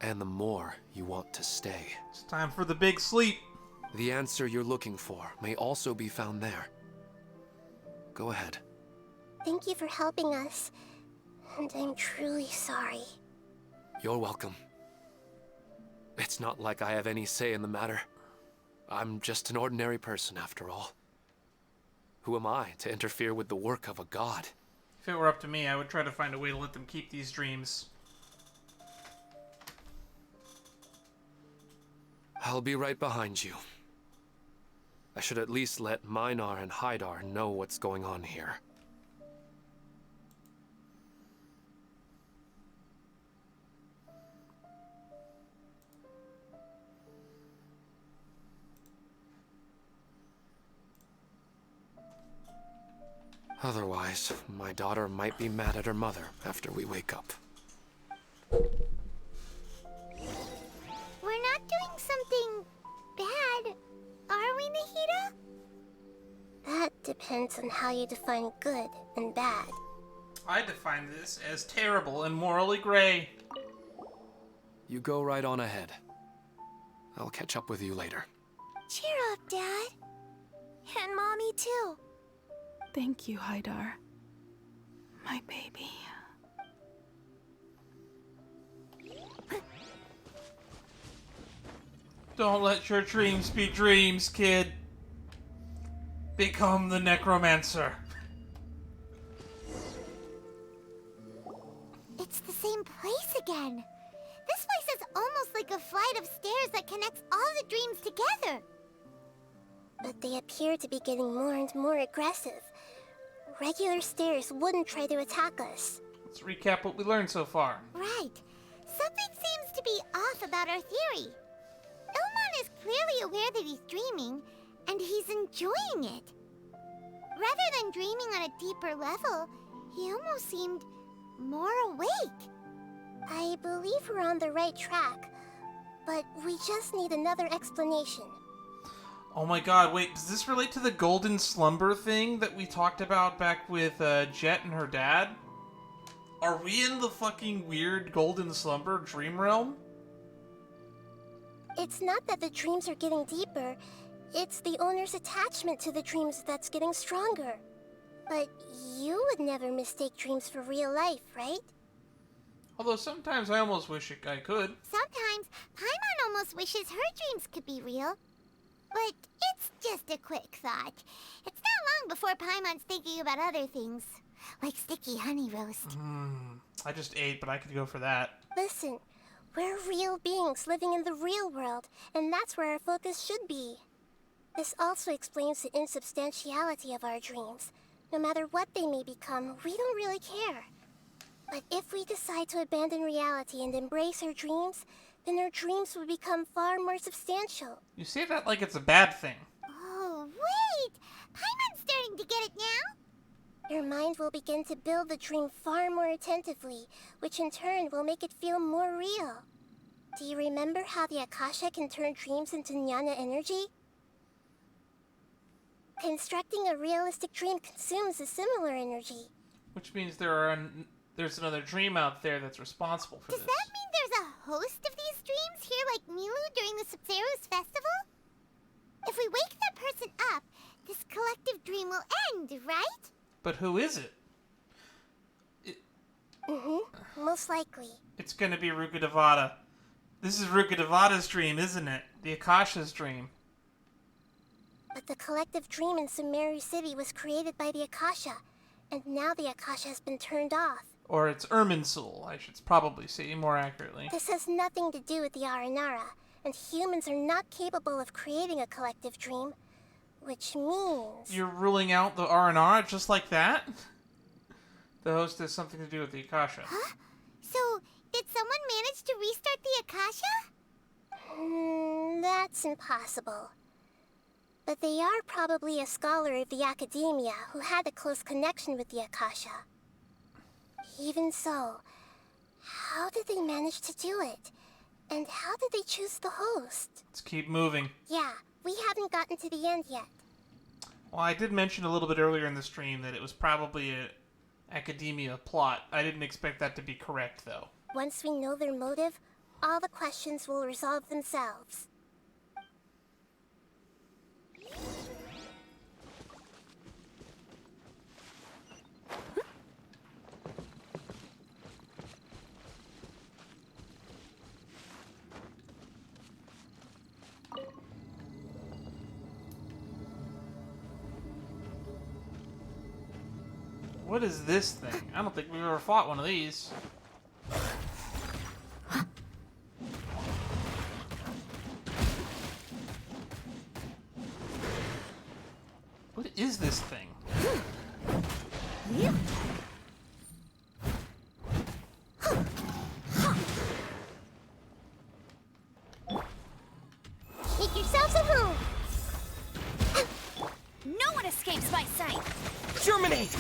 And the more you want to stay. It's time for the big sleep. The answer you're looking for may also be found there. Go ahead. Thank you for helping us. And I'm truly sorry. You're welcome. It's not like I have any say in the matter. I'm just an ordinary person after all. Who am I to interfere with the work of a god? If it were up to me, I would try to find a way to let them keep these dreams. I'll be right behind you. I should at least let Minar and Haidar know what's going on here. Otherwise, my daughter might be mad at her mother after we wake up. We're not doing something bad, are we, Nahida? That depends on how you define good and bad. I define this as terrible and morally gray. You go right on ahead. I'll catch up with you later. Cheer up, Dad. And Mommy, too. Thank you, Haidar. My baby. Don't let your dreams be dreams, kid. Become the necromancer. It's the same place again. This place is almost like a flight of stairs that connects all the dreams together. But they appear to be getting more and more aggressive. Regular stairs wouldn't try to attack us. Let's recap what we learned so far. Right. Something seems to be off about our theory. Ilmon is clearly aware that he's dreaming, and he's enjoying it. Rather than dreaming on a deeper level, he almost seemed more awake. I believe we're on the right track, but we just need another explanation. Oh my god, wait, does this relate to the golden slumber thing that we talked about back with Jet and her dad? Are we in the fucking weird golden slumber dream realm? It's not that the dreams are getting deeper, it's the owner's attachment to the dreams that's getting stronger. But you would never mistake dreams for real life, right? Although sometimes I almost wish I could. Sometimes Paimon almost wishes her dreams could be real. But it's just a quick thought. It's not long before Paimon's thinking about other things, like sticky honey roast. I just ate, but I could go for that. Listen, we're real beings living in the real world, and that's where our focus should be. This also explains the insubstantiality of our dreams. No matter what they may become, we don't really care. But if we decide to abandon reality and embrace our dreams, then our dreams will become far more substantial. You say that like it's a bad thing. Oh, wait! Paimon's starting to get it now? Your mind will begin to build the dream far more attentively, which in turn will make it feel more real. Do you remember how the Akasha can turn dreams into jnana energy? Constructing a realistic dream consumes a similar energy. Which means there's another dream out there that's responsible for Does this. that mean there's a host of these dreams here like Milu during the Subzero's festival? If we wake that person up, this collective dream will end, right? But who is it? Most likely. It's gonna be Ruka Devada. This is Ruka Devada's dream, isn't it? The Akasha's dream. But the collective dream in Sumeru City was created by the Akasha, and now the Akasha has been turned off. Or it's Irminsul, I should probably say more accurately. This has nothing to do with the Aranara, and humans are not capable of creating a collective dream, which means... You're ruling out the Aranara just like that? The host has something to do with the Akasha. Huh? So, did someone manage to restart the Akasha? That's impossible. But they are probably a scholar of the academia who had a close connection with the Akasha. Even so, how did they manage to do it? And how did they choose the host? Let's keep moving. Yeah, we haven't gotten to the end yet. Well, I did mention a little bit earlier in the stream that it was probably an academia plot. I didn't expect that to be correct, though. Once we know their motive, all the questions will resolve themselves. What is this thing? I don't think we've ever fought one of these. What is this thing? Make yourselves at home! No one escapes my sight! Germinate!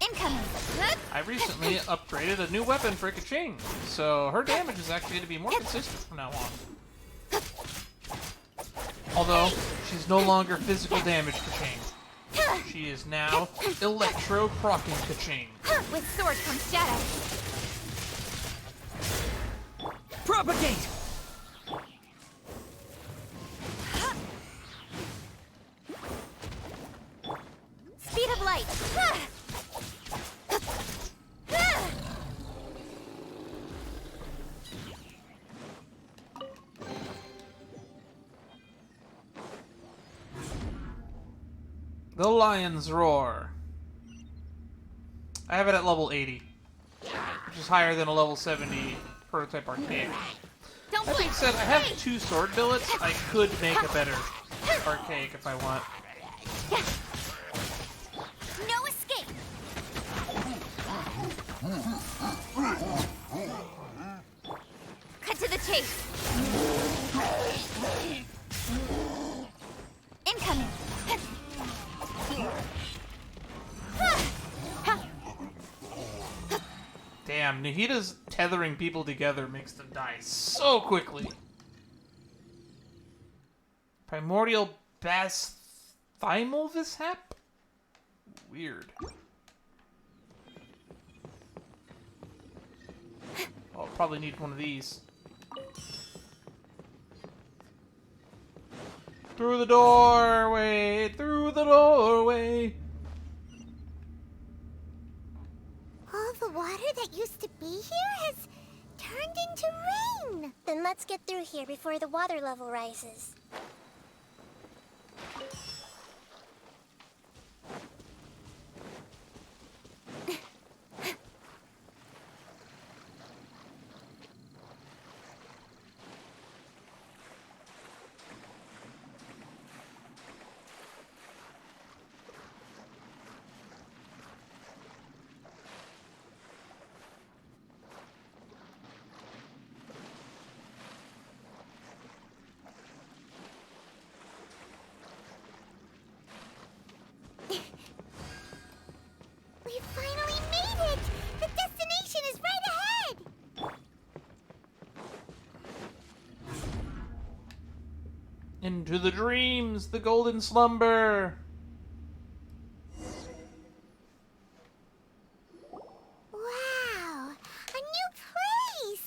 Incoming! I recently upgraded a new weapon for Kaching, so her damage is actually going to be more consistent from now on. Although, she's no longer physical damage Kaching. She is now electro-procking Kaching. With sword comes shadow. Propagate! Speed of light! The Lion's Roar. I have it at level 80, which is higher than a level 70 prototype archaic. That being said, I have 2 sword billets. I could make a better archaic if I want. No escape! Cut to the chase! Incoming! Damn, Nahida's tethering people together makes them die so quickly. Primordial Basthymolvishap? Weird. Oh, I'll probably need one of these. Through the doorway, through the doorway. All the water that used to be here has turned into rain. Then let's get through here before the water level rises. We finally made it! The destination is right ahead! Into the dreams, the golden slumber. Wow! A new place!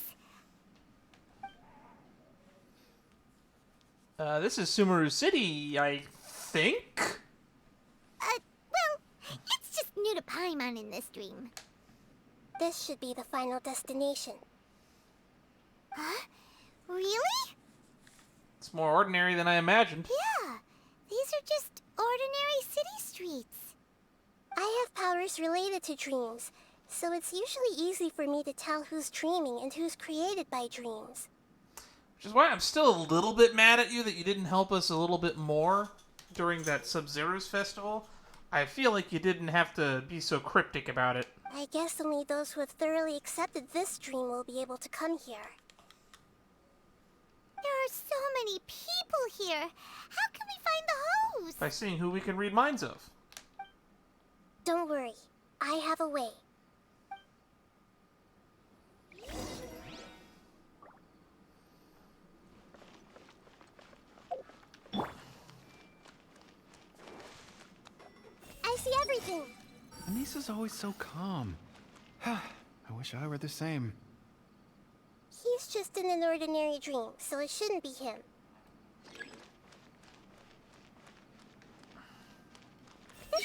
This is Sumeru City, I think? Well, it's just new to Paimon in this dream. This should be the final destination. Huh? Really? It's more ordinary than I imagined. Yeah, these are just ordinary city streets. I have powers related to dreams, so it's usually easy for me to tell who's dreaming and who's created by dreams. Which is why I'm still a little bit mad at you that you didn't help us a little bit more during that Sub-Zero's festival. I feel like you didn't have to be so cryptic about it. I guess only those who have thoroughly accepted this dream will be able to come here. There are so many people here. How can we find the host? By seeing who we can read minds of. Don't worry, I have a way. I see everything. Anissa's always so calm. I wish I were the same. He's just in an ordinary dream, so it shouldn't be him.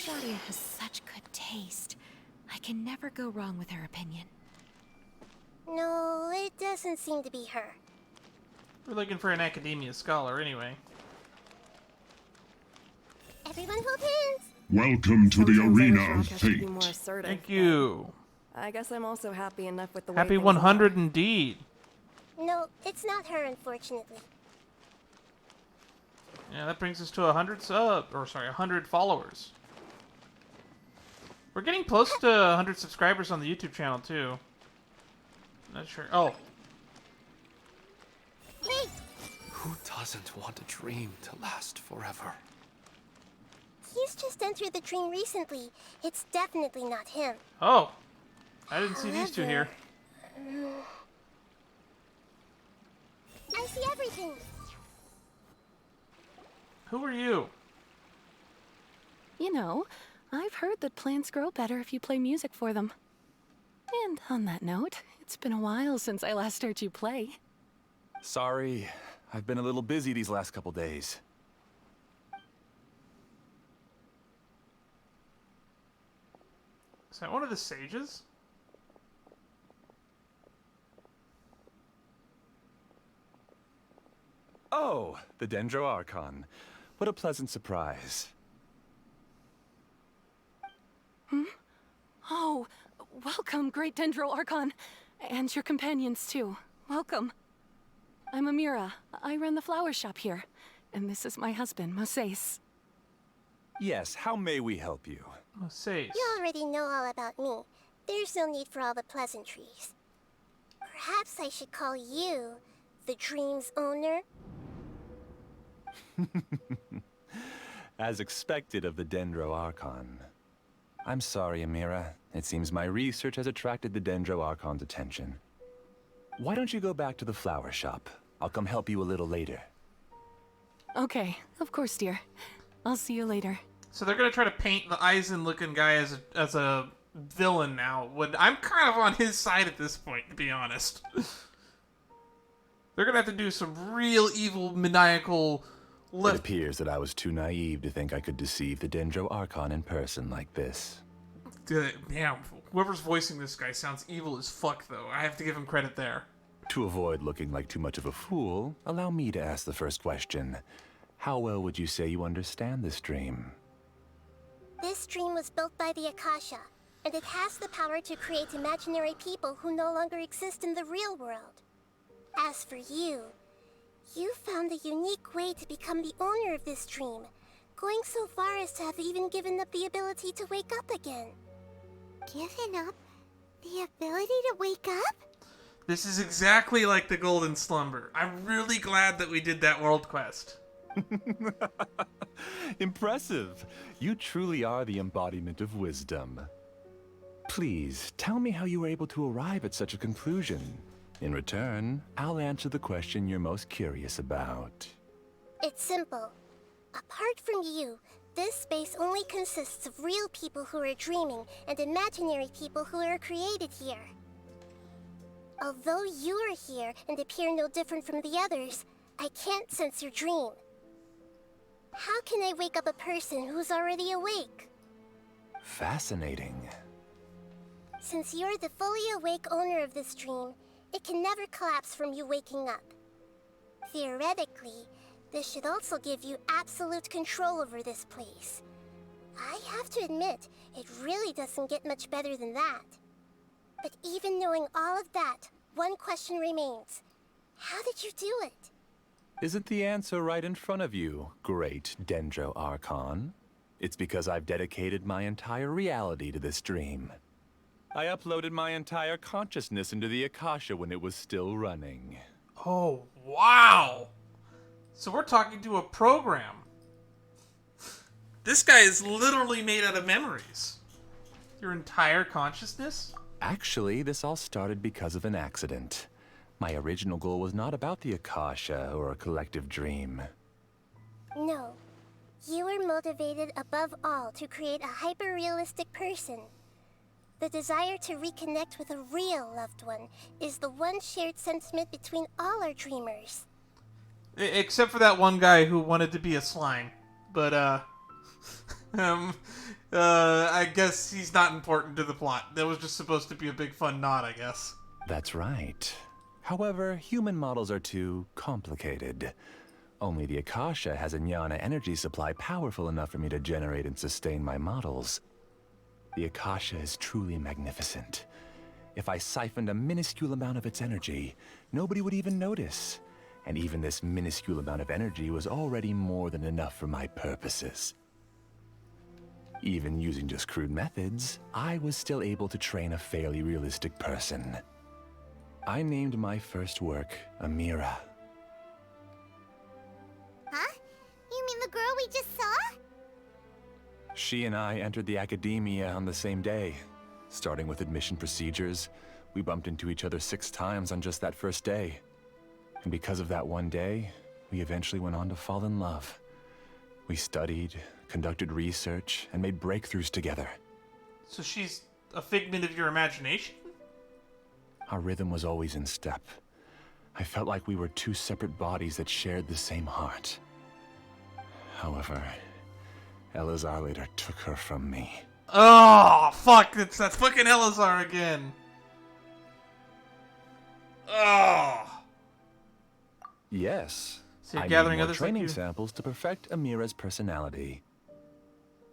Claudia has such good taste. I can never go wrong with her opinion. No, it doesn't seem to be her. We're looking for an academia scholar anyway. Everyone hold hands. Welcome to the Sometimes I arena wish of Rock could be fate. more assertive, Thank you. but I guess I'm also happy enough with the way Happy things 100 are. indeed. No, it's not her, unfortunately. Yeah, that brings us to 100 followers. We're getting close to 100 subscribers on the YouTube channel too. Not sure. Oh, Hey, Who doesn't want a dream to last forever? he's just entered the dream recently. It's definitely not him. oh, I didn't see these two here. I see everything. Who are you? You know, I've heard that plants grow better if you play music for them. And on that note, it's been a while since I last heard you play. Sorry, I've been a little busy these last couple days. Is that one of the sages? Oh, the Dendro Archon. What a pleasant surprise. Oh, welcome, Great Dendro Archon. And your companions, too. Welcome. I'm Amira. I run the flower shop here. And this is my husband, Moses. Yes, how may we help you? Moses. You already know all about me. There's no need for all the pleasantries. Perhaps I should call you the dream's owner? As expected of the Dendro Archon. I'm sorry, Amira. It seems my research has attracted the Dendro Archon's attention. Why don't you go back to the flower shop? I'll come help you a little later. Okay, of course, dear. I'll see you later. So they're gonna try to paint the Aizen-looking guy as a villain now. When I'm kind of on his side at this point, to be honest. They're gonna have to do some real evil, maniacal. It appears that I was too naive to think I could deceive the Dendro Archon in person like this. Damn, whoever's voicing this guy sounds evil as fuck, though. I have to give him credit there. To avoid looking like too much of a fool, allow me to ask the first question. How well would you say you understand this dream? This dream was built by the Akasha, and it has the power to create imaginary people who no longer exist in the real world. As for you, you found a unique way to become the owner of this dream, going so far as to have even given up the ability to wake up again. Given up the ability to wake up? This is exactly like the Golden Slumber. I'm really glad that we did that world quest. Impressive. You truly are the embodiment of wisdom. Please, tell me how you were able to arrive at such a conclusion. In return, I'll answer the question you're most curious about. It's simple. Apart from you, this space only consists of real people who are dreaming and imaginary people who are created here. Although you are here and appear no different from the others, I can't sense your dream. How can I wake up a person who's already awake? Fascinating. Since you're the fully awake owner of this dream, it can never collapse from you waking up. Theoretically, this should also give you absolute control over this place. I have to admit, it really doesn't get much better than that. But even knowing all of that, one question remains. How did you do it? Isn't the answer right in front of you, great Dendro Archon? It's because I've dedicated my entire reality to this dream. I uploaded my entire consciousness into the Akasha when it was still running. Oh, wow! So we're talking to a program. This guy is literally made out of memories. Your entire consciousness? Actually, this all started because of an accident. My original goal was not about the Akasha or a collective dream. No. You were motivated above all to create a hyper-realistic person. The desire to reconnect with a real loved one is the one shared sentiment between all our dreamers. Except for that one guy who wanted to be a slime. But, I guess he's not important to the plot. That was just supposed to be a big fun nod, I guess. That's right. However, human models are too complicated. Only the Akasha has a jnana energy supply powerful enough for me to generate and sustain my models. The Akasha is truly magnificent. If I siphoned a minuscule amount of its energy, nobody would even notice. And even this minuscule amount of energy was already more than enough for my purposes. Even using just crude methods, I was still able to train a fairly realistic person. I named my first work Amira. Huh? You mean the girl we just saw? She and I entered the academia on the same day. Starting with admission procedures, we bumped into each other 6 times on just that first day. And because of that one day, we eventually went on to fall in love. We studied, conducted research, and made breakthroughs together. So she's a figment of your imagination? Our rhythm was always in step. I felt like we were 2 separate bodies that shared the same heart. However, Elazar later took her from me. Oh, fuck! That's fucking Elazar again. Oh. Yes. So you're I gathering need more others training like you? samples to perfect Amira's personality.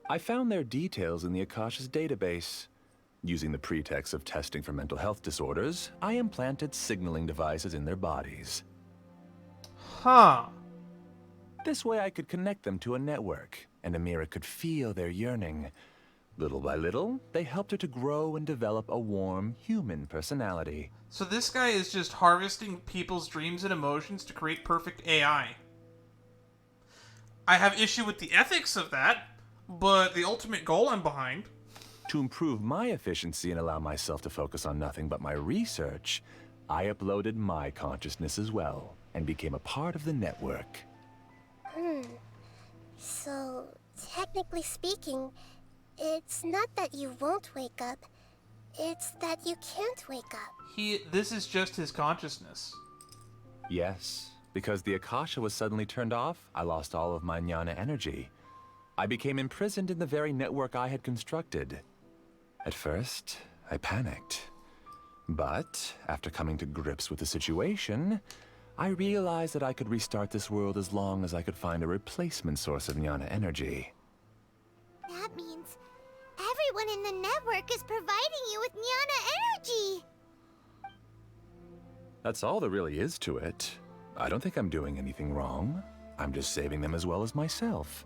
I found their details in the Akasha's database. Using the pretext of testing for mental health disorders, I implanted signaling devices in their bodies. Huh. This way I could connect them to a network, and Amira could feel their yearning. Little by little, they helped her to grow and develop a warm, human personality. So this guy is just harvesting people's dreams and emotions to create perfect AI. I have issue with the ethics of that, but the ultimate goal I'm behind. To improve my efficiency and allow myself to focus on nothing but my research, I uploaded my consciousness as well, and became a part of the network. So, technically speaking, it's not that you won't wake up, it's that you can't wake up. This is just his consciousness. Yes, because the Akasha was suddenly turned off, I lost all of my jnana energy. I became imprisoned in the very network I had constructed. At first, I panicked. But, after coming to grips with the situation, I realized that I could restart this world as long as I could find a replacement source of jnana energy. That means everyone in the network is providing you with jnana energy! That's all there really is to it. I don't think I'm doing anything wrong. I'm just saving them as well as myself.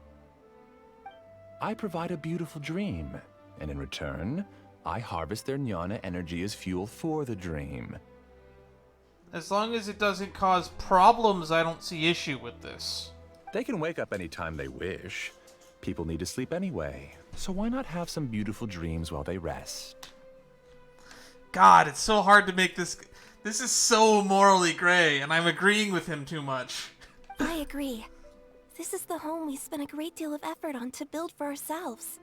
I provide a beautiful dream, and in return, I harvest their jnana energy as fuel for the dream. As long as it doesn't cause problems, I don't see issue with this. They can wake up anytime they wish. People need to sleep anyway, so why not have some beautiful dreams while they rest? God, it's so hard to make this... This is so morally gray, and I'm agreeing with him too much. I agree. This is the home we spent a great deal of effort on to build for ourselves.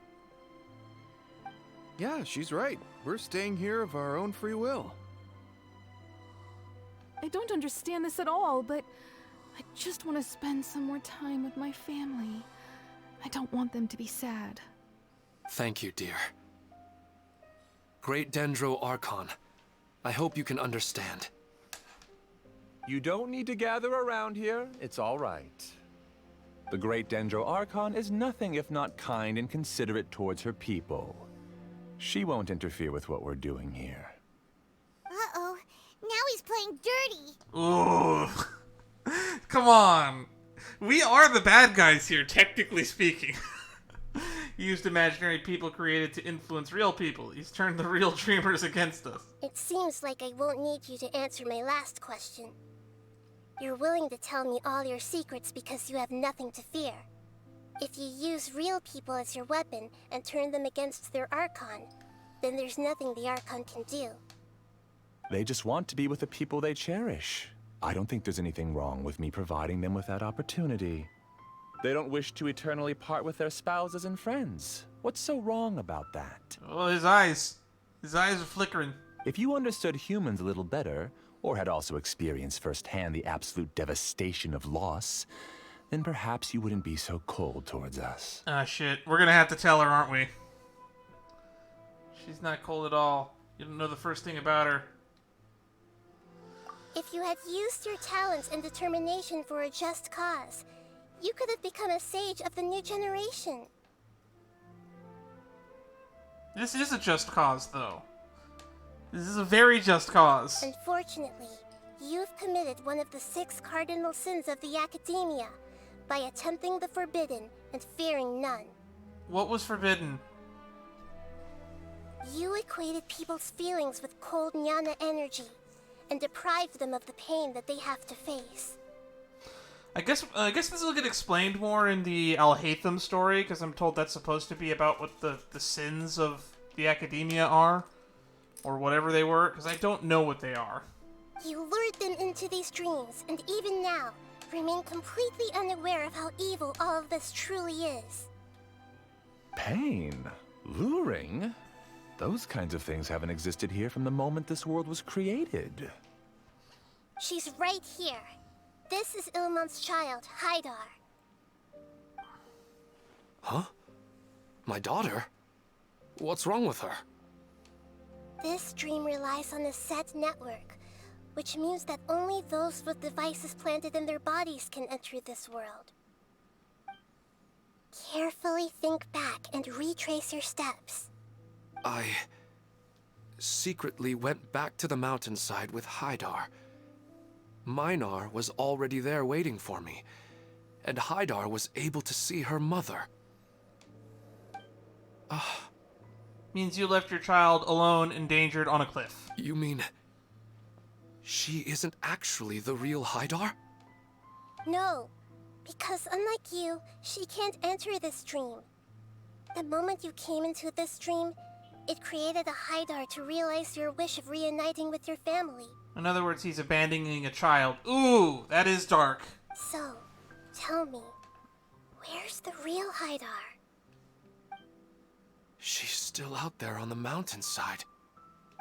Yeah, she's right. We're staying here of our own free will. I don't understand this at all, but I just want to spend some more time with my family. I don't want them to be sad. Thank you, dear. Great Dendro Archon, I hope you can understand. You don't need to gather around here. It's all right. The Great Dendro Archon is nothing if not kind and considerate towards her people. She won't interfere with what we're doing here. Uh-oh. Now he's playing dirty. Ooh. Come on. We are the bad guys here, technically speaking. He used imaginary people created to influence real people. He's turned the real dreamers against us. It seems like I won't need you to answer my last question. You're willing to tell me all your secrets because you have nothing to fear. If you use real people as your weapon and turn them against their Archon, then there's nothing the Archon can do. They just want to be with the people they cherish. I don't think there's anything wrong with me providing them with that opportunity. They don't wish to eternally part with their spouses and friends. What's so wrong about that? Well, his eyes are flickering. If you understood humans a little better, or had also experienced firsthand the absolute devastation of loss, then perhaps you wouldn't be so cold towards us. Ah, shit. We're gonna have to tell her, aren't we? She's not cold at all. You don't know the first thing about her. If you had used your talents and determination for a just cause, you could have become a sage of the new generation. This is a just cause, though. This is a very just cause. Unfortunately, you've committed one of the 6 cardinal sins of the Academia by attempting the forbidden and fearing none. What was forbidden? You equated people's feelings with cold jnana energy and deprived them of the pain that they have to face. I guess this will get explained more in the Alhaitham story, because I'm told that's supposed to be about what the sins of the Academia are. Or whatever they were, because I don't know what they are. You lured them into these dreams, and even now, remain completely unaware of how evil all of this truly is. Pain? Luring? Those kinds of things haven't existed here from the moment this world was created. She's right here. This is Ilmon's child, Haidar. Huh? My daughter? What's wrong with her? This dream relies on a set network, which means that only those with devices planted in their bodies can enter this world. Carefully think back and retrace your steps. I secretly went back to the mountainside with Haidar. Minar was already there waiting for me, and Haidar was able to see her mother. Means you left your child alone, endangered on a cliff. You mean she isn't actually the real Haidar? No, because unlike you, she can't enter this dream. The moment you came into this dream, it created a Haidar to realize your wish of reuniting with your family. In other words, he's abandoning a child. Ooh, that is dark. So, tell me, Where's the real Haidar? She's still out there on the mountainside.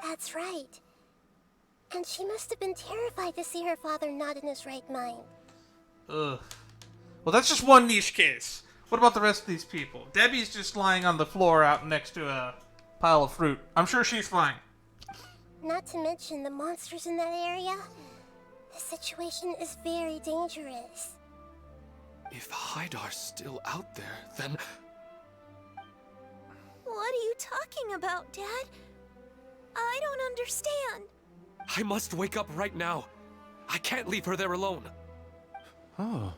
That's right. And she must have been terrified to see her father not in his right mind. Ugh. Well, that's just one niche case. What about the rest of these people? Debbie's just lying on the floor out next to a pile of fruit. I'm sure she's fine. Not to mention the monsters in that area. The situation is very dangerous. If Haidar's still out there, then... What are you talking about, Dad? I don't understand. I must wake up right now. I can't leave her there alone. Oh.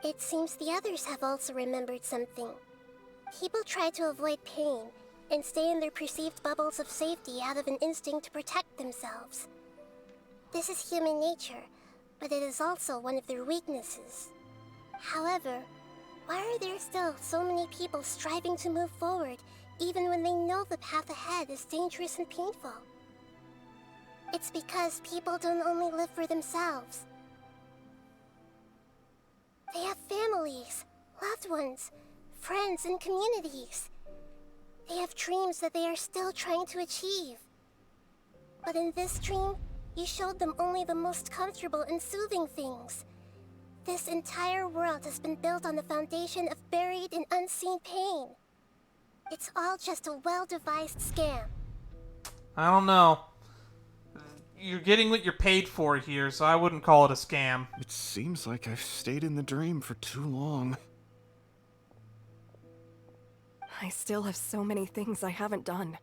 It seems the others have also remembered something. People try to avoid pain and stay in their perceived bubbles of safety out of an instinct to protect themselves. This is human nature, but it is also one of their weaknesses. However, why are there still so many people striving to move forward even when they know the path ahead is dangerous and painful? It's because people don't only live for themselves. They have families, loved ones, friends, and communities. They have dreams that they are still trying to achieve. But in this dream, you showed them only the most comfortable and soothing things. This entire world has been built on the foundation of buried and unseen pain. It's all just a well-devised scam. I don't know. You're getting what you're paid for here, so I wouldn't call it a scam. It seems like I've stayed in the dream for too long. I still have so many things I haven't done.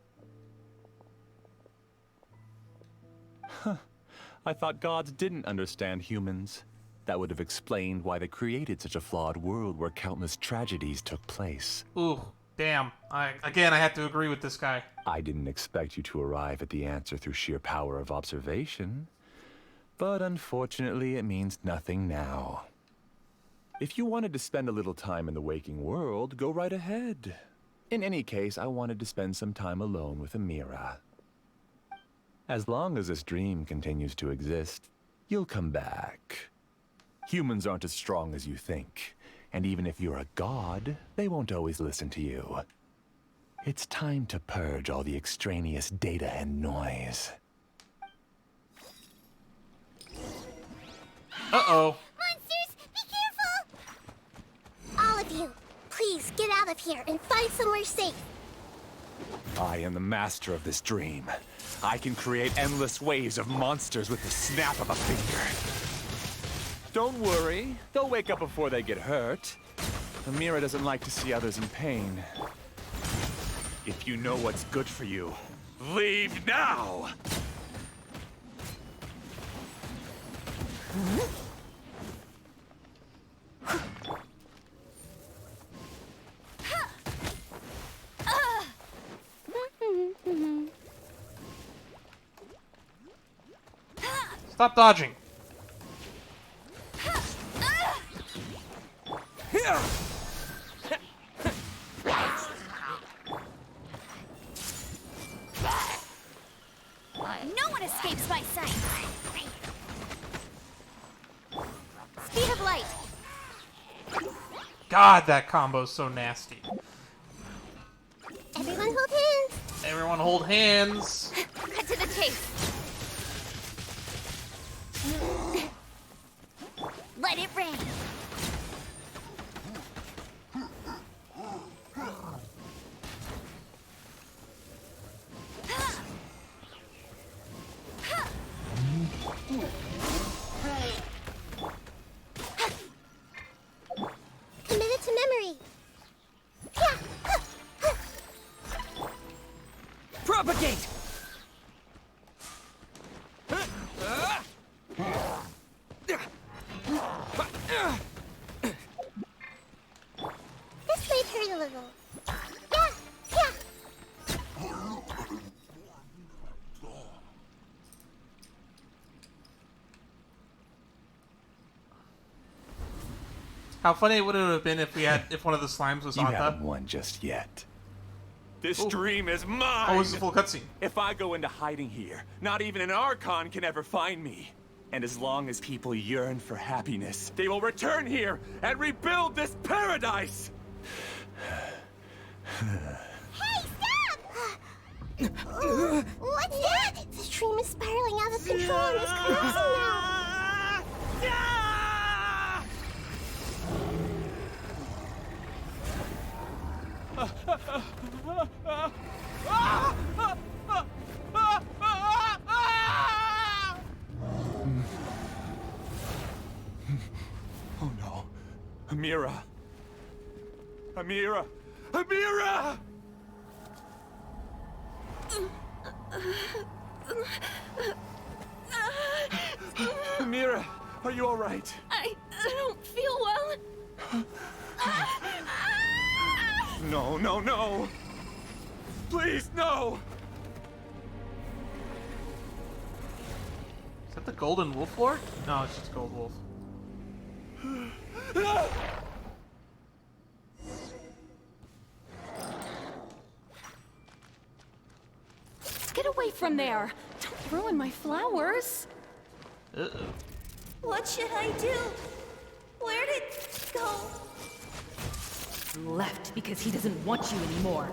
I thought gods didn't understand humans. That would have explained why they created such a flawed world where countless tragedies took place. Ooh, damn. I have to agree with this guy. I didn't expect you to arrive at the answer through sheer power of observation. But unfortunately, it means nothing now. If you wanted to spend a little time in the waking world, go right ahead. In any case, I wanted to spend some time alone with Amira. As long as this dream continues to exist, you'll come back. Humans aren't as strong as you think, and even if you're a god, they won't always listen to you. It's time to purge all the extraneous data and noise. Uh-oh. Monsters, be careful! All of you, please get out of here and find somewhere safe. I am the master of this dream. I can create endless waves of monsters with the snap of a finger. Don't worry, they'll wake up before they get hurt. Amira doesn't like to see others in pain. If you know what's good for you, leave now! Stop dodging. No one escapes my sight. Speed of light. God, that combo's so nasty. Everyone hold hands. Everyone hold hands. Cut to the chase. Let it rain. Committed to memory. Propagate! This might hurt a little. How funny would it have been if one of the slimes was You Anta? haven't won just yet. This Ooh. dream is mine! Oh, this is a full cutscene. If I go into hiding here, not even an Archon can ever find me. And as long as people yearn for happiness, they will return here and rebuild this paradise! Hey, stop! What's that? The dream is spiraling out of control and is collapsing now! Oh no. Amira. Amira! Amira! Amira, are you all right? I don't feel well. No, no, no! Please, no! Is that the Golden Wolf Lord? No, it's just Gold Wolf. Get away from there! Don't ruin my flowers! Uh-oh. What should I do? Where did it go? Left because he doesn't want you anymore.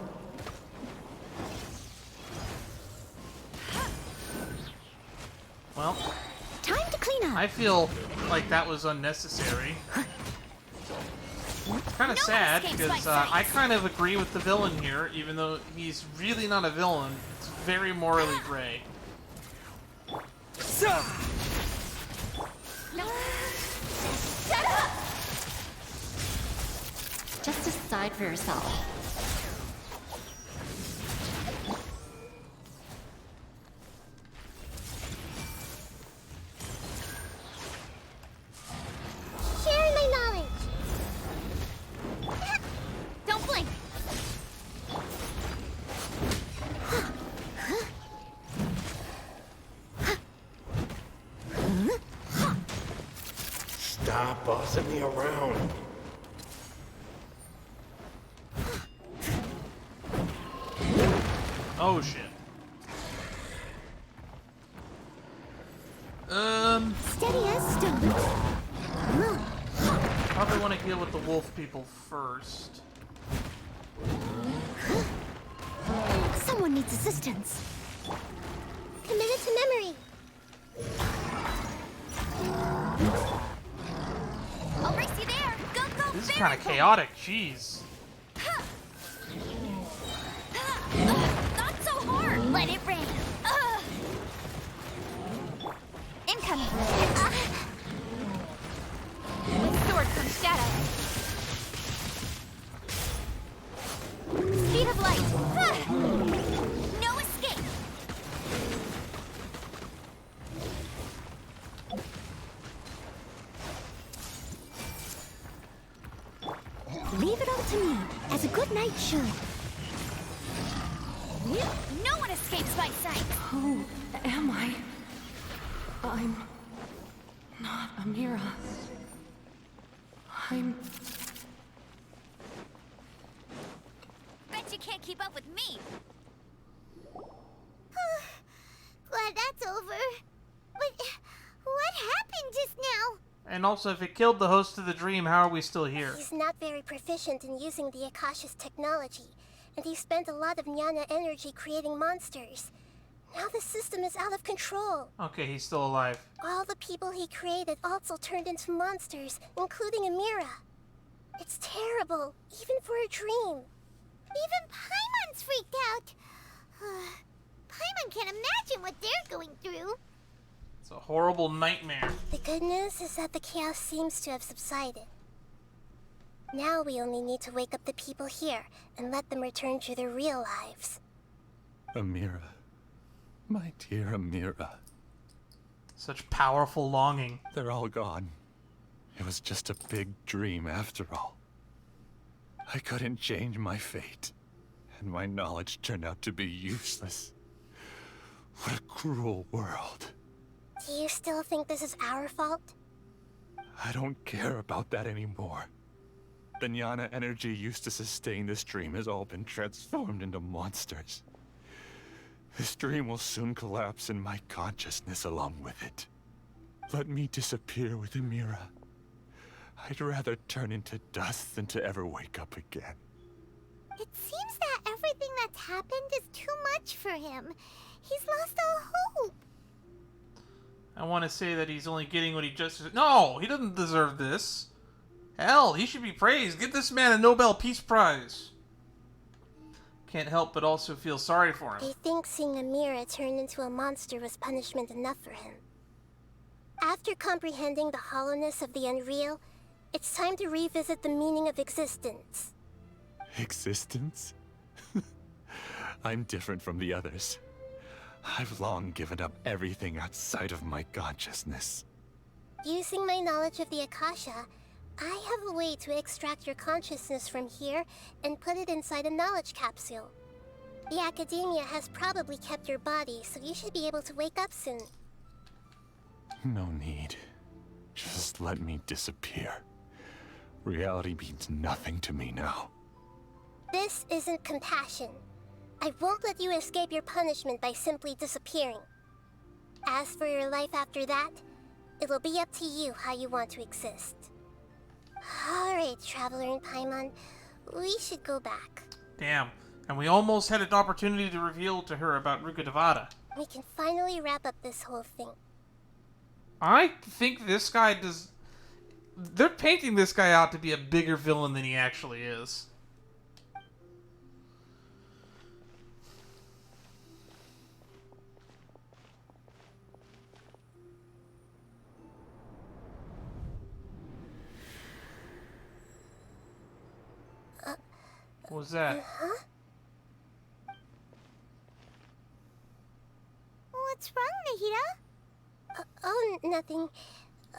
Well, Time to clean up. I feel like that was unnecessary. It's kind of sad because I kind of agree with the villain here, even though he's really not a villain. It's very morally gray. No. Shut up! Just decide for yourself. Sharing my knowledge. Don't blink. Stop bossing me around. Oh shit. Steady as stone. Probably want to deal with the wolf people first. Someone needs assistance. Committed to memory. I'll race you there. Go, go, This is kind of chaotic. Jeez. Not so hard. Let it rain. Incoming. With sword from shadow. Speed of light. No escape. Leave it all to me, as a good knight should. No one escapes my sight. Who am I? I'm not Amira. I'm... Bet you can't keep up with me. Glad that's over. But what happened just now? And also, if it killed the host of the dream, how are we still here? He's not very proficient in using the Akasha's technology, and he spent a lot of Jnana energy creating monsters. Now the system is out of control. Okay, he's still alive. All the people he created also turned into monsters, including Amira. It's terrible, even for a dream. Even Paimon's freaked out. Paimon can't imagine what they're going through. It's a horrible nightmare. The good news is that the chaos seems to have subsided. Now we only need to wake up the people here and let them return to their real lives. Amira. My dear Amira. Such powerful longing. They're all gone. It was just a big dream after all. I couldn't change my fate, and my knowledge turned out to be useless. What a cruel world. Do you still think this is our fault? I don't care about that anymore. The Jnana energy used to sustain this dream has all been transformed into monsters. This dream will soon collapse and my consciousness along with it. Let me disappear with Amira. I'd rather turn into dust than to ever wake up again. It seems that everything that's happened is too much for him. He's lost all hope. I want to say that he's only getting what he just... No, he doesn't deserve this. Hell, he should be praised. Give this man a Nobel Peace Prize. Can't help but also feel sorry for him. I think seeing Amira turn into a monster was punishment enough for him. After comprehending the hollowness of the unreal, it's time to revisit the meaning of existence. Existence? I'm different from the others. I've long given up everything outside of my consciousness. Using my knowledge of the Akasha, I have a way to extract your consciousness from here and put it inside a knowledge capsule. The Academia has probably kept your body, so you should be able to wake up soon. No need. Just let me disappear. Reality means nothing to me now. This isn't compassion. I won't let you escape your punishment by simply disappearing. As for your life after that, it'll be up to you how you want to exist. Alright, Traveler in Paimon, we should go back. Damn. And we almost had an opportunity to reveal to her about Rukkhadevata. We can finally wrap up this whole thing. I think this guy does... They're painting this guy out to be a bigger villain than he actually is. What was that? Huh? What's wrong, Nahida? Oh, nothing.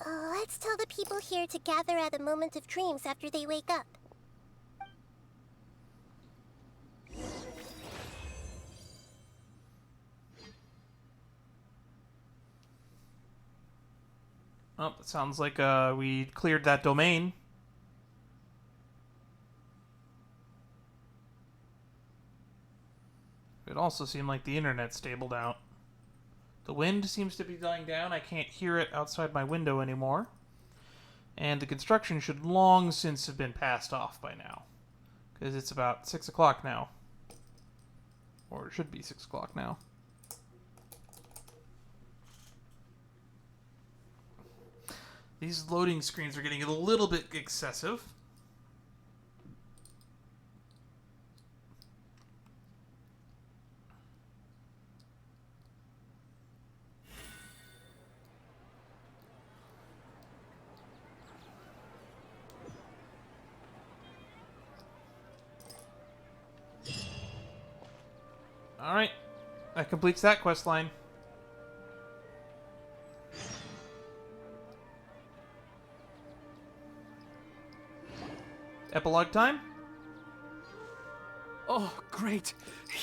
Let's tell the people here to gather at a moment of dreams after they wake up. Oh, it sounds like we cleared that domain. It also seemed like the internet stabled out. The wind seems to be dying down. I can't hear it outside my window anymore. And the construction should long since have been passed off by now. Because it's about 6 o'clock now. Or it should be 6 o'clock now. These loading screens are getting a little bit excessive. Alright, that completes that quest line. Epilogue time? Oh, great.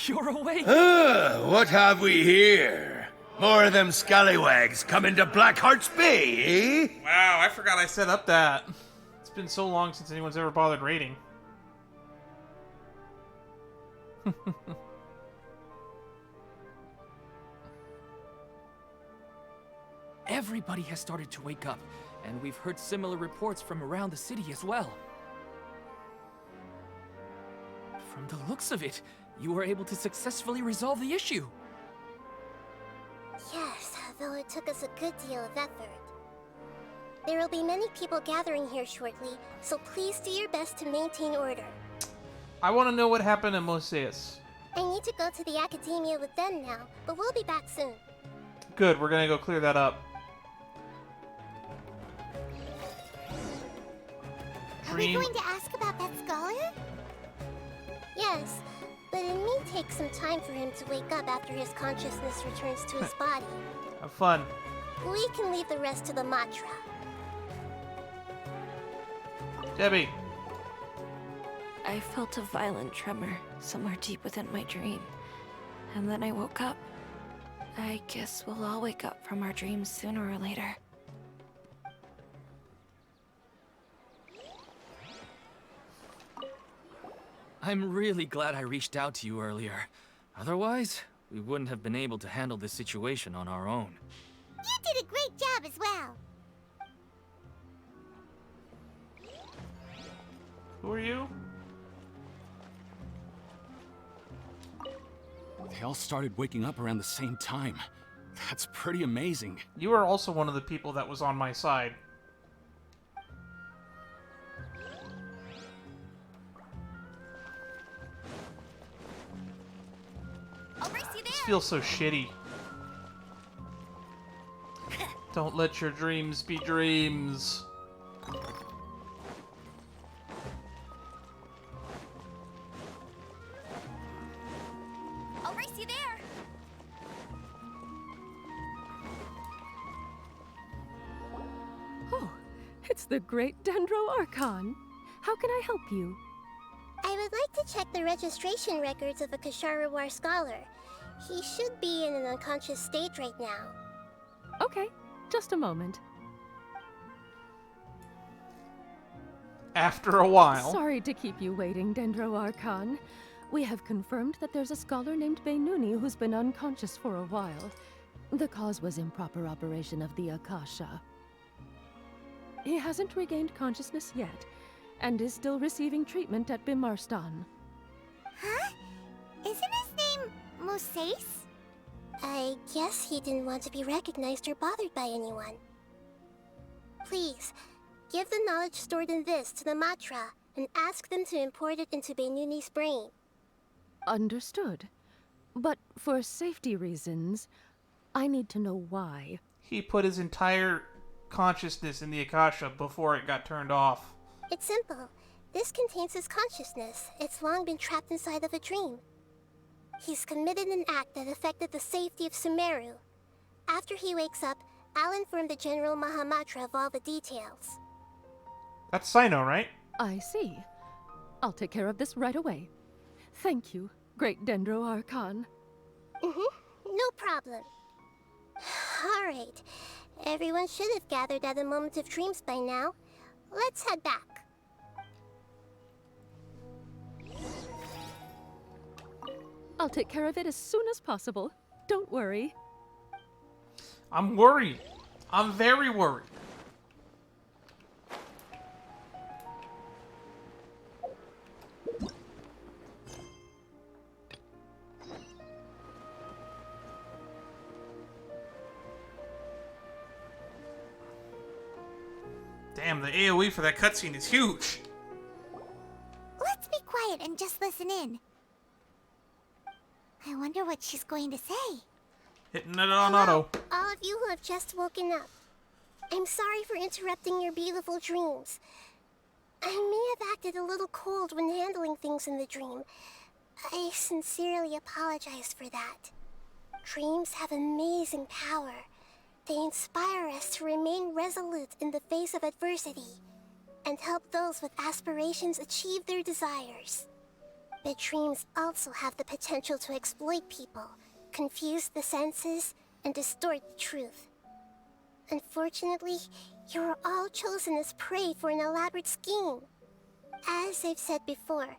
You're awake. What have we here? More of them scallywags coming to Blackheart's Bay, eh? Wow, I forgot I set up that. It's been so long since anyone's ever bothered raiding. Everybody has started to wake up, and we've heard similar reports from around the city as well. From the looks of it, you were able to successfully resolve the issue. Yes, though it took us a good deal of effort. There will be many people gathering here shortly, so please do your best to maintain order. I want to know what happened to Moseus. I need to go to the Academia with them now, but we'll be back soon. Good, we're gonna go clear that up. Are we going to ask about that scholar? Yes, but it may take some time for him to wake up after his consciousness returns to his body. Have fun. We can leave the rest to the mantra. Debbie. I felt a violent tremor somewhere deep within my dream. And then I woke up. I guess we'll all wake up from our dreams sooner or later. I'm really glad I reached out to you earlier. Otherwise, we wouldn't have been able to handle this situation on our own. You did a great job job as well. Who are you? They all started waking up around the same time. That's pretty amazing. You are also one of the people that was on my side. This feels so shitty. Don't let your dreams be dreams. I'll race you there. Oh, it's the great Dendro Archon. How can I help you? I would like to check the registration records of a Kashara War scholar. He should be in an unconscious state right now. Okay, just a moment. After a while. Sorry to keep you waiting, Dendro Archon. We have confirmed that there's a scholar named Beinuni who's been unconscious for a while. The cause was improper operation of the Akasha. He hasn't regained consciousness yet, and is still receiving treatment at Bimarstan. Huh? Isn't his name Moses? I guess he didn't want to be recognized or bothered by anyone. Please, give the knowledge stored in this to the Matra, and ask them to import it into Beinuni's brain. Understood. But for safety reasons, I need to know why. He put his entire consciousness in the Akasha before it got turned off. It's simple. This contains his consciousness. It's long been trapped inside of a dream. He's committed an act that affected the safety of Sumeru. After he wakes up, I'll inform the General Mahamatra of all the details. That's Sino, right? I see. I'll take care of this right away. Thank you, great Dendro Archon. No problem. Alright. Everyone should have gathered at a Moment of Dreams by now. Let's head back. I'll take care of it as soon as possible. Don't worry. I'm worried. I'm very worried. Damn, the AoE for that cutscene is huge. Let's be quiet and just listen in. I wonder what she's going to say. Hitting it on auto. All of you who have just woken up. I'm sorry for interrupting your beautiful dreams. I may have acted a little cold when handling things in the dream. I sincerely apologize for that. Dreams have amazing power. They inspire us to remain resolute in the face of adversity and help those with aspirations achieve their desires. But dreams also have the potential to exploit people, confuse the senses, and distort the truth. Unfortunately, you are all chosen as prey for an elaborate scheme. As I've said before,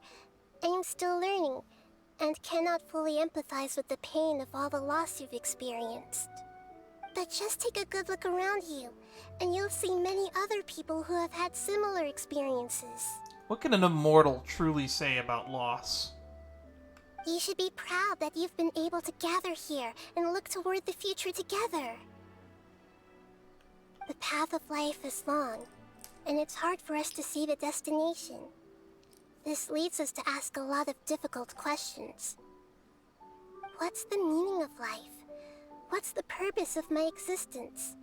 I am still learning, and cannot fully empathize with the pain of all the loss you've experienced. But just take a good look around you, and you'll see many other people who have had similar experiences. What can an immortal truly say about loss? You should be proud that you've been able to gather here and look toward the future together. The path of life is long, and it's hard for us to see the destination. This leads us to ask a lot of difficult questions. What's the meaning of life? What's the purpose of my existence?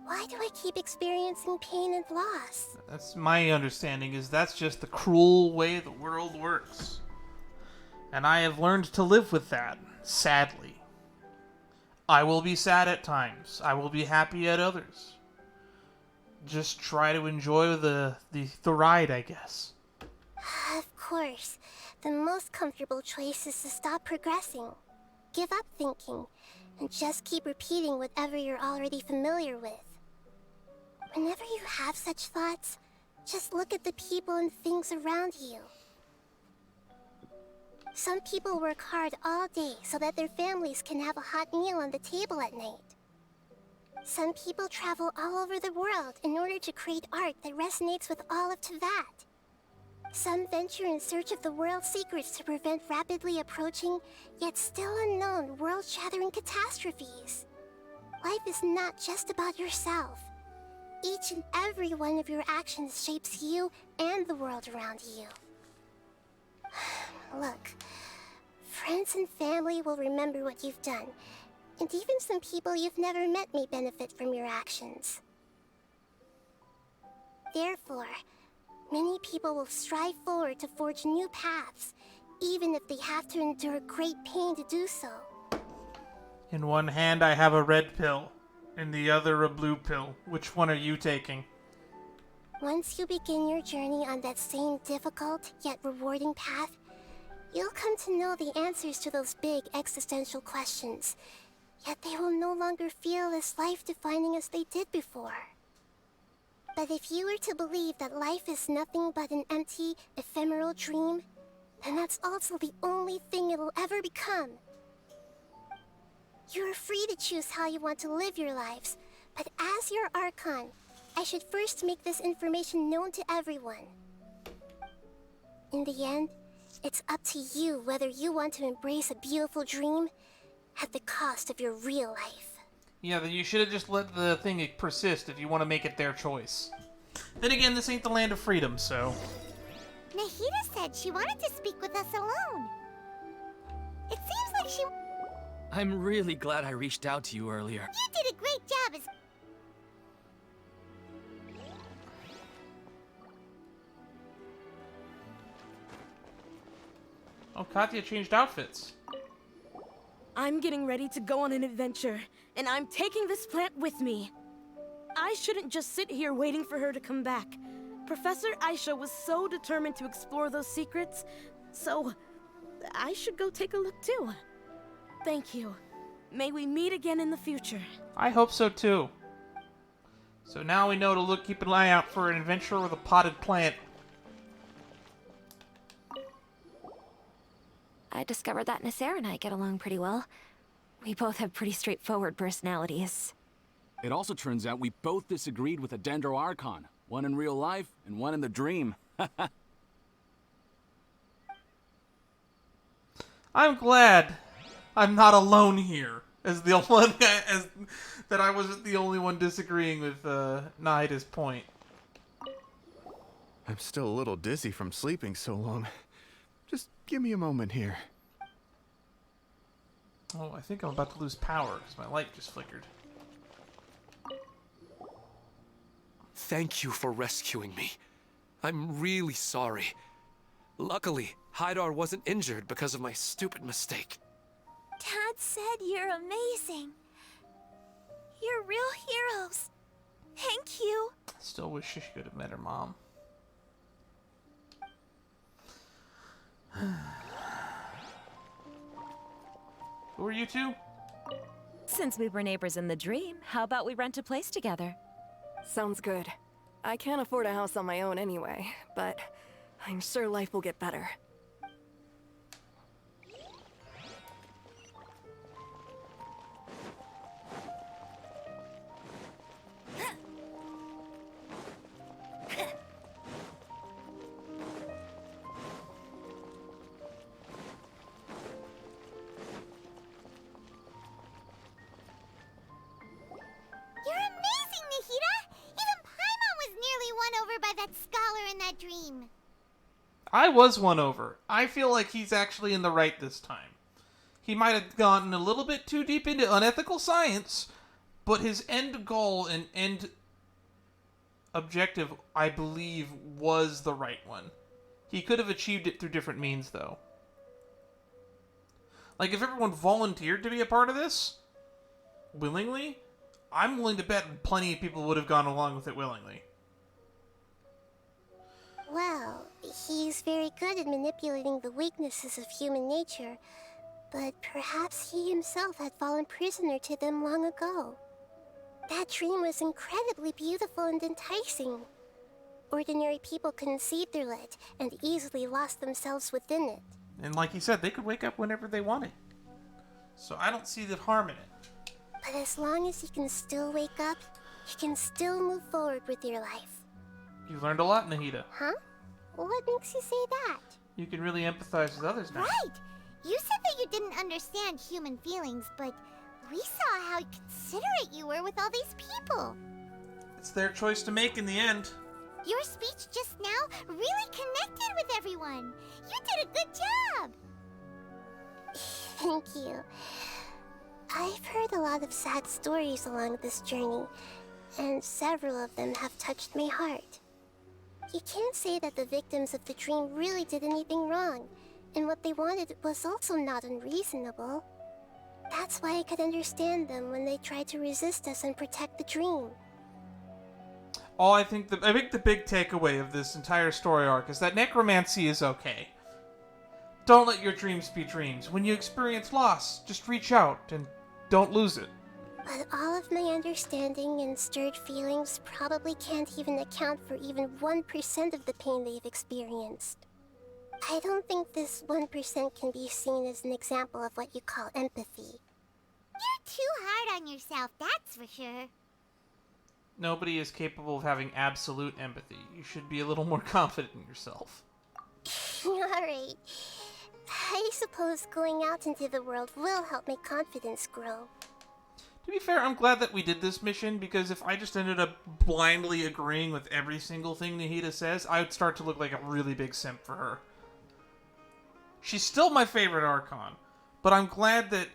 Why do I keep experiencing pain and loss? That's my understanding, is that's just the cruel way the world works. And I have learned to live with that, sadly. I will be sad at times. I will be happy at others. Just try to enjoy the ride, I guess. Of course. The most comfortable choice is to stop progressing. Give up thinking, and just keep repeating whatever you're already familiar with. Whenever you have such thoughts, just look at the people and things around you. Some people work hard all day so that their families can have a hot meal on the table at night. Some people travel all over the world in order to create art that resonates with all of Teyvat. Some venture in search of the world's secrets to prevent rapidly approaching, yet still unknown, world-shattering catastrophes. Life is not just about yourself. Each and every one of your actions shapes you and the world around you. Look, friends and family will remember what you've done, and even some people you've never met may benefit from your actions. Therefore, many people will strive forward to forge new paths, even if they have to endure great pain to do so. In one hand, I have a red pill. In the other, a blue pill. Which one are you taking? Once you begin your journey on that same difficult, yet rewarding path, you'll come to know the answers to those big existential questions. Yet they will no longer feel as life-defining as they did before. But if you were to believe that life is nothing but an empty, ephemeral dream, then that's also the only thing it'll ever become. You are free to choose how you want to live your lives, but as your Archon, I should first make this information known to everyone. In the end, it's up to you whether you want to embrace a beautiful dream at the cost of your real life. Yeah, then you should have just let the thing persist if you want to make it their choice. Then again, this ain't the land of freedom, so... Nahida said she wanted to speak with us alone. It seems like she... I'm really glad I reached out to you earlier. You did a great job as... Oh, Katya changed outfits. I'm getting ready to go on an adventure, and I'm taking this plant with me. I shouldn't just sit here waiting for her to come back. Professor Aisha was so determined to explore those secrets, so I should go take a look too. Thank you. May we meet again in the future. I hope so too. So now we know to keep an eye out for an adventurer with a potted plant. I discovered that Nasser and I get along pretty well. We both have pretty straightforward personalities. It also turns out we both disagreed with a Dendro Archon. One in real life, and one in the dream. I'm glad I'm not alone here as the one that I wasn't the only one disagreeing with Nahida's point. I'm still a little dizzy from sleeping so long. Just give me a moment here. Oh, I think I'm about to lose power because my light just flickered. Thank you for rescuing me. I'm really sorry. Luckily, Haidar wasn't injured because of my stupid mistake. Dad said you're amazing. You're real heroes. Thank you. Still wish she could have met her mom. Who are you two? Since we were neighbors in the dream, how about we rent a place together? Sounds good. I can't afford a house on my own anyway, but I'm sure life will get better. Dream. I was won over. I feel like he's actually in the right this time. He might have gotten a little bit too deep into unethical science, but his end goal and end objective, I believe, was the right one. He could have achieved it through different means, though. Like, if everyone volunteered to be a part of this, willingly, I'm willing to bet plenty of people would have gone along with it willingly. Well, he's very good at manipulating the weaknesses of human nature, but perhaps he himself had fallen prisoner to them long ago. That dream was incredibly beautiful and enticing. Ordinary people couldn't see through it, and easily lost themselves within it. And like he said, they could wake up whenever they wanted. So I don't see the harm in it. But as long as you can still wake up, you can still move forward with your life. You learned a lot, Nahida. Huh? What makes you say that? You can really empathize with others now. Right! You said that you didn't understand human feelings, but we saw how considerate you were with all these people. It's their choice to make in the end. Your speech just now really connected with everyone. You did a good job. Thank you. I've heard a lot of sad stories along this journey, and several of them have touched my heart. You can't say that the victims of the dream really did anything wrong, and what they wanted was also not unreasonable. That's why I could understand them when they tried to resist us and protect the dream. I think the big takeaway of this entire story arc is that necromancy is okay. Don't let your dreams be dreams. When you experience loss, just reach out and don't lose it. But all of my understanding and stirred feelings probably can't even account for even 1% of the pain they've experienced. I don't think this 1% can be seen as an example of what you call empathy. You're too hard on yourself, that's for sure. Nobody is capable of having absolute empathy. You should be a little more confident in yourself. Alright. I suppose going out into the world will help my confidence grow. To be fair, I'm glad that we did this mission, because if I just ended up blindly agreeing with every single thing Nahida says, I would start to look like a really big simp for her. She's still my favorite Archon, but I'm glad that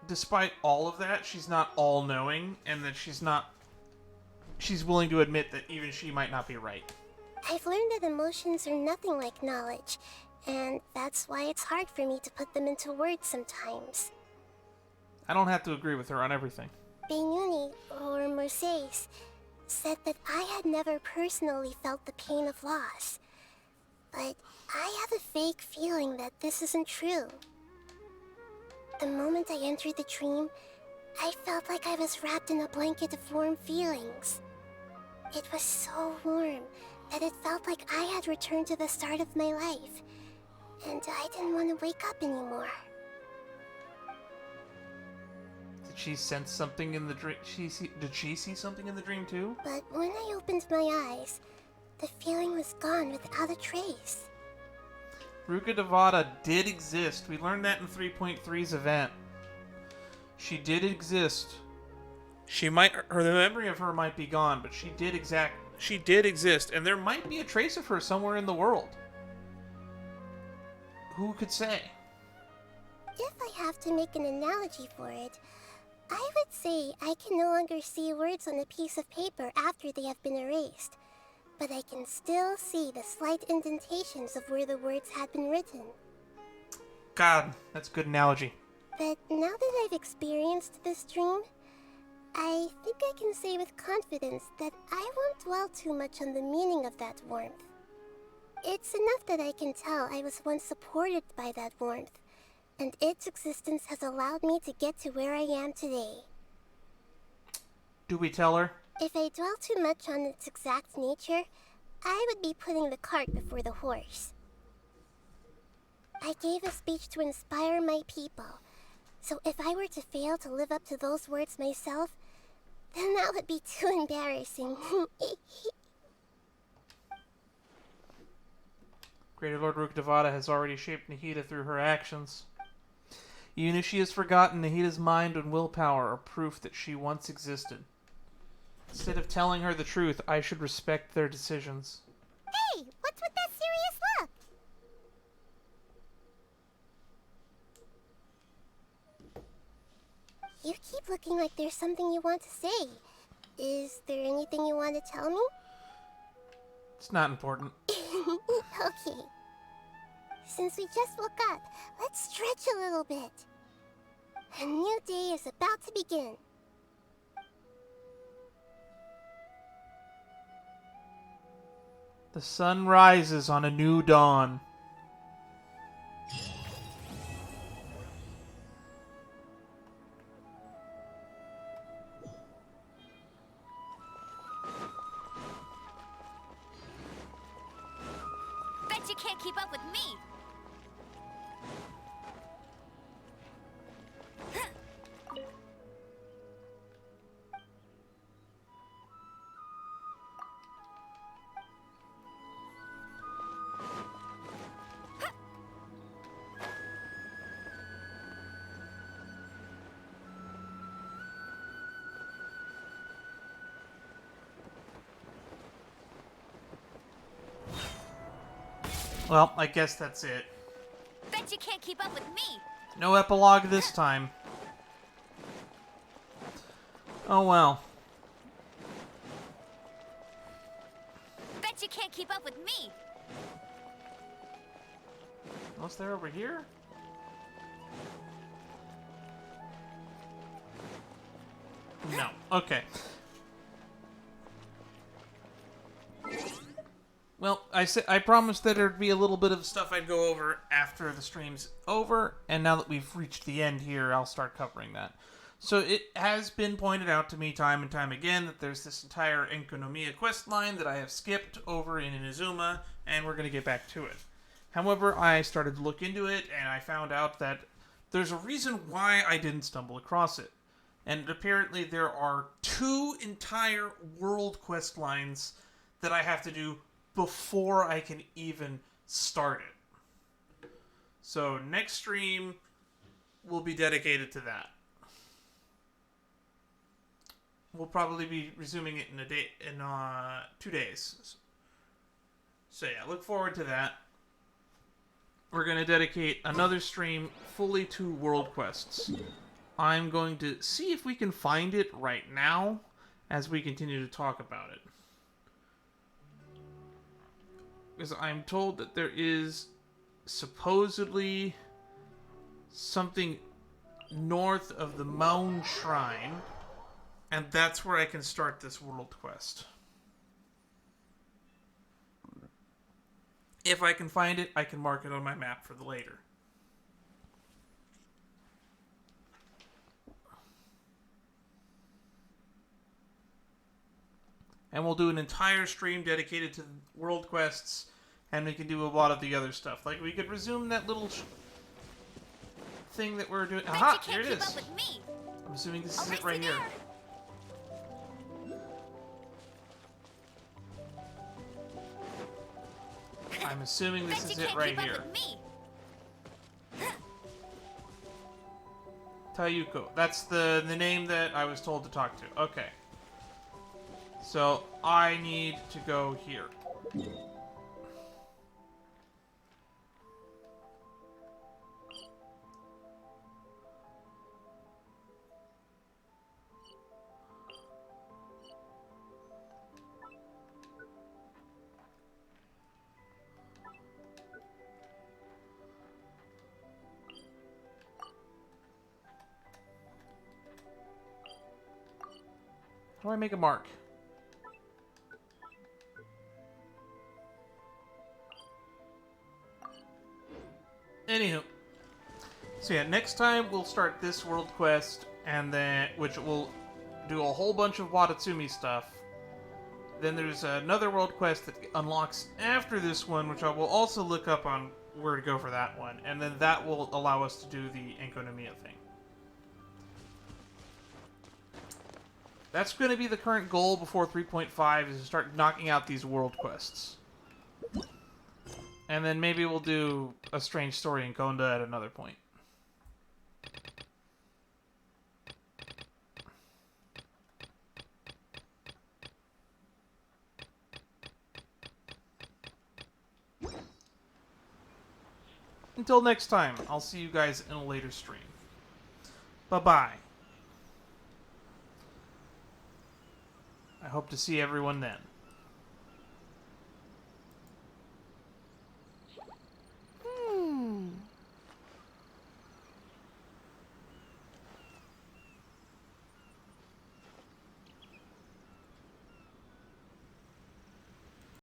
despite all of that, she's not all-knowing, and that she's willing to admit that even she might not be right. I've learned that emotions are nothing like knowledge, and that's why it's hard for me to put them into words sometimes. I don't have to agree with her on everything. Beinuni, or Moses, said that I had never personally felt the pain of loss. But I have a vague feeling that this isn't true. The moment I entered the dream, I felt like I was wrapped in a blanket of warm feelings. It was so warm that it felt like I had returned to the start of my life, and I didn't want to wake up anymore. Did she sense something in the dream? Did she see something in the dream too? But when I opened my eyes, the feeling was gone without a trace. Ruka Devada did exist. We learned that in 3.3's event. She did exist. The memory of her might be gone, but she did exist, and there might be a trace of her somewhere in the world. Who could say? If I have to make an analogy for it, I would say I can no longer see words on a piece of paper after they have been erased, but I can still see the slight indentations of where the words had been written. God, that's a good analogy. But now that I've experienced this dream, I think I can say with confidence that I won't dwell too much on the meaning of that warmth. It's enough that I can tell I was once supported by that warmth, and its existence has allowed me to get to where I am today. Do we tell her? If I dwell too much on its exact nature, I would be putting the cart before the horse. I gave a speech to inspire my people, so if I were to fail to live up to those words myself, then that would be too embarrassing. Greater Lord Rook Devada has already shaped Nahida through her actions. Even if she has forgotten, Nahida's mind and willpower are proof that she once existed. Instead of telling her the truth, I should respect their decisions. Hey, what's with that serious look? You keep looking like there's something you want to say. Is there anything you want to tell me? It's not important. Okay. Since we just woke up, let's stretch a little bit. A new day is about to begin. The sun rises on a new dawn. Bet you can't keep up with me. Well, I guess that's it. Bet you can't keep up with me. No epilogue this time. Oh well. Bet you can't keep up with me. What's there over here? No. Okay. Well, I promised that there'd be a little bit of stuff I'd go over after the stream's over, and now that we've reached the end here, I'll start covering that. So it has been pointed out to me time and time again that there's this entire Enkonomiya quest line that I have skipped over in Inazuma, and we're going to get back to it. However, I started to look into it, and I found out that there's a reason why I didn't stumble across it. And apparently there are 2 entire world quest lines that I have to do before I can even start it. So next stream will be dedicated to that. We'll probably be resuming it in 2 days. So yeah, look forward to that. We're going to dedicate another stream fully to world quests. I'm going to see if we can find it right now as we continue to talk about it. Because I'm told that there is supposedly something north of the Mound Shrine, and that's where I can start this world quest. If I can find it, I can mark it on my map for the later. And we'll do an entire stream dedicated to world quests, and we can do a lot of the other stuff. Like, we could resume that little thing that we're doing. Aha! Here it is. I'm assuming this is it right here. I'm assuming this is it right here. Tayuko. That's the name that I was told to talk to. Okay. So, I need to go here. How do I make a mark? Anywho, so yeah, next time we'll start this world quest, and then which will do a whole bunch of Watatsumi stuff. Then there's another world quest that unlocks after this one, which I will also look up on where to go for that one, and then that will allow us to do the Enkonomiya thing. That's going to be the current goal before 3.5, is to start knocking out these world quests. And then maybe we'll do a strange story in Konda at another point. Until next time, I'll see you guys in a later stream. Bye-bye. I hope to see everyone then.